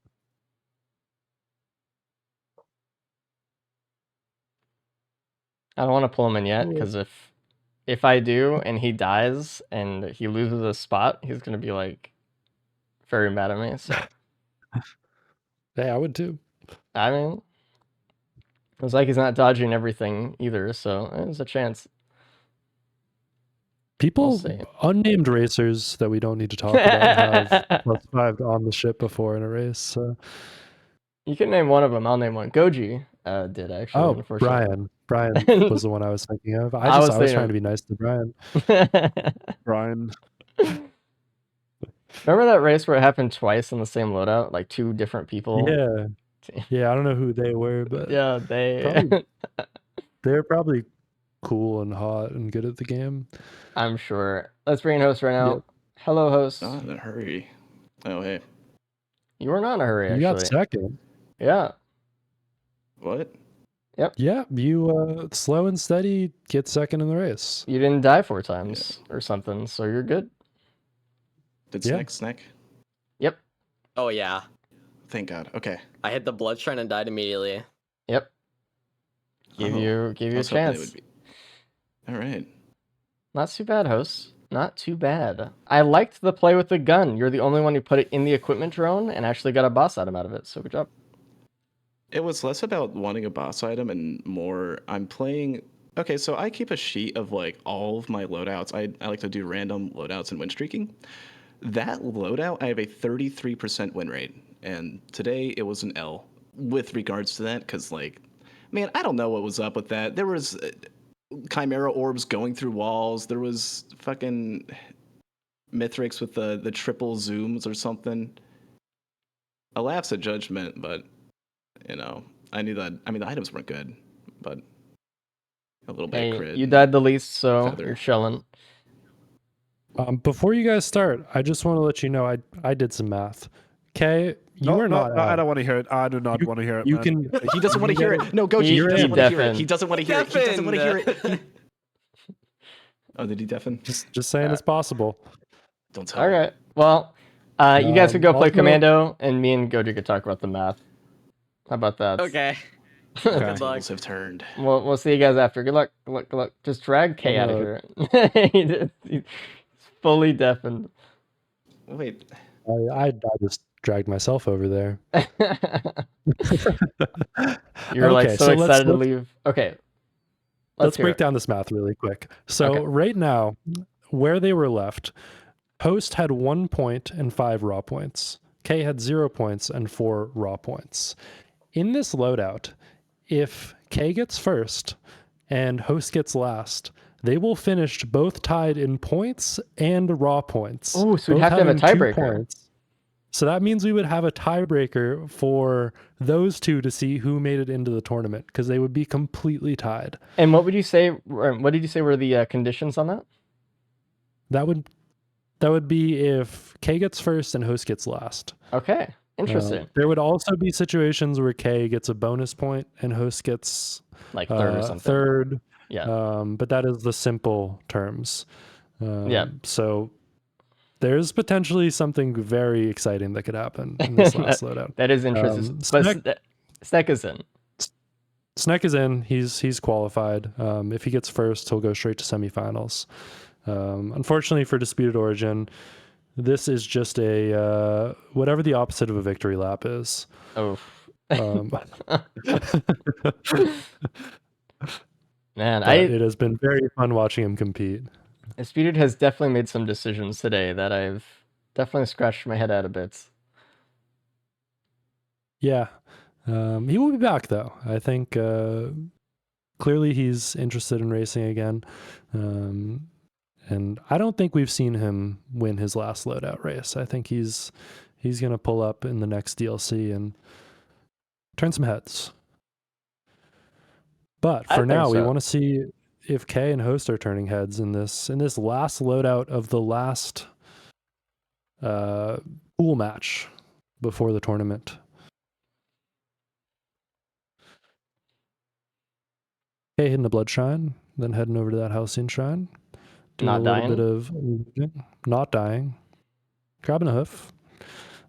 S1: I don't want to pull him in yet
S2: Yeah.
S1: because if I do and he dies and he loses a spot, he's gonna be like very mad at me. So
S2: Hey, I would too.
S1: I mean, it's like he's not dodging everything either, so there's a chance.
S2: People,
S1: see.
S2: unnamed racers that we don't need to talk about, have +5 on the ship before in a race. So.
S1: You can name one of them. I'll name one. Goji did actually.
S2: Oh,
S1: unfortunately.
S2: Brian was the one I was thinking of.
S1: I
S2: I
S1: was
S2: was
S1: thinking
S2: trying
S1: of-
S2: to be nice to Brian.
S4: Brian.
S1: Remember that race where it happened twice in the same loadout, like two different people?
S2: Yeah. I don't know who they were, but
S1: Yeah, they.
S2: Probably- they're probably cool and hot and good at the game.
S1: I'm sure. Let's bring in host right now.
S2: Yep.
S1: Hello, host.
S5: Not in a hurry. Oh, hey.
S1: You were not in a hurry,
S2: You got
S1: actually.
S2: second.
S1: Yeah.
S5: What?
S2: Yeah, you slow and steady get second in the race.
S1: You didn't die 4 times or something, so you're good.
S5: Did
S2: Yeah.
S5: Snack?
S1: Yep.
S3: Oh yeah,
S5: Thank God. Okay.
S3: I hit the blood shrine and died immediately.
S1: Yep. Give
S5: Oh,
S1: you
S5: I
S1: a
S5: was hoping it
S1: chance.
S5: would be- All right.
S1: Not too bad, host. Not too bad. I liked the play with the gun. You're the only one who put it in the equipment drone and actually got a boss item out of it. So good job.
S5: It was less about wanting a boss item and more I'm playing. Okay, so I keep a sheet of like all of my loadouts. I like to do random loadouts and win streaking. That loadout, I have a 33% win rate. And today it was an L with regards to that because, like, man, I don't know what was up with that. There was Chimera orbs going through walls. There was fucking Mithrix with the triple zooms or something. A lapse of judgment, but you know, I knew that. I mean, the items weren't good, but a little bit of
S1: Hey,
S5: crit.
S1: you died the least, so
S5: Feather.
S1: you're chilling.
S2: Before you guys start, I just want to let you know I did some math. Okay, you
S4: No,
S2: are
S4: no,
S2: not.
S4: no, I
S2: out.
S4: don't want to hear it. I do not want to hear it.
S2: You
S4: man.
S2: can.
S5: He doesn't want to hear it. No, Goji, he
S1: He
S5: doesn't want to hear it.
S1: deafened.
S5: He doesn't want to hear it. He doesn't want to hear
S3: Deafened.
S5: it. Oh, did he deafen?
S2: Just saying it's possible.
S5: Don't tell.
S1: All right. Well, you guys could go play
S2: also-
S1: Commando, and me and Goji could talk about the math. How about that?
S3: Okay.
S5: The
S3: Good luck.
S5: tables have turned.
S1: We'll see you guys after. Good luck. Good luck. Good luck. Just drag K out of here. He's fully deafened.
S5: Wait.
S2: I just dragged myself over there.
S1: You're like
S2: Okay,
S1: so
S2: so let's-
S1: excited to
S2: let's-
S1: leave. Okay.
S2: Let's
S1: hear
S2: break
S1: it.
S2: down this math really quick. So
S1: Okay.
S2: right now, where they were left, Host had 1 point and 5 raw points. K had 0 points and 4 raw points. In this loadout, if K gets first and Host gets last, they will finish both tied in points and raw points.
S1: Oh, so we'd
S2: both
S1: have to have a
S2: having 2
S1: tiebreaker.
S2: points. So that means we would have a tiebreaker for those two to see who made it into the tournament because they would be completely tied.
S1: And what would you say? What did you say were the conditions on that?
S2: That would be if K gets first and Host gets last.
S1: Okay. Interesting.
S2: There would also be situations where K gets a bonus point and Host gets
S1: Like third or something.
S2: third.
S1: Yeah.
S2: But that is the simple terms.
S1: Yeah.
S2: So there's potentially something very exciting that could happen in this last loadout.
S1: That is interesting. But Snek is in.
S2: Snek is in. He's qualified. If he gets first, he'll go straight to semifinals. Unfortunately for Disputed Origin, this is just a whatever the opposite of a victory lap is.
S1: Oh.
S2: Um,
S1: Man,
S2: it has been very fun watching him compete.
S1: Disputed has definitely made some decisions today that I've definitely scratched my head at a bit.
S2: Yeah. He will be back, though. I think clearly he's interested in racing again. And I don't think we've seen him win his last loadout race. I think he's going to pull up in the next DLC and turn some heads. But for now, we want to see if Kay and Host are turning heads in this last loadout of the last pool match before the tournament. Kay hitting the Blood Shrine, then heading over to that Halcyon Shrine. Doing
S1: Not
S2: a little
S1: dying.
S2: bit of not dying. Grabbing a hoof.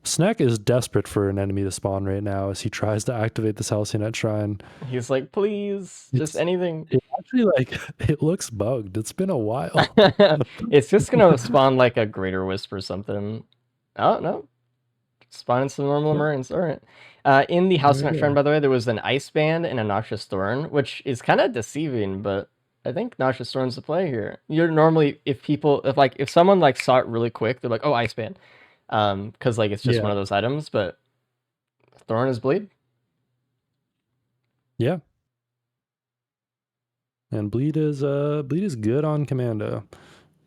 S2: Snek is desperate for an enemy to spawn right now as he tries to activate this Halcyon Shrine.
S1: He's like, please, just anything.
S2: It actually, it looks bugged. It's been a while.
S1: It's just going to spawn like a Greater Wisp or something. Oh, no. Spawning some normal Marines. All right. In the Halcyon Shrine, by the way, there was an Ice Band and a Noxious Thorn, which is kind of deceiving, but I think Noxious Thorn's the play here. You're normally, if someone like saw it really quick, they're like, oh, Ice Band. Because like it's just one of those items, but Thorn is bleed.
S2: Yeah. And bleed is good on Commando.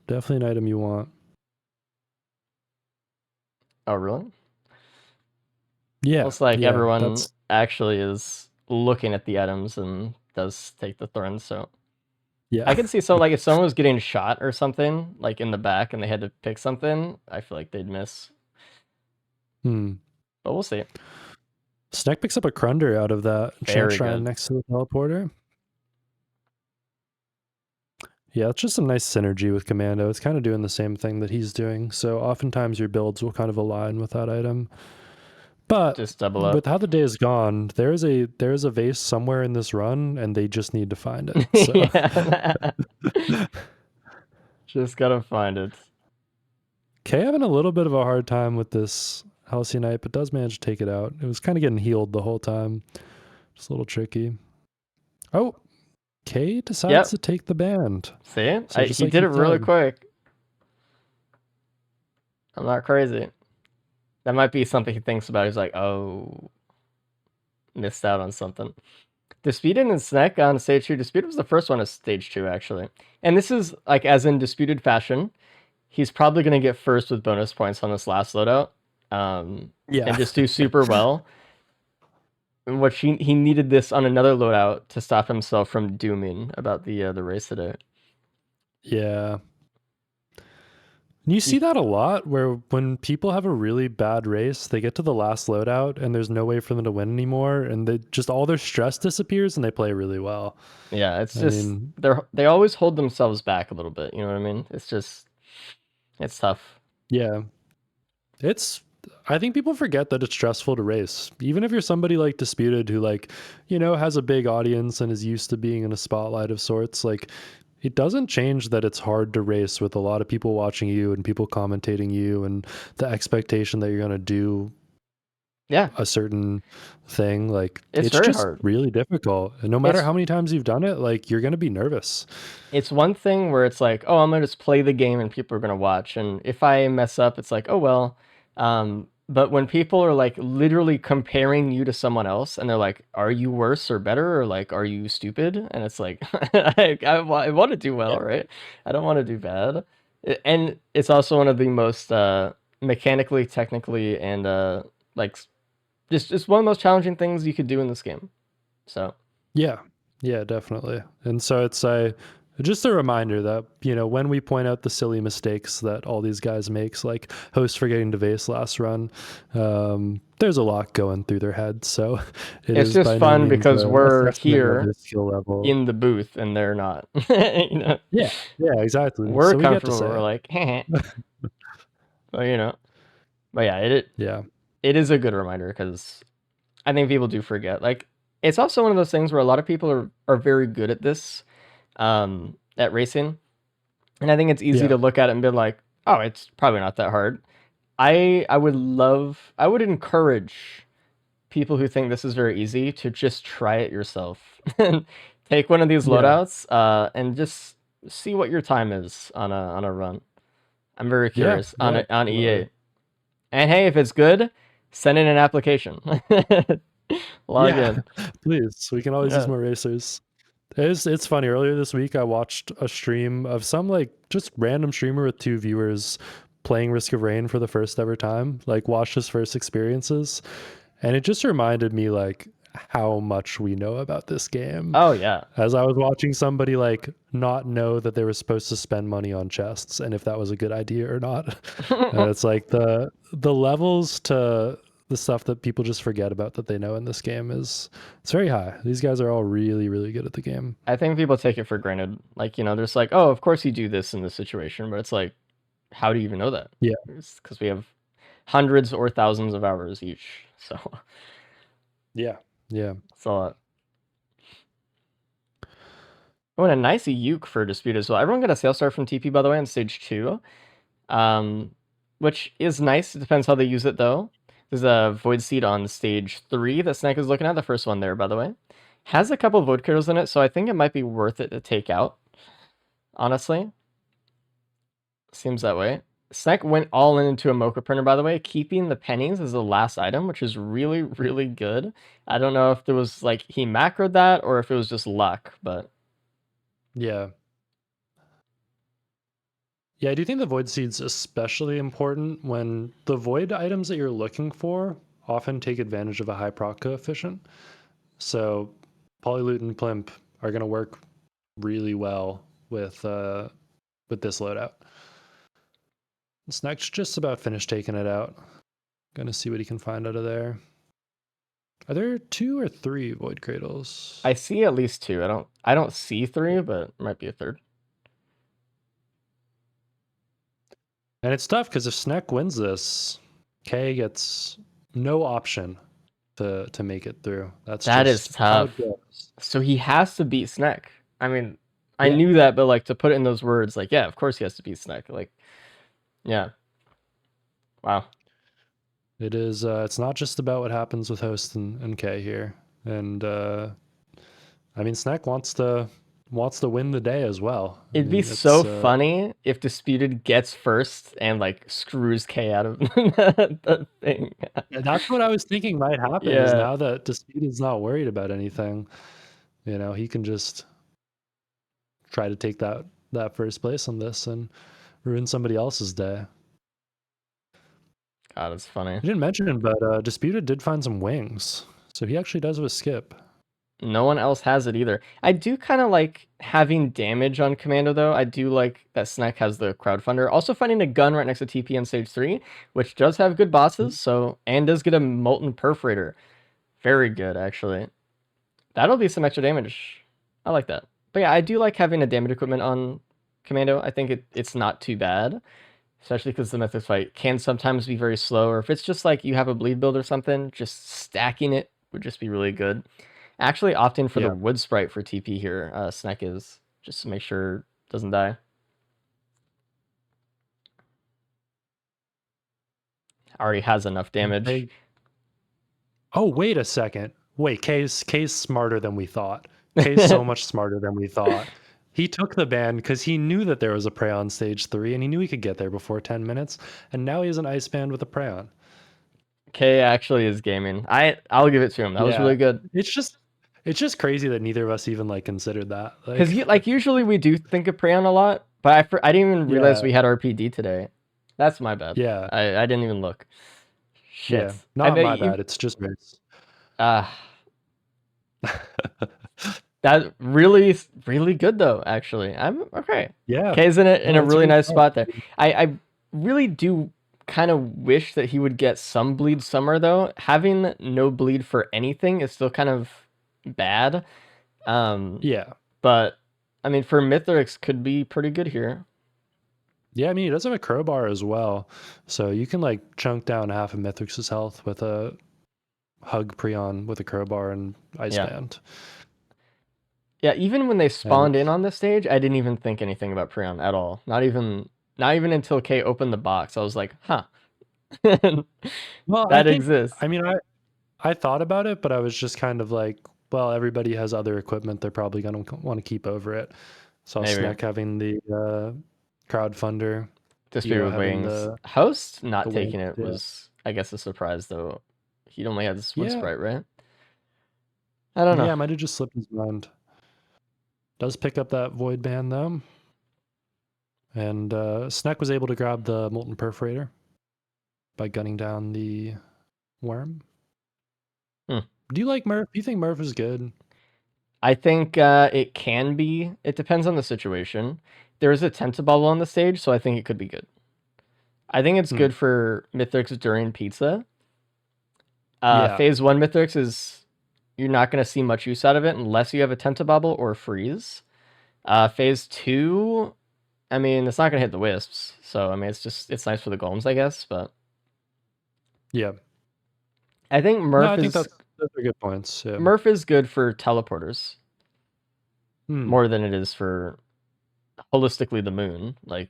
S2: Definitely an item you want.
S1: Oh, really?
S2: Yeah.
S1: Looks like everyone actually is looking at the items and does take the Thorn, so
S2: yeah.
S1: I could see like if someone was getting shot or something, like in the back and they had to pick something, I feel like they'd miss. But we'll see.
S2: Snek picks up a Crunder out of that Chant Shrine next to the teleporter. Yeah, it's just some nice synergy with Commando. It's kind of doing the same thing that he's doing. So oftentimes your builds will kind of align with that item. But
S1: just double up.
S2: With how the day is gone, there is a vase somewhere in this run, and they just need to find it. So.
S1: Just gotta find it.
S2: Kay having a little bit of a hard time with this Halcyon, but does manage to take it out. It was kind of getting healed the whole time. Just a little tricky. Oh, Kay decides to take the band.
S1: See? So he did it really quick. I'm not crazy. That might be something he thinks about. He's like, oh, missed out on something. Disputed and Snek on stage 2. Disputed was the first one of stage 2, actually. And this is, like, as in Disputed fashion, he's probably going to get first with bonus points on this last loadout. And just do super well. Which he needed this on another loadout to stop himself from dooming about the race today.
S2: Yeah. And you see that a lot where when people have a really bad race, they get to the last loadout and there's no way for them to win anymore, and they just all their stress disappears and they play really well.
S1: Yeah, it's they always hold themselves back a little bit, you know what I mean? It's tough.
S2: Yeah. I think people forget that it's stressful to race. Even if you're somebody like Disputed who has a big audience and is used to being in a spotlight of sorts, it doesn't change that it's hard to race with a lot of people watching you and people commentating you and the expectation that you're going to do a certain thing. It's
S1: very
S2: just
S1: hard.
S2: Really difficult. And no matter how many times you've done it, you're going to be nervous.
S1: It's one thing where it's like, oh, I'm going to just play the game and people are going to watch. And if I mess up, it's like, oh, well. But when people are literally comparing you to someone else and they're like, are you worse or better? Or are you stupid? And it's like, I want to do well, right? I don't want to do bad. And it's also one of the most mechanically, technically, and just one of the most challenging things you could do in this game. So
S2: yeah, definitely. And so it's just a reminder that, when we point out the silly mistakes that all these guys makes, like Host forgetting to vase last run, there's a lot going through their heads. So
S1: it's just fun because we're here in the booth and they're not.
S2: Yeah, exactly.
S1: We're comfortable. We're like, well, but yeah, it is a good reminder because I think people do forget. It's also one of those things where a lot of people are very good at this. At racing, And I think it's easy
S2: Yeah.
S1: to look at it and be like, oh, it's probably not that hard. I would encourage people who think this is very easy to just try it yourself. Take one of these
S2: Yeah.
S1: loadouts and just see what your time is on a run. I'm very
S2: Yeah,
S1: curious on
S2: yeah,
S1: on EA.
S2: absolutely.
S1: And hey, if it's good, send in an application. Log
S2: Yeah,
S1: in.
S2: please. We can always use
S1: Yeah.
S2: more racers. It's funny. Earlier this week, I watched a stream of some like just random streamer with 2 viewers playing Risk of Rain for the first ever time. Like watched his first experiences, and it just reminded me like how much we know about this game.
S1: Oh yeah.
S2: As I was watching somebody like not know that they were supposed to spend money on chests and if that was a good idea or not. And it's like the levels to the stuff that people just forget about that they know in this game it's very high. These guys are all really, really good at the game.
S1: I think people take it for granted. Like, there's like, oh, of course you do this in this situation, but it's like, how do you even know that?
S2: Yeah.
S1: Because we have hundreds or thousands of hours each. So
S2: Yeah.
S1: it's a lot. Oh, and a nice uke for Dispute as well. Everyone got a sales start from TP, by the way, on stage 2. Which is nice. It depends how they use it, though. There's a Void Seed on stage 3 that Snack is looking at, the first one there, by the way. Has a couple Void Critters in it, so I think it might be worth it to take out. Honestly. Seems that way. Snack went all into a Mocha Printer, by the way, keeping the pennies as the last item, which is really, really good. I don't know if there was, like, he macroed that or if it was just luck, but...
S2: Yeah, I do think the Void Seed's especially important when the Void items that you're looking for often take advantage of a high proc coefficient. So Polyloot and Plimp are going to work really well with this loadout. Snack's just about finished taking it out. Gonna see what he can find out of there. Are there 2 or 3 Void Cradles?
S1: I see at least 2. I don't see 3, but it might be a third.
S2: And it's tough because if Snack wins this, K gets no option to make it through.
S1: That is
S2: just how it
S1: tough.
S2: goes.
S1: So he has to beat Snack. I mean, I
S2: Yeah.
S1: knew that, but like to put it in those words, like, yeah, of course he has to beat Snack. Like, yeah. Wow.
S2: It is. It's not just about what happens with Host and K here, and I mean, Snack wants to win the day as well. I
S1: It'd be
S2: mean,
S1: so
S2: it's,
S1: funny if Disputed gets first and like screws K out of the thing.
S2: That's what I was thinking might happen. Is
S1: Yeah.
S2: now that Disputed's not worried about anything, he can just try to take that first place on this and ruin somebody else's day.
S1: God, it's funny.
S2: I didn't mention it, but Disputed did find some wings, so he actually does have a skip.
S1: No one else has it either. I do kind of like having damage on Commando, though. I do like that Snack has the crowdfunder. Also finding a gun right next to TP on stage 3, which does have good bosses, and does get a Molten Perforator. Very good, actually. That'll be some extra damage. I like that. But yeah, I do like having a damage equipment on Commando. I think it's not too bad, especially because the Mythic fight can sometimes be very slow, or if it's just like you have a bleed build or something, just stacking it would just be really good. Actually opting for the Wood Sprite for TP here, Snack is, just to make sure it doesn't die. Already has enough damage.
S2: Oh, wait a second. Wait, K's smarter than we thought. K's so much smarter than we thought. He took the ban because he knew that there was a prey on stage 3, and he knew he could get there before 10 minutes, and now he has an ice band with a prey on.
S1: K actually is gaming. I'll give it to him. That was really good.
S2: It's just crazy that neither of us even like considered that.
S1: Because usually we do think of Prayon a lot, but I didn't even realize we had RPD today. That's my bad.
S2: Yeah.
S1: I didn't even look. Shit.
S2: Yeah, not my bad. It's just race.
S1: That really, really good though. Actually, I'm okay.
S2: Yeah.
S1: K's in a really nice spot there. I really do kind of wish that he would get some bleed somewhere though. Having no bleed for anything is still kind of bad.
S2: Yeah.
S1: But I mean, for Mithrix could be pretty good here.
S2: Yeah, I mean, he does have a crowbar as well, so you can like chunk down half of Mithrix's health with a hug Prion with a crowbar and ice band.
S1: Yeah, even when they spawned in on this stage, I didn't even think anything about Prion at all. Not even until Kay opened the box. I was like, huh.
S2: Well,
S1: That exists.
S2: I mean, I thought about it, but I was just kind of like, well, everybody has other equipment they're probably going to want to keep over it. So
S1: Maybe.
S2: Snek having the crowdfunder.
S1: Dispute with
S2: having
S1: Wings. Host not
S2: the
S1: taking
S2: wings,
S1: it was, I guess, a surprise, though. He'd only had this one
S2: Yeah.
S1: sprite, right? I don't know.
S2: Yeah, might have just slipped his mind. Does pick up that void band, though. And Snek was able to grab the Molten Perforator by gunning down the worm.
S1: Hmm.
S2: Do you like Murph? Do you think Murph is good?
S1: I think it can be. It depends on the situation. There is a Tenta bubble on the stage, so I think it could be good. I think it's good for Mythics during Pizza.
S2: Yeah.
S1: Phase 1 Mythics is, you're not going to see much use out of it unless you have a Tenta bubble or a freeze. Phase 2, I mean, it's not going to hit the wisps. So, I mean, it's nice for the golems, I guess, but
S2: Yeah.
S1: I think Murph
S2: I think
S1: is...
S2: those are good points. Yeah.
S1: Murph is good for teleporters.
S2: Hmm.
S1: More than it is for holistically the moon. Like,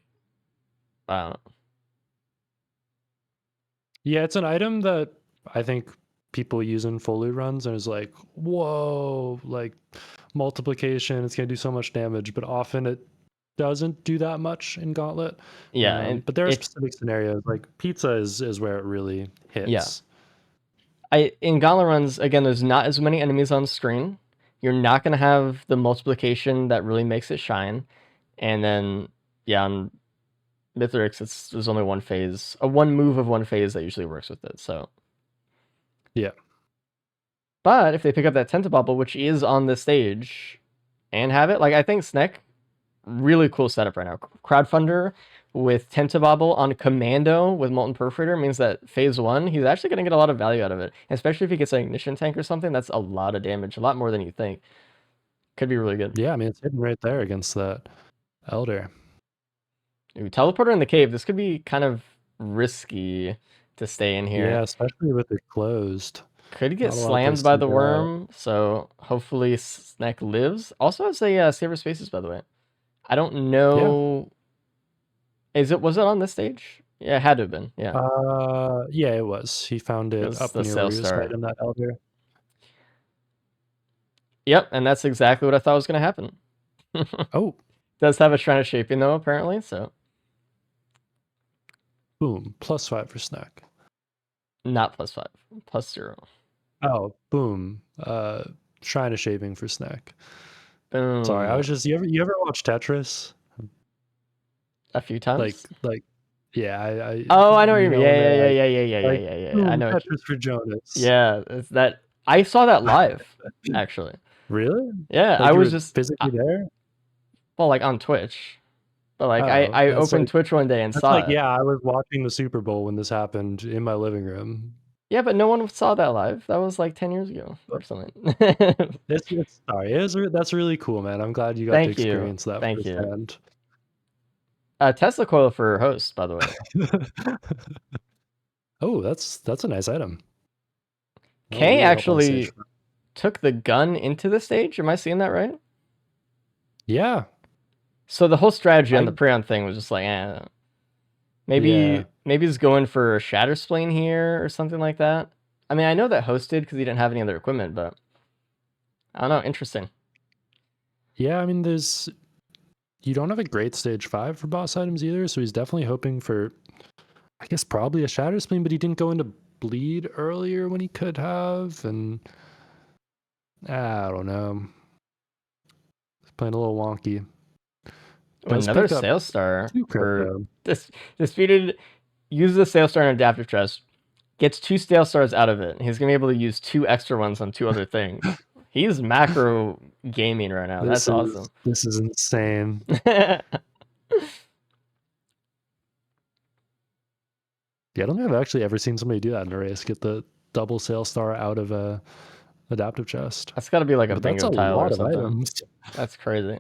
S1: I don't know.
S2: Yeah, it's an item that I think people use in Foley runs and is like, whoa, like multiplication, it's going to do so much damage, but often it doesn't do that much in Gauntlet.
S1: Yeah,
S2: but there are specific scenarios, like Pizza is where it really hits.
S1: Yeah. In Gauntlet runs, again, there's not as many enemies on screen. You're not going to have the multiplication that really makes it shine. And then, yeah, on Mythics, there's only one phase, one move of one phase that usually works with it. So,
S2: yeah.
S1: But if they pick up that Tenta bubble, which is on the stage, and have it, like, I think Snek, really cool setup right now. Crowdfunder with Tenta bubble on Commando with Molten Perforator means that phase 1, he's actually going to get a lot of value out of it. Especially if he gets an Ignition Tank or something, that's a lot of damage, a lot more than you think. Could be really good.
S2: Yeah, I mean, it's hidden right there against that Elder.
S1: Ooh, Teleporter in the cave, this could be kind of risky to stay in here.
S2: Yeah, especially with it closed.
S1: Could get slammed by the worm, so hopefully Snek lives. Also has a Saver Spaces, by the way. I don't know. Yeah. Was it on this stage? Yeah, it had to have been. Yeah.
S2: Yeah, it was. He found it up near where he was fighting that Elder.
S1: Yep, and that's exactly what I thought was going to happen.
S2: Oh.
S1: Does have a Shrine of Shaping, though, apparently, so.
S2: Boom. +5 for Snek.
S1: Not +5. +0.
S2: Oh, boom. Shrine of Shaping for Snek.
S1: Boom.
S2: Sorry, I was just... You ever watch Tetris?
S1: A few times?
S2: Like yeah, I
S1: Oh, I know what you mean. Yeah. I know.
S2: Tetris for Jonas.
S1: Yeah, it's that. I saw that live, actually.
S2: Really?
S1: Yeah,
S2: like
S1: I was just
S2: physically there.
S1: Well, like on Twitch, but like I opened Twitch one day and saw it.
S2: Yeah, I was watching the Super Bowl when this happened in my living room.
S1: Yeah, but no one saw that live. That was like 10 years ago or something.
S2: That's really cool, man. I'm glad you got to experience that firsthand.
S1: Tesla coil for host, by the way.
S2: Oh, that's a nice item.
S1: Kay actually took the gun into the stage. Am I seeing that right?
S2: Yeah.
S1: So the whole strategy on the Prion thing was just like, maybe he's going for a Shatter Spleen here or something like that. I mean, I know that host did because he didn't have any other equipment, but I don't know. Interesting.
S2: Yeah, I mean, you don't have a great stage 5 for boss items either, so he's definitely hoping for, I guess, probably a Shatter Spleen, but he didn't go into bleed earlier when he could have, and I don't know. He's playing a little wonky.
S1: Another Sail Star for disputed. Uses a Sail Star in Adaptive Chest, gets 2 Sail Stars out of it. He's gonna be able to use 2 extra ones on 2 other things. He's macro gaming right now. That's awesome.
S2: This is insane. Yeah, I don't think I've actually ever seen somebody do that in a race. Get the double Sail Star out of a Adaptive Chest.
S1: That's got to be like a bingo tile or something.
S2: Items.
S1: That's crazy.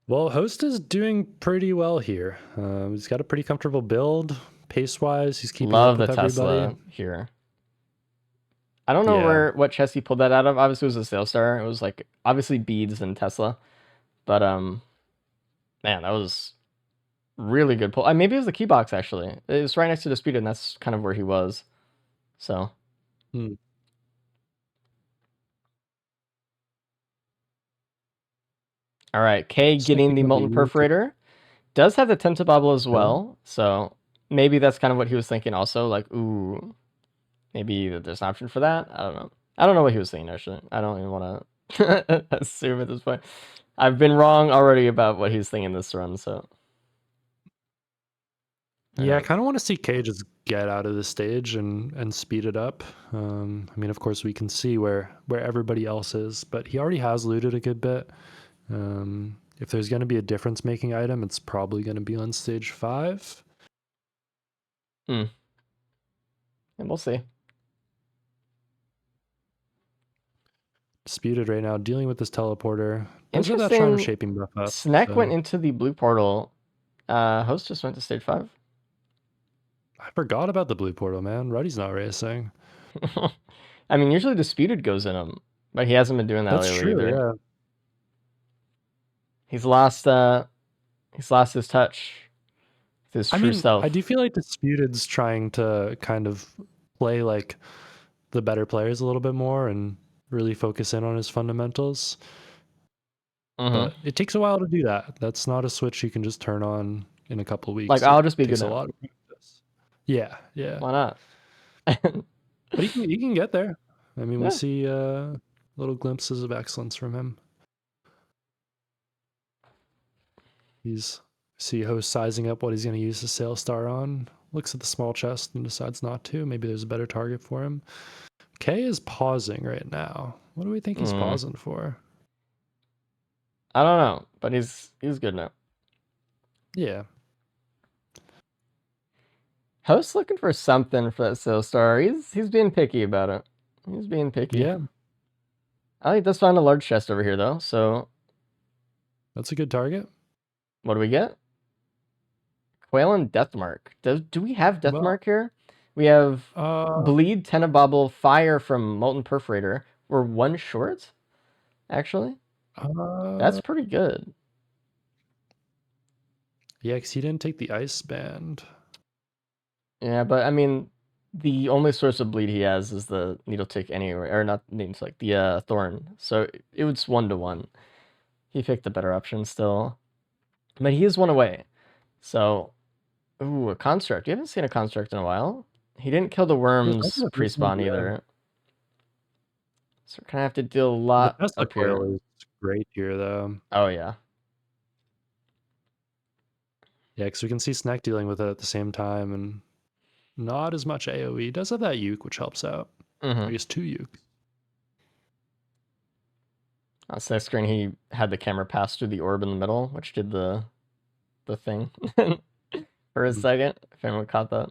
S2: Well, host is doing pretty well here. He's got a pretty comfortable build. pace-wise. He's keeping
S1: Love
S2: up
S1: the
S2: with everybody.
S1: Tesla here. I don't know what chest he pulled that out of. Obviously, it was a sales star. It was like obviously beads and Tesla, but man, that was really good pull. Maybe it was the key box actually. It was right next to Disputed, and that's kind of where he was. So. All right, K getting the Molten Perforator. Does have the Tentabobble as well, so maybe that's kind of what he was thinking also, like, ooh, maybe there's an option for that. I don't know. I don't know what he was thinking, actually. I don't even want to assume at this point. I've been wrong already about what he's thinking this run, so.
S2: Yeah, I kind of want to see K just get out of the stage and speed it up. I mean, of course, we can see where everybody else is, but he already has looted a good bit. If there's going to be a difference-making item, it's probably going to be on stage 5.
S1: And we'll see.
S2: Disputed right now, dealing with this teleporter. Those are that charm shaping buff up.
S1: Snek went into the blue portal. Host just went to stage 5.
S2: I forgot about the blue portal, man. Ruddy's not racing.
S1: I mean, usually Disputed goes in him, but he hasn't been doing that lately either.
S2: Yeah.
S1: He's lost his touch. His true self.
S2: I do feel like Disputed's trying to kind of play like the better players a little bit more and really focus in on his fundamentals. But it takes a while to do that. That's not a switch you can just turn on in a couple of weeks.
S1: Like, I'll just be good
S2: at a lot of practice. Yeah.
S1: Why not?
S2: But he can get there. I mean, we see little glimpses of excellence from him. See host sizing up what he's going to use the sales star on. Looks at the small chest and decides not to. Maybe there's a better target for him. K is pausing right now. What do we think he's pausing for?
S1: I don't know, but he's good now.
S2: Yeah.
S1: Host looking for something for that sales star. He's being picky about it. He's being picky.
S2: Yeah.
S1: I think that's found a large chest over here though, so
S2: that's a good target.
S1: What do we get? Quail and Deathmark. Do we have Deathmark here? We have Bleed, Tenabobble, Fire from Molten Perforator. We're one short, actually. That's pretty good.
S2: Yeah, because he didn't take the Ice Band.
S1: Yeah, but I mean, the only source of bleed he has is the Needle Tick anyway, or not Needle Tick, the Thorn. So it was 1-to-1. He picked the better option still. But he is one away. So, ooh, a Construct. You haven't seen a Construct in a while. He didn't kill the worms pre-spawn either. So we're gonna have to deal a lot up here.
S2: Is great here, though.
S1: Oh, yeah.
S2: Yeah, because we can see Snek dealing with it at the same time, and not as much AoE. He does have that Uke, which helps out. I guess 2 Uke.
S1: On Snek's screen, he had the camera pass through the orb in the middle, which did the thing for a second. If anyone caught that.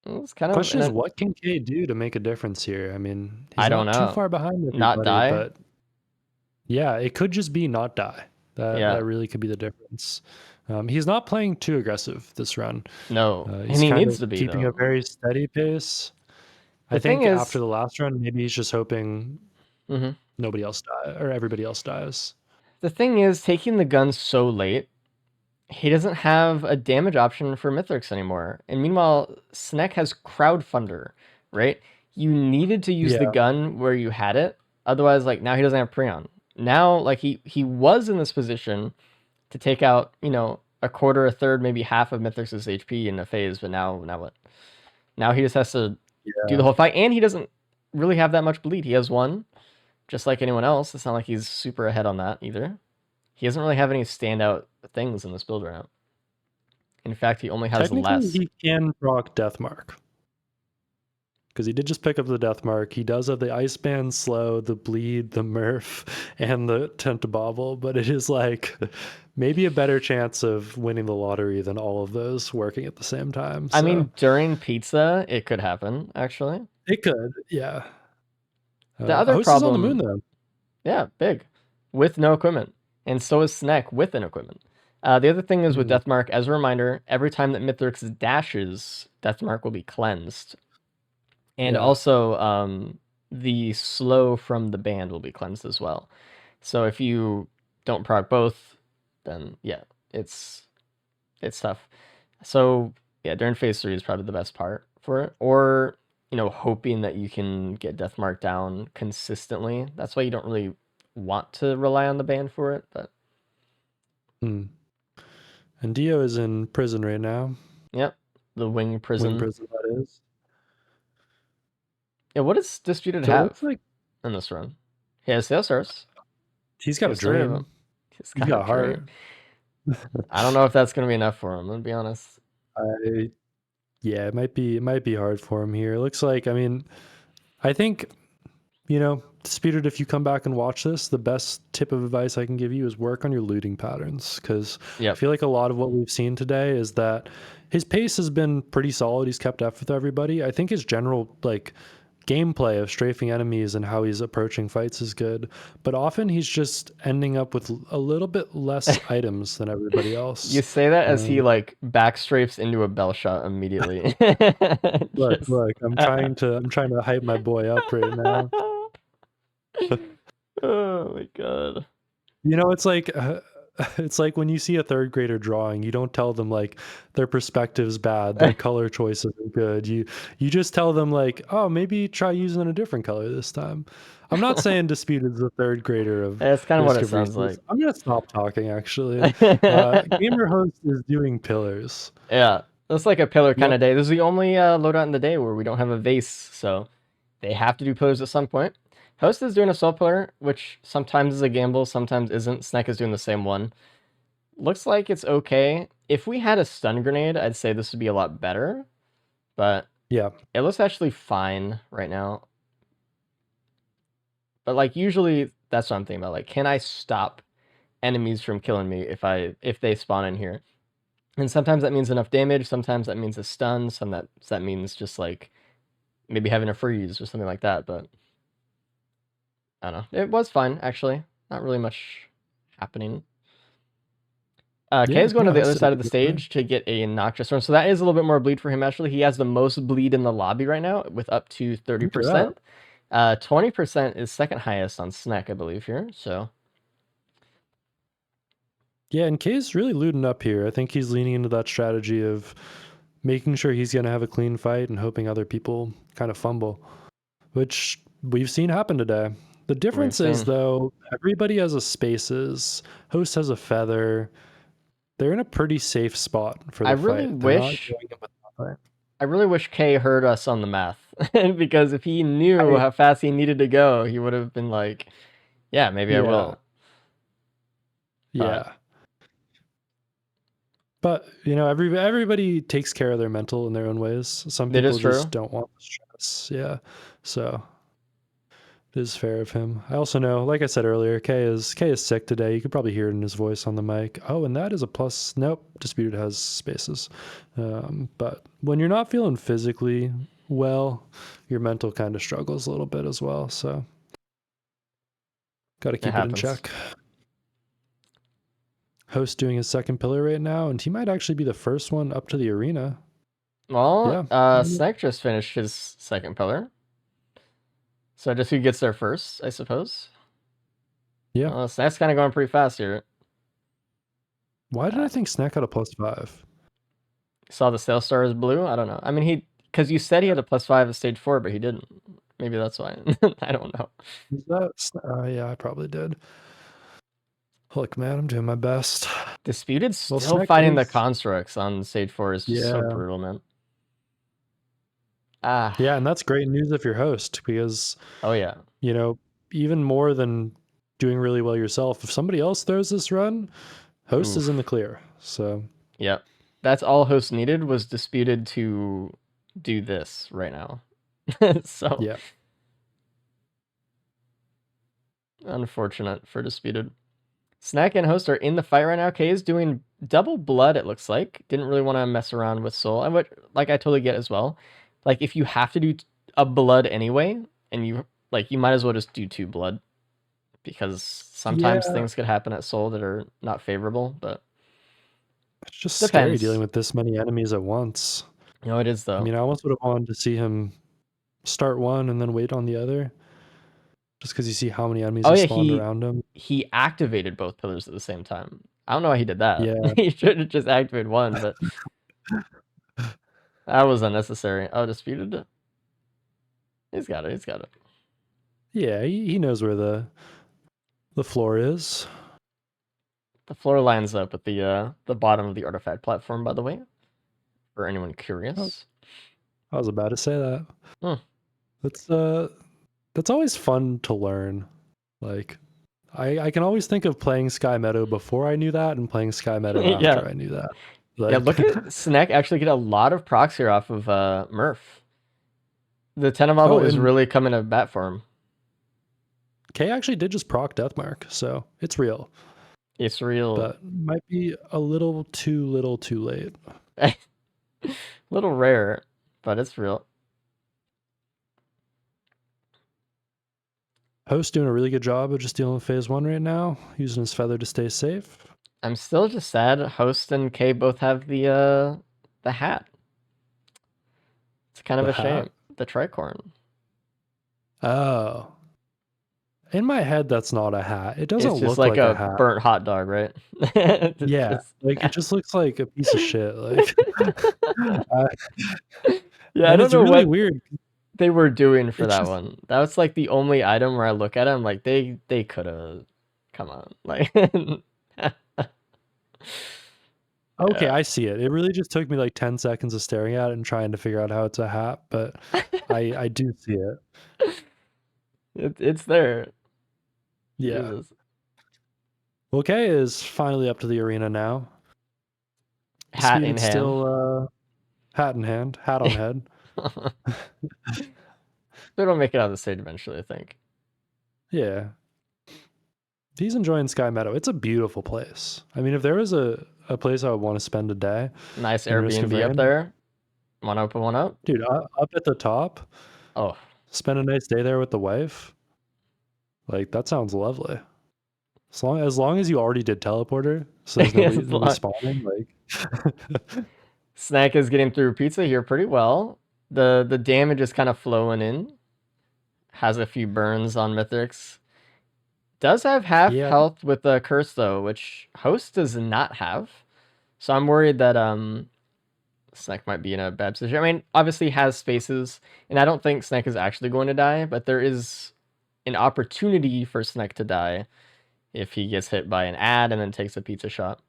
S1: It's kind of
S2: question is, what can K do to make a difference here? I mean, he's
S1: I don't
S2: not
S1: know.
S2: Too far behind everybody,
S1: not die,
S2: but yeah, it could just be not die. That really could be the difference. He's not playing too aggressive this run.
S1: No,
S2: and
S1: he needs to be
S2: keeping a very steady pace. I think after the last run, maybe he's just hoping nobody else dies or everybody else dies.
S1: The thing is, taking the gun so late, he doesn't have a damage option for Mithrix anymore. And meanwhile, Snek has Crowdfunder, right? You needed to use the gun where you had it. Otherwise, like, now he doesn't have Prion. Now, like, he was in this position to take out, a quarter, a third, maybe half of Mithrix's HP in a phase, but now what? Now he just has to do the whole fight, and he doesn't really have that much bleed. He has 1, just like anyone else. It's not like he's super ahead on that either. He doesn't really have any standout things in this build right now. In fact, he only has less.
S2: He can proc Deathmark. Because he did just pick up the Deathmark. He does have the Ice Band, Slow, the Bleed, the Murph, and the Tentabobble, but it is like maybe a better chance of winning the lottery than all of those working at the same time. So.
S1: I mean, during pizza, it could happen, actually.
S2: It could, yeah.
S1: The other problem...
S2: on the moon, though.
S1: Yeah, big. With no equipment. And so is Snek with an equipment. The other thing is with
S2: Mhm.
S1: Deathmark, as a reminder, every time that Mithrix dashes, Deathmark will be cleansed. And
S2: Yeah.
S1: also, the slow from the band will be cleansed as well. So if you don't proc both, then yeah, it's tough. So yeah, during phase 3 is probably the best part for it. Or, hoping that you can get Deathmark down consistently. That's why you don't really want to rely on the band for it, but
S2: Hmm. And Dio is in prison right now.
S1: yep, the wing prison.
S2: Wing prison, that is.
S1: Yeah, what does Disputed
S2: So it
S1: have
S2: looks like
S1: in this run? He has Sail Stars.
S2: he's got a
S1: He's 3 of them.
S2: dream.
S1: He's
S2: He's
S1: got
S2: got
S1: a
S2: heart.
S1: dream. I don't know if that's gonna be enough for him, to be honest.
S2: Yeah, it might be hard for him here. It looks like, I mean, I think, Disputed, if you come back and watch this, the best tip of advice I can give you is work on your looting patterns, because I
S1: Yep.
S2: feel like a lot of what we've seen today is that his pace has been pretty solid. He's kept up with everybody. I think his general gameplay of strafing enemies and how he's approaching fights is good, but often he's just ending up with a little bit less items than everybody else.
S1: You say that as he backstrafes into a bell shot immediately.
S2: Look, I'm trying to hype my boy up right now.
S1: Oh my god.
S2: It's like when you see a third grader drawing, you don't tell them their perspective's bad, their color choice isn't good. You just tell them oh, maybe try using a different color this time. I'm not saying Disputed's the third grader of
S1: That's kind of what
S2: Risk
S1: it
S2: of
S1: sounds
S2: Resource.
S1: like.
S2: I'm gonna stop talking actually. Gamer Host is doing pillars.
S1: Yeah, that's like a pillar kind
S2: Yep.
S1: of day. This is the only loadout in the day where we don't have a vase, so they have to do pillars at some point. Host is doing a soul pillar, which sometimes is a gamble, sometimes isn't. Snek is doing the same one. Looks like it's okay. If we had a stun grenade, I'd say this would be a lot better, but
S2: yeah,
S1: it looks actually fine right now. But usually that's what I'm thinking about. Can I stop enemies from killing me if they spawn in here? And sometimes that means enough damage, sometimes that means a stun, sometimes that means just maybe having a freeze or something like that, but I don't know. It was fine, actually. Not really much happening. Kay is going to the other side of the stage to get a Noctis run, so that is a little bit more bleed for him, actually. He has the most bleed in the lobby right now, with up to 30%. 20% is second highest on Snek, I believe, here, so...
S2: Yeah, and Kay's really looting up here. I think he's leaning into that strategy of making sure he's going to have a clean fight and hoping other people kind of fumble, which we've seen happen today. The difference is, though, everybody has a spaces. Host has a feather. They're in a pretty safe spot for the fight.
S1: I really wish Kay heard us on the math, because if he knew how fast he needed to go, he would have been like, yeah, maybe I will.
S2: Yeah. But, everybody takes care of their mental in their own ways. Some people just don't want the stress. Yeah. So it is fair of him. I also know, like I said earlier, Kay is sick today. You could probably hear it in his voice on the mic. Oh, and that is a plus. Nope. Disputed has spaces. But when you're not feeling physically well, your mental kind of struggles a little bit as well. So got to keep it in check. Host doing his second pillar right now, and he might actually be the first one up to the arena.
S1: Well, Snek just finished his second pillar. So just who gets there first, I suppose.
S2: Yeah.
S1: Snek's kind of going pretty fast here.
S2: Why did I think Snek had a +5?
S1: Saw the Sail Star is blue? I don't know. I mean, because you said he had a +5 at stage 4, but he didn't. Maybe that's why. I don't know.
S2: Is that? Yeah, I probably did. Look, man, I'm doing my best.
S1: Disputed still fighting the constructs on stage 4 is just so brutal, man.
S2: Yeah, and that's great news if you're Host, because even more than doing really well yourself, if somebody else throws this run, Host is in the clear. So
S1: yep, that's all Host needed, was Disputed to do this right now. So
S2: yeah,
S1: unfortunate for Disputed. Snek and Host are in the fight right now. Kay is doing double blood, it looks like. Didn't really want to mess around with soul. And I totally get as well. If you have to do a blood anyway, and you might as well just do 2 blood, because sometimes things could happen at soul that are not favorable, but
S2: It's just scary
S1: Depends.
S2: dealing with this many enemies at once.
S1: You know, it is though.
S2: I mean, I almost would have wanted to see him start one and then wait on the other. Just because you see how many enemies
S1: Oh,
S2: have
S1: yeah,
S2: spawned around him.
S1: he activated both pillars at the same time. I don't know why he did that.
S2: Yeah.
S1: He should have just activated one, but that was unnecessary. Oh, disputed it. He's got it. He's got it.
S2: Yeah, he knows where the floor is.
S1: The floor lines up at the bottom of the artifact platform, by the way, for anyone curious.
S2: I was about to say that.
S1: Hmm.
S2: That's always fun to learn. Like, I can always think of playing Sky Meadow before I knew that and playing Sky Meadow
S1: Yeah.
S2: after I knew that. Like,
S1: Yeah, look at Snek actually get a lot of procs here off of Murph. The Tenamabo is
S2: and-
S1: really coming to bat for him.
S2: K actually did just proc Deathmark, so it's real.
S1: It's real.
S2: But might be a little too late.
S1: Little rare, but it's real.
S2: Host doing a really good job of just dealing with phase 1 right now, using his feather to stay safe.
S1: I'm still just sad Host and K both have the hat. It's kind of
S2: The
S1: a shame.
S2: hat?
S1: The tricorn.
S2: Oh. In my head, that's not a hat. It doesn't
S1: It's just
S2: look
S1: like
S2: a
S1: a
S2: hat.
S1: burnt hot dog, right?
S2: Yeah, like it just looks like a piece of shit. Like,
S1: Yeah, I
S2: and
S1: don't
S2: it's
S1: know
S2: really
S1: what
S2: weird.
S1: they were doing for
S2: It's
S1: that
S2: just-
S1: one. That was like the only item where I look at it, I'm like, they could have. Come on, like.
S2: Okay,
S1: Yeah.
S2: I see it. It really just took me like 10 seconds of staring at it and trying to figure out how it's a hat, but I do see it.
S1: It's there.
S2: Yeah.
S1: Jesus.
S2: Well, K is finally up to the arena now.
S1: Hat
S2: Speed
S1: in
S2: is
S1: hand.
S2: Still hat in hand, hat on head.
S1: They'll make it on the stage eventually, I think.
S2: Yeah. He's enjoying Sky Meadow. It's a beautiful place. I mean, if there was a place I would want to spend a day,
S1: Nice
S2: And Risk of
S1: Airbnb up
S2: Rain.
S1: there. One up and one up.
S2: dude, up at the top,
S1: Oh,
S2: spend a nice day there with the wife. Like, that sounds lovely. As long as you already did teleporter, so there's
S1: As
S2: nobody
S1: long-
S2: spawning, like
S1: Snack is getting through pizza here pretty well. The damage is kind of flowing in. Has a few burns on Mythics. Does have half
S2: Yeah.
S1: health with the curse though, which Host does not have. So I'm worried that Snack might be in a bad position. I mean, obviously he has spaces, and I don't think Snack is actually going to die, but there is an opportunity for Snack to die if he gets hit by an ad and then takes a pizza shot.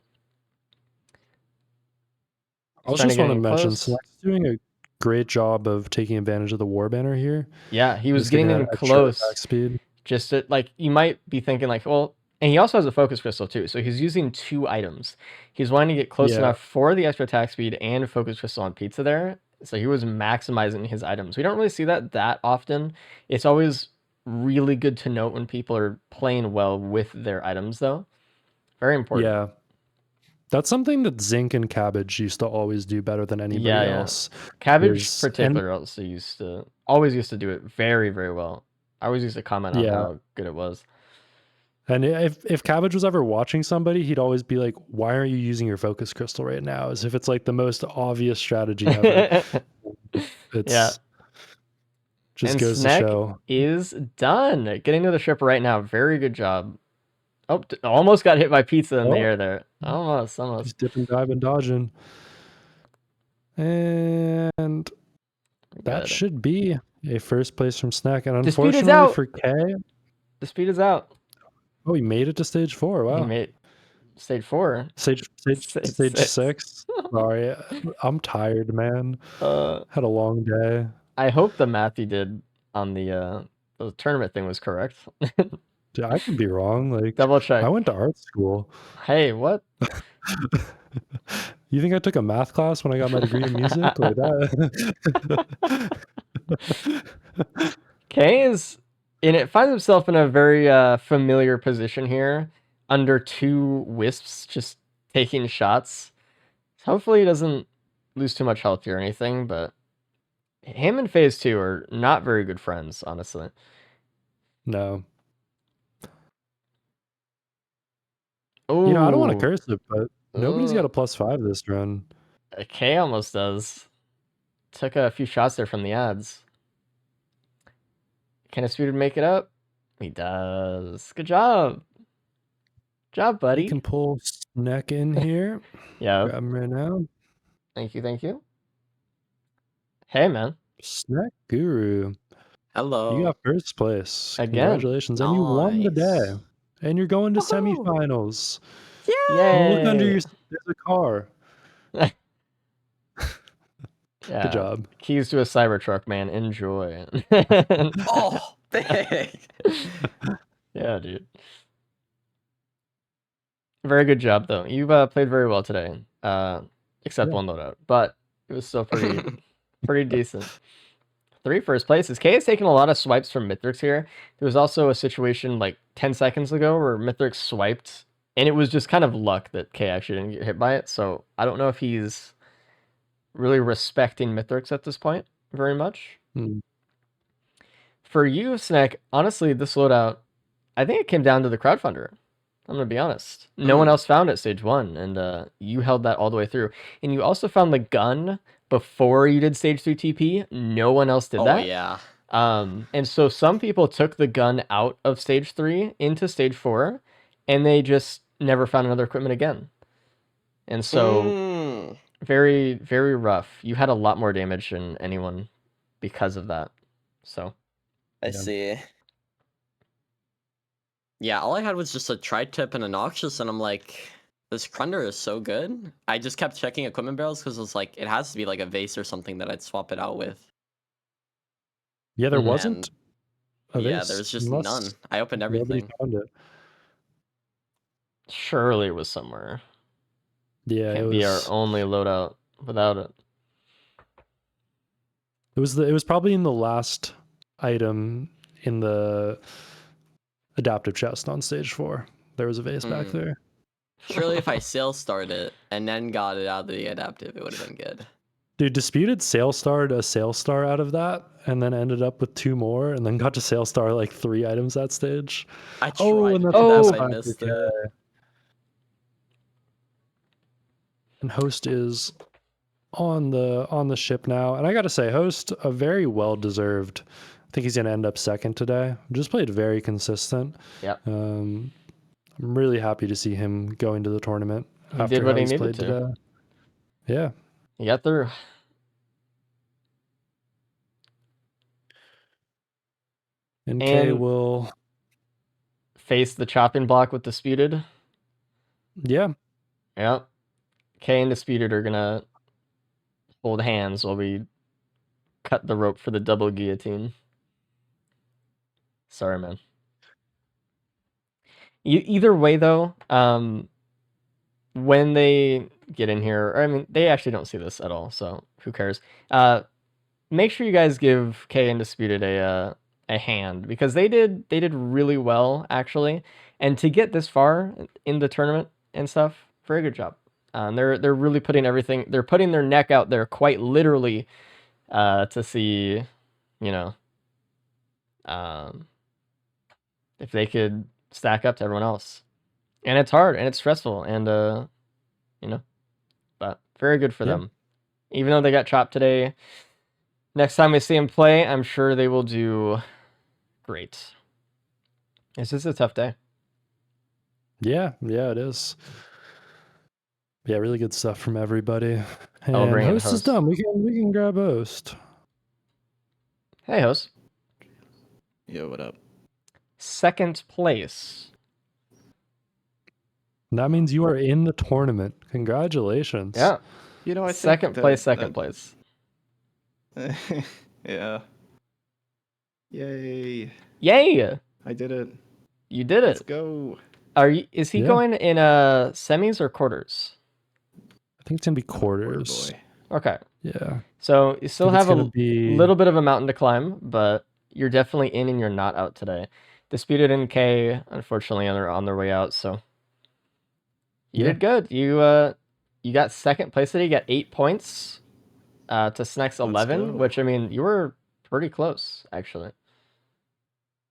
S2: I was
S1: Trying to
S2: just
S1: get
S2: want to
S1: in
S2: mention
S1: close.
S2: Snack's doing a great job of taking advantage of the war banner here.
S1: Yeah, he was
S2: Just
S1: getting in
S2: that extra
S1: close.
S2: attack speed.
S1: Just to, like, you might be thinking like, well, and he also has a focus crystal too, so he's using 2 items. He's wanting to get close
S2: Yeah.
S1: enough for the extra attack speed and focus crystal on pizza there. So he was maximizing his items. We don't really see that often. It's always really good to note when people are playing well with their items, though. Very important.
S2: Yeah. That's something that Zinc and Cabbage used to always do better than anybody
S1: Yeah, yeah.
S2: else.
S1: Cabbage,
S2: There's- and-
S1: particular, also always used to do it very, very well. I always used to comment on
S2: Yeah.
S1: how good it was.
S2: And if Cabbage was ever watching somebody, he'd always be like, "Why aren't you using your focus crystal right now?" As if it's like the most obvious strategy ever. It's
S1: Yeah.
S2: just
S1: And
S2: goes
S1: Snack
S2: to show.
S1: is done. Getting to the ship right now. Very good job. Oh, almost got hit by pizza in the
S2: Oh.
S1: air there. Almost.
S2: He's dipping, diving, dodging. And that
S1: Good.
S2: should be a first place from Snack. And
S1: The speed is
S2: unfortunately
S1: out.
S2: for K,
S1: The speed is out.
S2: oh, he made it to stage 4. Wow.
S1: He made stage 4.
S2: Stage
S1: Stage
S2: 6. Sorry, I'm tired, man.
S1: Uh,
S2: Had a long day.
S1: I hope the math you did on the tournament thing was correct.
S2: Dude, I could be wrong. Like,
S1: Double check.
S2: I went to art school.
S1: Hey, what?
S2: You think I took a math class when I got my degree in music? Like that?
S1: K is in it finds himself in a very familiar position here, under 2 wisps, just taking shots. Hopefully he doesn't lose too much health here or anything, but him and phase 2 are not very good friends, honestly.
S2: No.
S1: Oh,
S2: You know, I don't want to curse it, but Nobody's got a +5 this run.
S1: K almost does. Took a few shots there from the ads. Can Disputed make it up? He does. Good job. Job, buddy.
S2: You can pull Snek in here.
S1: Yeah.
S2: Grab him right now.
S1: Thank you, thank you. Hey, man.
S2: Snekuru.
S3: Hello.
S2: You got first place.
S1: Again.
S2: Congratulations. And you won the day. And you're going to semifinals.
S1: Yay!
S2: Look under your... There's a car.
S1: Yeah.
S2: Good job.
S1: Keys to a Cybertruck, man. Enjoy.
S3: Oh, big.
S1: Yeah, dude. Very good job, though. You've played very well today, except one loadout, but it was still pretty decent. 3 first places. K has taken a lot of swipes from Mithrix here. There was also a situation like 10 seconds ago where Mithrix swiped, and it was just kind of luck that K actually didn't get hit by it. So I don't know if he's really respecting Mithrix at this point very much. For you, Snek, honestly, this loadout, I think it came down to the crowdfunder. I'm going to be honest. No one else found it stage 1, and you held that all the way through. And you also found the gun before you did stage 3 TP. No one else did that.
S3: Oh, yeah.
S1: And so some people took the gun out of stage 3 into stage 4, and they just never found another equipment again. And so very, very rough. You had a lot more damage than anyone because of that. So
S3: I see. Yeah, all I had was just a tri-tip and a Noxious, and I'm like, this Krunder is so good. I just kept checking equipment barrels because it was like, it has to be like a vase or something that I'd swap it out with.
S2: Yeah, there wasn't a
S3: Yeah,
S2: vase.
S3: there was just
S2: Unless
S3: none. I opened
S2: Nobody
S3: everything.
S2: found it.
S1: surely it was somewhere.
S2: Yeah,
S1: Can't
S2: it
S1: be our
S2: was.
S1: only loadout without it.
S2: It was probably in the last item in the adaptive chest on stage 4. There was a vase back there.
S3: Surely if I sail starred it and then got it out of the adaptive, it would have been good.
S2: Dude, Disputed sail starred a sail star out of that and then ended up with 2 more and then got to sail star like 3 items that stage.
S3: I tried
S2: and
S3: to
S2: that's
S3: do
S2: a
S3: that, but I
S2: +5
S3: missed
S2: for
S3: it.
S2: K. And Host is on the ship now. And I gotta say, Host, a very well-deserved. I think he's gonna end up second today. Just played very consistent.
S1: Yep.
S2: I'm really happy to see him going to the tournament.
S1: He
S2: after
S1: did what
S2: how
S1: he
S2: he's
S1: needed
S2: played
S1: to.
S2: today. Yeah.
S1: He got through.
S2: And K
S1: And-
S2: will
S1: Face the chopping block with Disputed.
S2: Yeah.
S1: Yep. K and Disputed are gonna hold hands while we cut the rope for the double guillotine. Sorry, man. Either way, though, when they get in here, or I mean, they actually don't see this at all, so who cares? Make sure you guys give K and Disputed a hand, because they did really well actually, and to get this far in the tournament and stuff, very good job. They're really putting everything. They're putting their neck out there quite literally to see, you know, if they could stack up to everyone else. And it's hard and it's stressful, and you know, but very good for them. Even though they got chopped today, next time we see them play, I'm sure they will do great. It's just a tough day.
S2: Yeah, it is. Yeah, really good stuff from everybody. And
S1: I'll bring in
S2: Host is
S1: Host.
S2: done. We can grab Host.
S1: Hey, host.
S5: Yo, what up?
S1: Second place.
S2: That means you are in the tournament. Congratulations.
S1: Yeah.
S5: You know, I think
S1: Second place.
S5: Yeah. Yay!
S1: Yay!
S5: I did it.
S1: You did
S5: Let's
S1: it.
S5: go.
S1: Is he
S2: Yeah.
S1: going in semis or quarters?
S2: I think it's gonna be
S5: Quarter
S2: quarters.
S5: boy.
S1: Okay.
S2: Yeah.
S1: So you still
S2: think it's
S1: have
S2: gonna be-
S1: little bit of a mountain to climb, but you're definitely in and you're not out today. Disputed and K, unfortunately, are on their way out, so you
S2: Yeah.
S1: did good. You got second place today. You got 8 points to Snek's 11,
S5: go.
S1: which, I mean, you were pretty close, actually.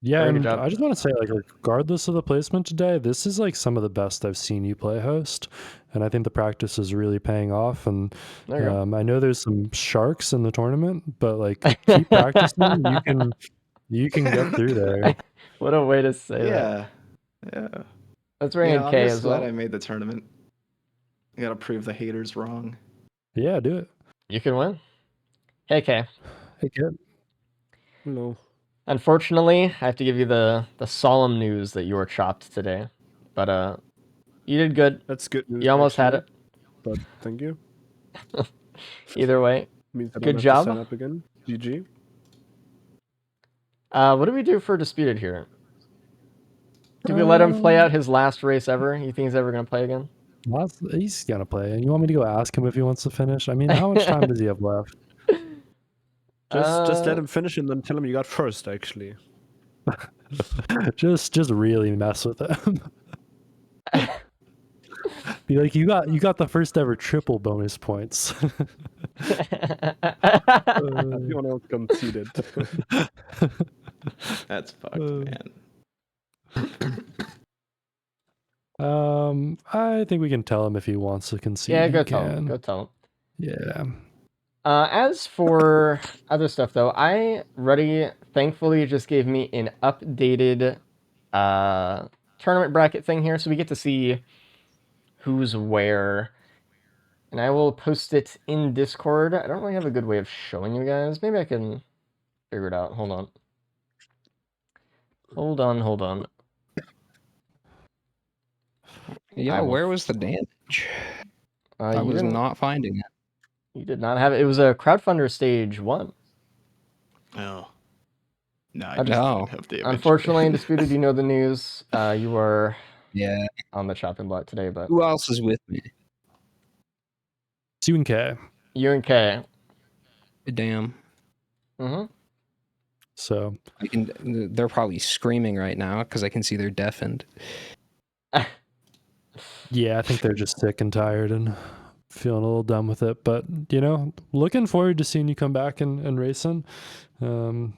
S2: Yeah,
S1: Very good
S2: and
S1: job.
S2: I just want to say, like, regardless of the placement today, this is like some of the best I've seen you play host, and I think the practice is really paying off. And
S1: There you go.
S2: I know there's some sharks in the tournament, but like, keep practicing. You can get through there.
S1: What a way to say that.
S5: Yeah. Yeah.
S1: Let's
S5: You
S1: bring
S5: know,
S1: in
S5: I'm
S1: K
S5: just
S1: as
S5: glad
S1: well.
S5: I made the tournament. I gotta prove the haters wrong.
S2: Yeah, do it.
S1: You can win. Hey, K.
S2: Hey, kid.
S4: No.
S1: Unfortunately, I have to give you the solemn news that you were chopped today. But you did good.
S4: That's good news.
S1: You almost had
S4: actually,
S1: it.
S4: But thank you.
S1: Either way.
S4: Means I don't
S1: Good
S4: have
S1: job.
S4: to sign up again. GG.
S1: What do we do for Disputed here? Do we let him play out his last race ever? You think he's ever going to play again?
S2: He's gonna play. And you want me to go ask him if he wants to finish? I mean, how much time does he have left?
S4: Just let him finish and then tell him you got first, actually.
S2: just really mess with him. Be like, you got the first ever triple bonus points.
S4: Everyone else conceded.
S5: That's fucked, man.
S2: I think we can tell him if he wants to concede.
S1: Yeah,
S2: he
S1: go tell
S2: can.
S1: him. Go tell him.
S2: Yeah.
S1: As for other stuff, though, Ruddy thankfully just gave me an updated tournament bracket thing here, so we get to see who's where. And I will post it in Discord. I don't really have a good way of showing you guys. Maybe I can figure it out. Hold on. Hold on.
S6: Yeah, where was the damage? I was not finding it.
S1: You did not have it. It was a crowdfunder stage 1.
S5: Oh. No, I
S1: No.
S5: just didn't have damage.
S1: Unfortunately, in Disputed, you know the news. You were on the chopping block today, but
S6: Who else is with me?
S2: It's you and K.
S1: You and K.
S6: Damn.
S1: Mm-hmm.
S2: So
S6: they're probably screaming right now because I can see they're deafened.
S2: yeah, I think they're just sick and tired and feeling a little done with it. But looking forward to seeing you come back and racing. There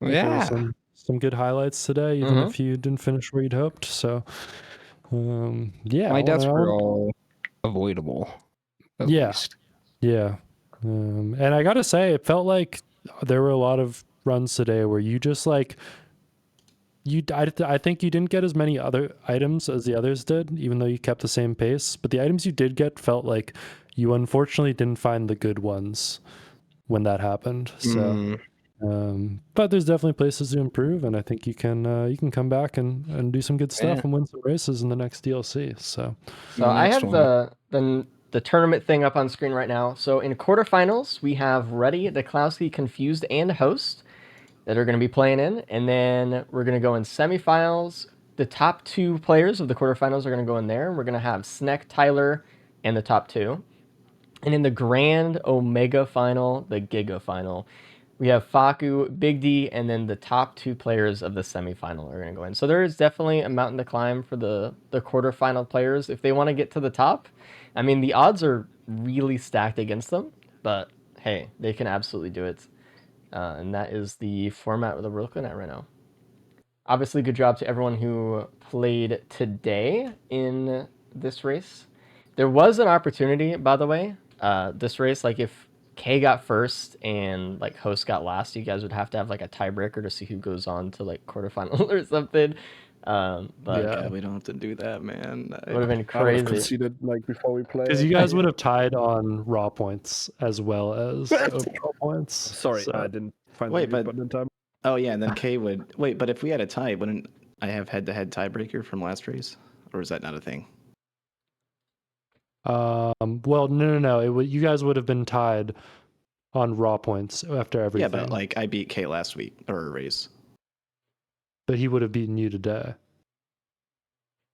S2: were some good highlights today, even if you didn't finish where you'd hoped. So yeah,
S6: my deaths were all avoidable. At least.
S2: Yeah. And I gotta say, it felt like there were a lot of runs today where you just like I think you didn't get as many other items as the others did, even though you kept the same pace. But the items you did get felt like you unfortunately didn't find the good ones when that happened. So, but there's definitely places to improve, and I think you can come back and do some good stuff and win some races in the next DLC. So
S1: I have the tournament thing up on screen right now. So in quarterfinals, we have Ruddy, DeKlowski, Confused, and Host that are going to be playing in. And then we're going to go in semifinals. The top 2 players of the quarterfinals are going to go in there. We're going to have Snek, Tyler, and the top 2. And in the grand Omega final, the Giga final, we have Faku, Bigdy, and then the top 2 players of the semifinal are going to go in. So there is definitely a mountain to climb for the quarterfinal players if they want to get to the top. I mean, the odds are really stacked against them, but hey, they can absolutely do it. And that is the format that we're looking at right now. Obviously, good job to everyone who played today in this race. There was an opportunity, by the way, this race, like if K got first and like Host got last, you guys would have to have like a tiebreaker to see who goes on to like quarterfinal or something. But
S5: yeah, we don't have to do that, man.
S1: It would have been
S4: I would have
S1: crazy.
S4: conceded like before we played.
S2: because you guys would have tied on raw points as well as overall points.
S4: Sorry,
S2: So-
S4: I didn't find
S5: Wait,
S4: the
S5: but-
S4: button in time.
S5: Oh yeah, and then K would wait. But if we had a tie, wouldn't I have head-to-head tiebreaker from last race, or is that not a thing?
S2: Well, no. You guys would have been tied on raw points after everything.
S5: Yeah, but like I beat K last week or a race.
S2: But he would have beaten you today.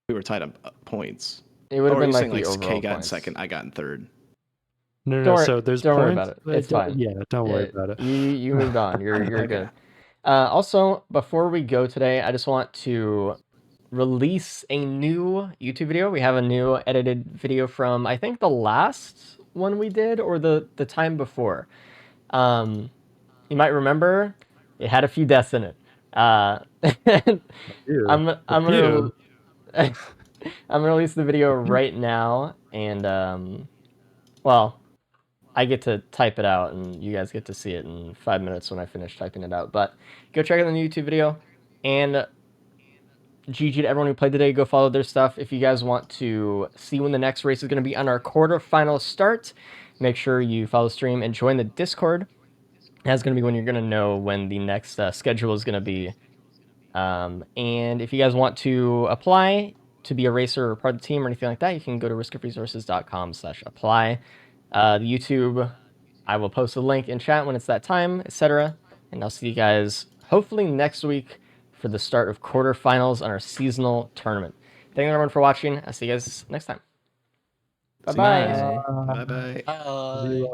S5: We were tied on points.
S1: It would have
S5: Or
S1: been
S5: you're
S1: like
S5: saying,
S1: the
S5: like
S1: overall
S5: K got in
S1: points.
S5: second, I got in third.
S2: No.
S1: Don't
S2: So there's
S1: don't worry
S2: points.
S1: about it. It's fine.
S2: Yeah, don't worry about it.
S1: You moved on. You're
S5: Okay.
S1: good. Also, before we go today, I just want to release a new YouTube video. We have a new edited video from I think the last one we did or the time before. You might remember it had a few deaths in it. I'm
S2: You.
S1: I'm
S2: You.
S1: gonna I'm gonna release the video right now, and well, I get to type it out, and you guys get to see it in 5 minutes when I finish typing it out. But go check out the YouTube video, and GG to everyone who played today. Go follow their stuff. If you guys want to see when the next race is going to be on our quarterfinal start, make sure you follow the stream and join the Discord. That's going to be when you're going to know when the next schedule is going to be. And if you guys want to apply to be a racer or part of the team or anything like that, you can go to riskofresources.com/apply. The YouTube, I will post a link in chat when it's that time, etc. And I'll see you guys hopefully next week for the start of quarterfinals on our seasonal tournament. Thank you everyone for watching. I'll see you guys next time.
S5: See you
S1: Bye-bye.
S5: guys. Bye bye.
S3: Bye.